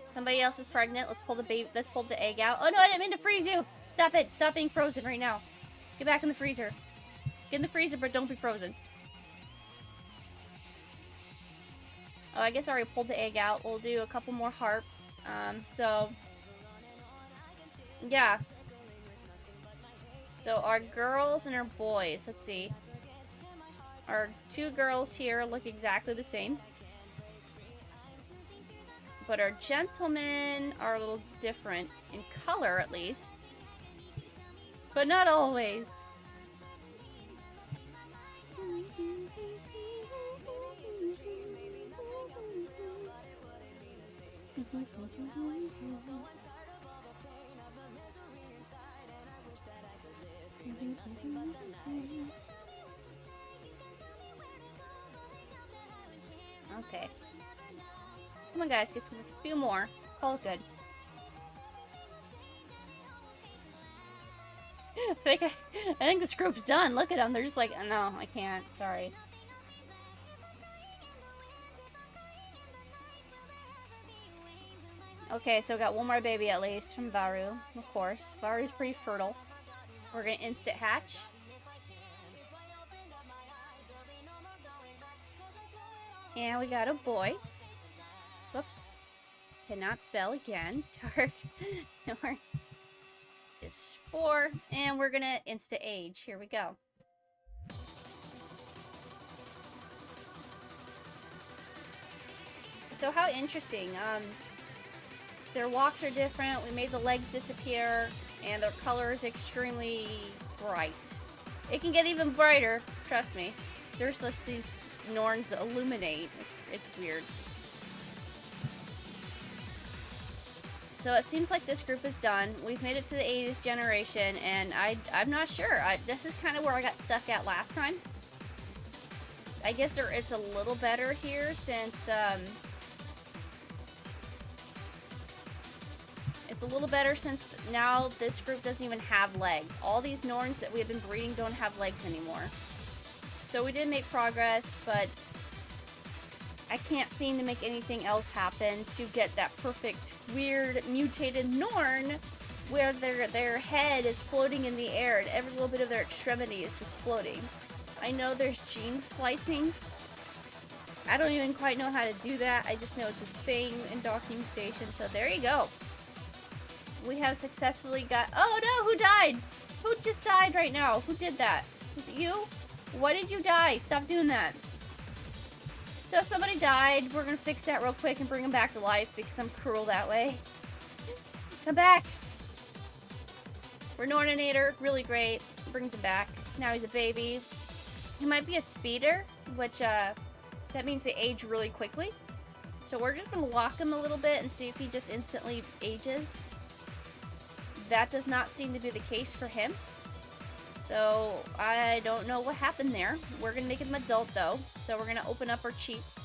Somebody else is pregnant. Let's pull the baby. Let's pull the egg out. Oh no, I didn't mean to freeze you. Stop it! Stop being frozen right now. Get back in the freezer. Get in the freezer, but don't be frozen. Oh, I guess I already pulled the egg out. We'll do a couple more harps. Yeah. So our girls and our boys. Let's see. Our 2 girls here look exactly the same. But our gentlemen are a little different. In color, at least. But not always. Come on, guys, get a few more. Call it good. I think this group's done. Look at them. They're just like, no, I can't. Sorry. Okay, so we got one more baby at least from Varu, of course. Varu's pretty fertile. We're gonna instant hatch. And we got a boy. Whoops. Cannot spell again. Dark. Just 4. And we're gonna instant age. Here we go. So how interesting. Their walks are different. We made the legs disappear. And their color is extremely bright. It can get even brighter. Trust me. There's just these Norns that illuminate. It's weird. So it seems like this group is done. We've made it to the 80th generation, and I'm not sure. This is kind of where I got stuck at last time. I guess it's a little better here since it's a little better since now this group doesn't even have legs. All these Norns that we have been breeding don't have legs anymore. So we did make progress, but I can't seem to make anything else happen to get that perfect, weird, mutated Norn where their head is floating in the air and every little bit of their extremity is just floating. I know there's gene splicing. I don't even quite know how to do that. I just know it's a thing in Docking Station, so there you go. We have successfully got... Oh no, who died? Who just died right now? Who did that? Was it you? Why did you die? Stop doing that. So somebody died. We're gonna fix that real quick and bring him back to life because I'm cruel that way. Come back. Renorninator, really great. Brings him back. Now he's a baby. He might be a speeder, which that means they age really quickly. So we're just gonna walk him a little bit and see if he just instantly ages. That does not seem to be the case for him. So I don't know what happened there. We're gonna make him adult though. So we're gonna open up our cheats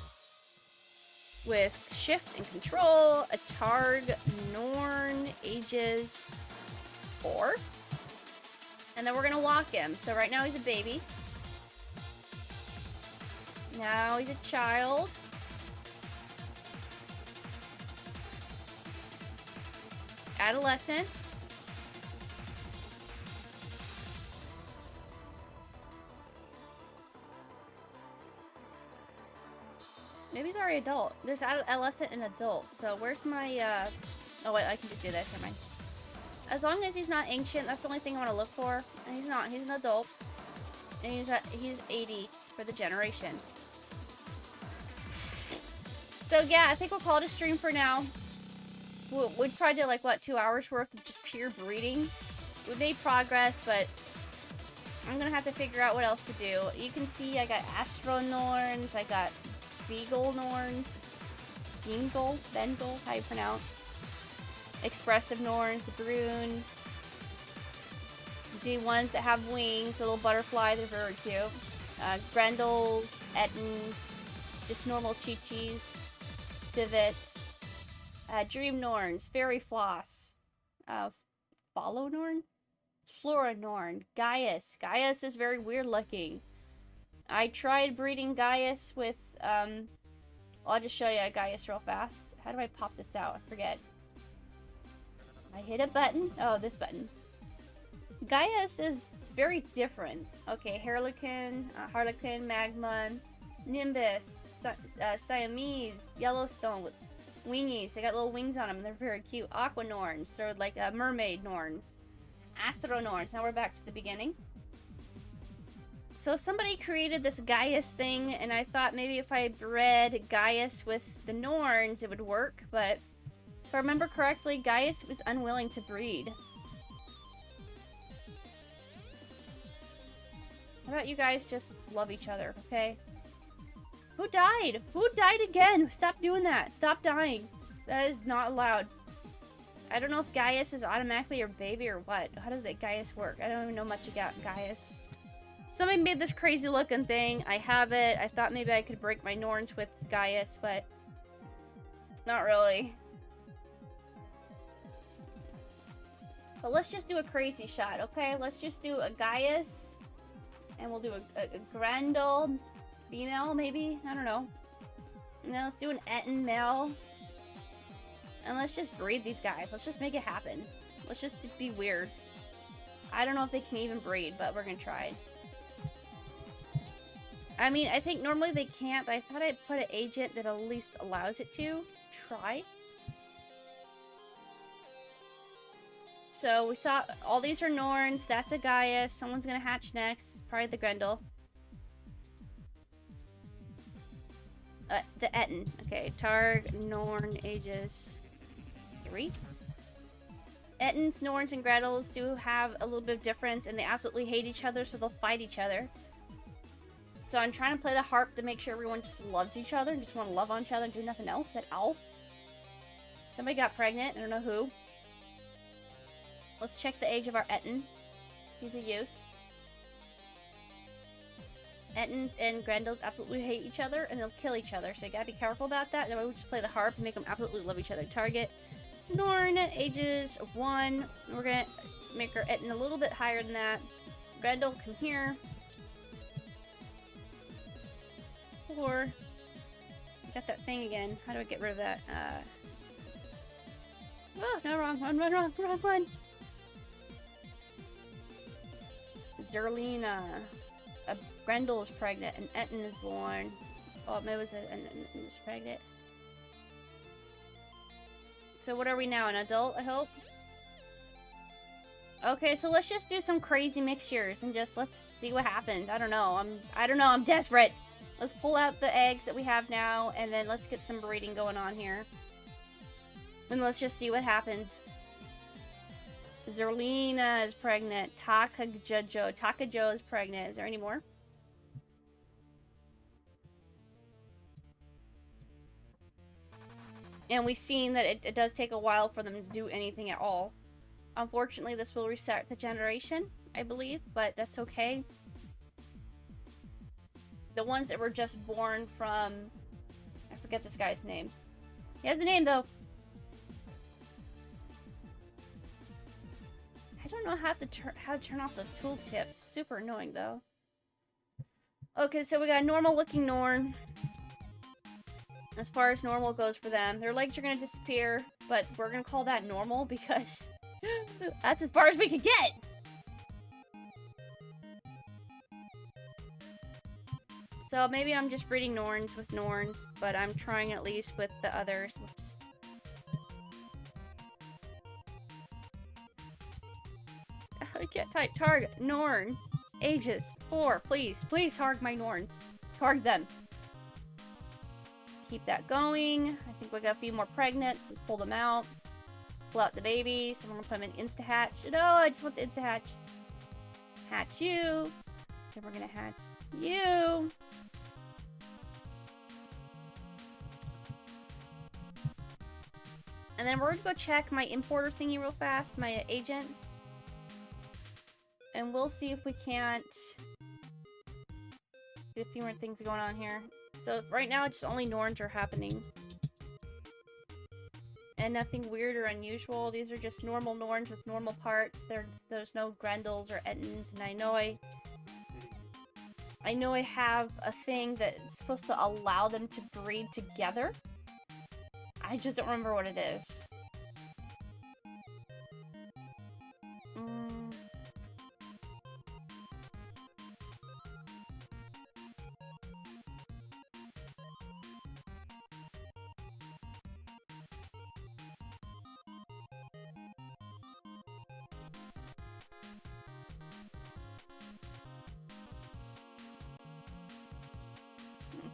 with shift and control. A Targ Norn ages 4. And then we're gonna walk him. So right now he's a baby. Now he's a child. Adolescent. Maybe he's already adult. There's adolescent and adult. So where's my, oh wait, I can just do this. Never mind. As long as he's not ancient, that's the only thing I want to look for. And he's not. He's an adult. And he's 80 for the generation. So yeah, I think we'll call it a stream for now. We'd probably do like, what, 2 hours worth of just pure breeding. We made progress, but I'm gonna have to figure out what else to do. You can see I got Astro Norns, I got Beagle Norns, Bengal, how you pronounce? Expressive Norns, the Brune. The ones that have wings, the little butterfly, they're very cute. Grendels, Ettins, just normal Chi-Chis, Civet. Dream Norns, Fairy Floss, Follow Norn? Flora Norn, Gaius. Gaius is very weird looking. I tried breeding Gaius with, I'll just show you a Gaius real fast. How do I pop this out? I forget. I hit a button. Oh, this button. Gaius is very different. Okay, Harlequin, Magma, Nimbus, Siamese, Yellowstone with wingies. They got little wings on them. They're very cute. Aqua Norns. They're like mermaid Norns. Astro Norns. Now we're back to the beginning. So somebody created this Gaius thing, and I thought maybe if I bred Gaius with the Norns, it would work, but if I remember correctly, Gaius was unwilling to breed. How about you guys just love each other, okay? Who died? Who died again? Stop doing that. Stop dying. That is not allowed. I don't know if Gaius is automatically your baby or what. How does that Gaius work? I don't even know much about Gaius. Somebody made this crazy looking thing. I have it. I thought maybe I could break my Norns with Gaius, but Not really. But let's just do a crazy shot, okay? Let's just do a Gaius. And we'll do a Grendel female, maybe? I don't know. And then let's do an Etten male. And let's just breed these guys. Let's just make it happen. Let's just be weird. I don't know if they can even breed, but we're gonna try. I mean, I think normally they can't, but I thought I'd put an agent that at least allows it to. Try. So we saw all these are Norns. That's a Gaius. Someone's gonna hatch next. Probably the Grendel. The Etten. Okay, Targ, Norn, ages 3. Ettins, Norns, and Grendels do have a little bit of difference, and they absolutely hate each other, so they'll fight each other. So I'm trying to play the harp to make sure everyone just loves each other and just want to love on each other and do nothing else at all. Somebody got pregnant. I don't know who. Let's check the age of our Etten. He's a youth. Ettins and Grendels absolutely hate each other, and they'll kill each other, so you gotta be careful about that. Then we just play the harp and make them absolutely love each other. Target Norn, ages 1. We're gonna make our Etten a little bit higher than that. Grendel, come here. 4. Got that thing again. How do I get rid of that? Oh, no, wrong one, wrong one. Zerlina. Grendel is pregnant, and Etten is born. Oh, maybe it was Etten is pregnant. So what are we now? An adult, I hope? Okay, so let's just do some crazy mixtures and just let's see what happens. I don't know. I'm desperate. Let's pull out the eggs that we have now, and then let's get some breeding going on here. And let's just see what happens. Zerlina is pregnant. Takajo is pregnant. Is there any more? And we've seen that it does take a while for them to do anything at all. Unfortunately, this will restart the generation, I believe, but that's okay. The ones that were just born from... I forget this guy's name. He has a name, though. I don't know how to turn off those tooltips. Super annoying, though. Okay, so we got a normal-looking Norn. As far as normal goes for them. Their legs are going to disappear, but we're going to call that normal because that's as far as we can get! So maybe I'm just breeding Norns with Norns, but I'm trying at least with the others. Whoops. I can't type. Target. Norn. Ages. 4. Please. Please target my Norns. Target them. Keep that going. I think we got a few more pregnants. Let's pull them out. Pull out the babies. I'm gonna put them in insta-hatch. No, I just want the insta-hatch. Hatch you. Then we're gonna hatch you. And then we're gonna go check my importer thingy real fast, my agent. And we'll see if we can't get a few more things going on here. So right now, just only Norns are happening. And nothing weird or unusual. These are just normal Norns with normal parts. There's no Grendels or Ettins. And I know I have a thing that's supposed to allow them to breed together. I just don't remember what it is.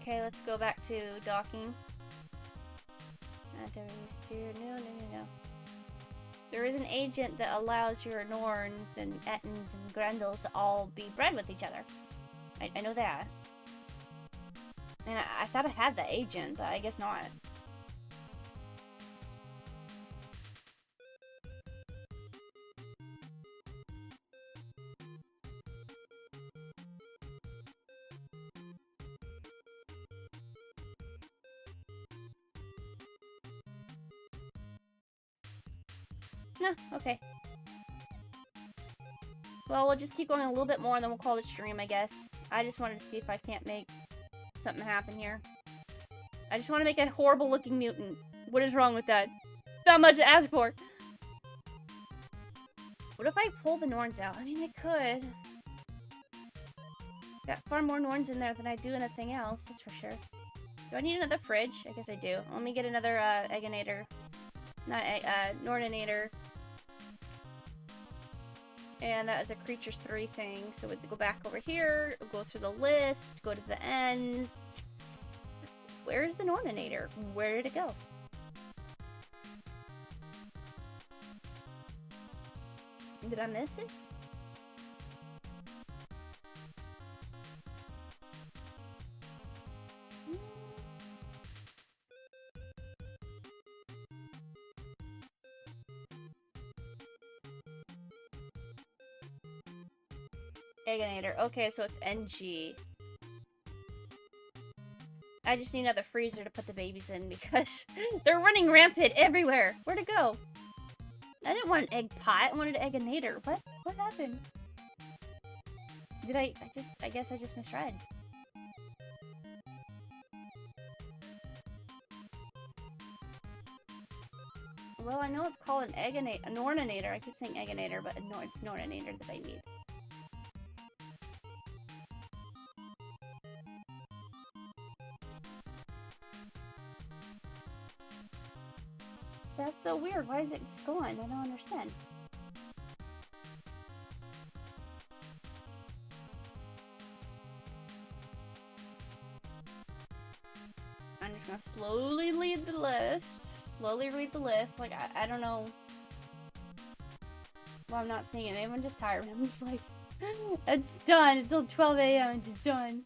Okay, let's go back to docking. No. There is an agent that allows your Norns and Ettins and Grendels to all be bred with each other. I know that. And I thought I had the agent, but I guess not. Nah, okay. Well, we'll just keep going a little bit more and then we'll call it stream, I guess. I just wanted to see if I can't make something happen here. I just want to make a horrible looking mutant. What is wrong with that? Not much to ask for. What if I pull the Norns out? I mean, I could. Got far more Norns in there than I do anything else, that's for sure. Do I need another fridge? I guess I do. Let me get another Egginator. Not Norninator. And that is a Creatures 3 thing. So we'd go back over here, go through the list, go to the ends. Where is the Norninator? Where did it go? Did I miss it? Egginator. Okay, so it's NG. I just need another freezer to put the babies in because they're running rampant everywhere. Where'd it go? I didn't want an egg pot. I wanted an Egginator. What happened? Did I guess I just misread. Well, I know it's called an Egginator, a Norninator. I keep saying Egginator, but no, it's Norninator that I need. That's so weird. Why is it just gone? I don't understand. I'm just gonna slowly read the list. Slowly read the list. Like, I don't know. Well, I'm not seeing it. Maybe I'm just tired. I'm just like, it's done. It's till 12 a.m. I'm just done.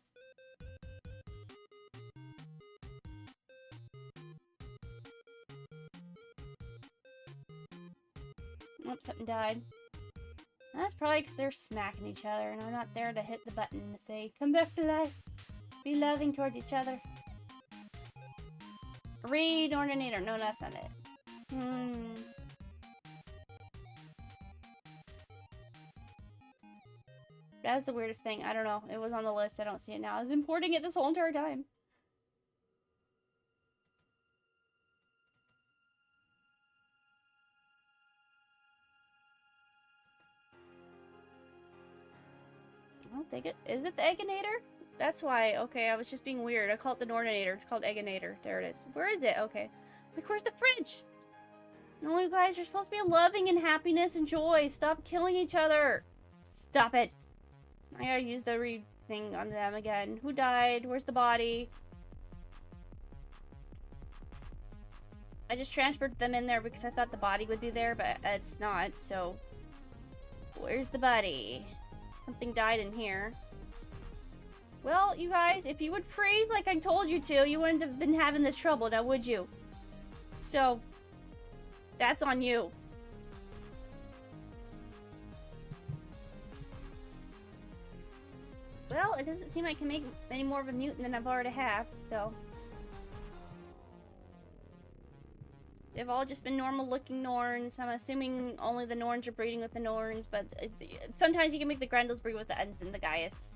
Oh, something died. That's probably because they're smacking each other, and I'm not there to hit the button to say, come back to life. Be loving towards each other. Read Norninator. No, that's not it. That was the weirdest thing. I don't know. It was on the list. I don't see it now. I was importing it this whole entire time. I don't think it... Is it the Egginator? That's why. Okay, I was just being weird. I call it the Norninator. It's called Egginator. There it is. Where is it? Okay. Like, where's the fridge? No, you guys, you're supposed to be loving and happiness and joy. Stop killing each other. Stop it. I gotta use the read thing on them again. Who died? Where's the body? I just transferred them in there because I thought the body would be there, but it's not, so... Where's the body? Something died in here. Well, you guys, if you would freeze like I told you to, you wouldn't have been having this trouble, now would you? So, that's on you. Well, it doesn't seem I can make any more of a mutant than I've already have, so... They've all just been normal-looking Norns. I'm assuming only the Norns are breeding with the Norns, but sometimes you can make the Grendels breed with the Ents and the Gaius.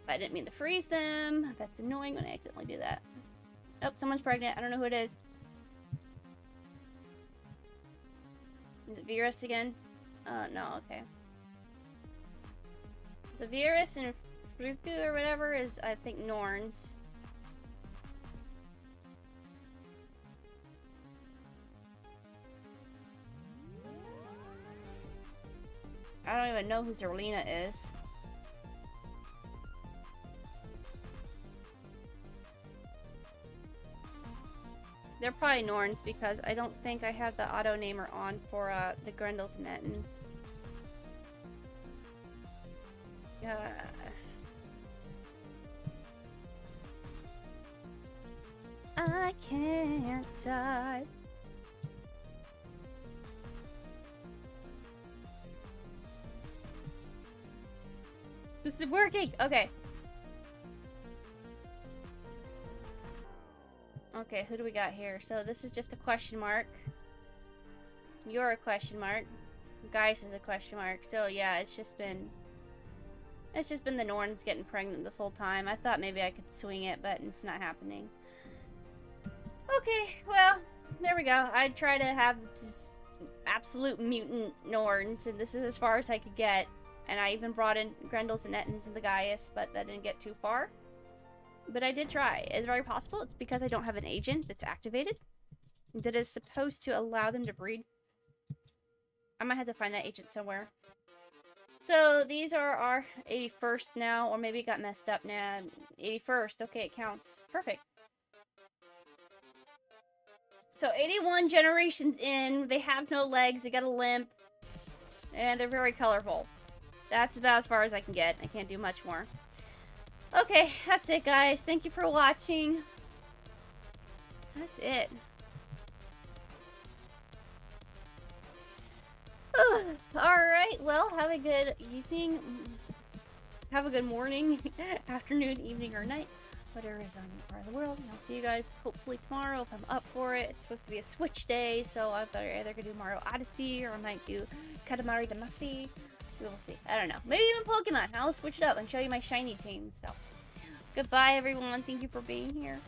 But I didn't mean to freeze them. That's annoying when I accidentally do that. Oh, someone's pregnant. I don't know who it is. Is it Virus again? No, okay. So Virus and Fruku or whatever is, I think, Norns. I don't even know who Zerlina is. They're probably Norns because I don't think I have the auto namer on for the Grendels and Ettins. I can't type. This is working! Okay. Okay, Okay, who do we got here? So this is just a question mark. You're a question mark. Geis is a question mark. So yeah, it's just been the Norns getting pregnant this whole time. I thought maybe I could swing it, but it's not happening. Okay, well, there we go. I try to have just absolute mutant Norns, and this is as far as I could get. And I even brought in Grendels and Ettins and the Gaius, but that didn't get too far. But I did try. It's very possible. It's because I don't have an agent that's activated that is supposed to allow them to breed. I might have to find that agent somewhere. So these are our 81st now, or maybe it got messed up now. 81st. Okay, it counts. Perfect. So 81 generations in. They have no legs. They got a limp. And they're very colorful. That's about as far as I can get. I can't do much more. Okay, that's it, guys. Thank you for watching. That's it. Alright, well, have a good evening. Have a good morning, afternoon, evening, or night. Whatever is on your part of the world. And I'll see you guys hopefully tomorrow if I'm up for it. It's supposed to be a Switch day, so I thought I either could do Mario Odyssey or I might do Katamari Damacy. We will see. I don't know. Maybe even Pokemon. I'll switch it up and show you my shiny team. So, goodbye, everyone. Thank you for being here.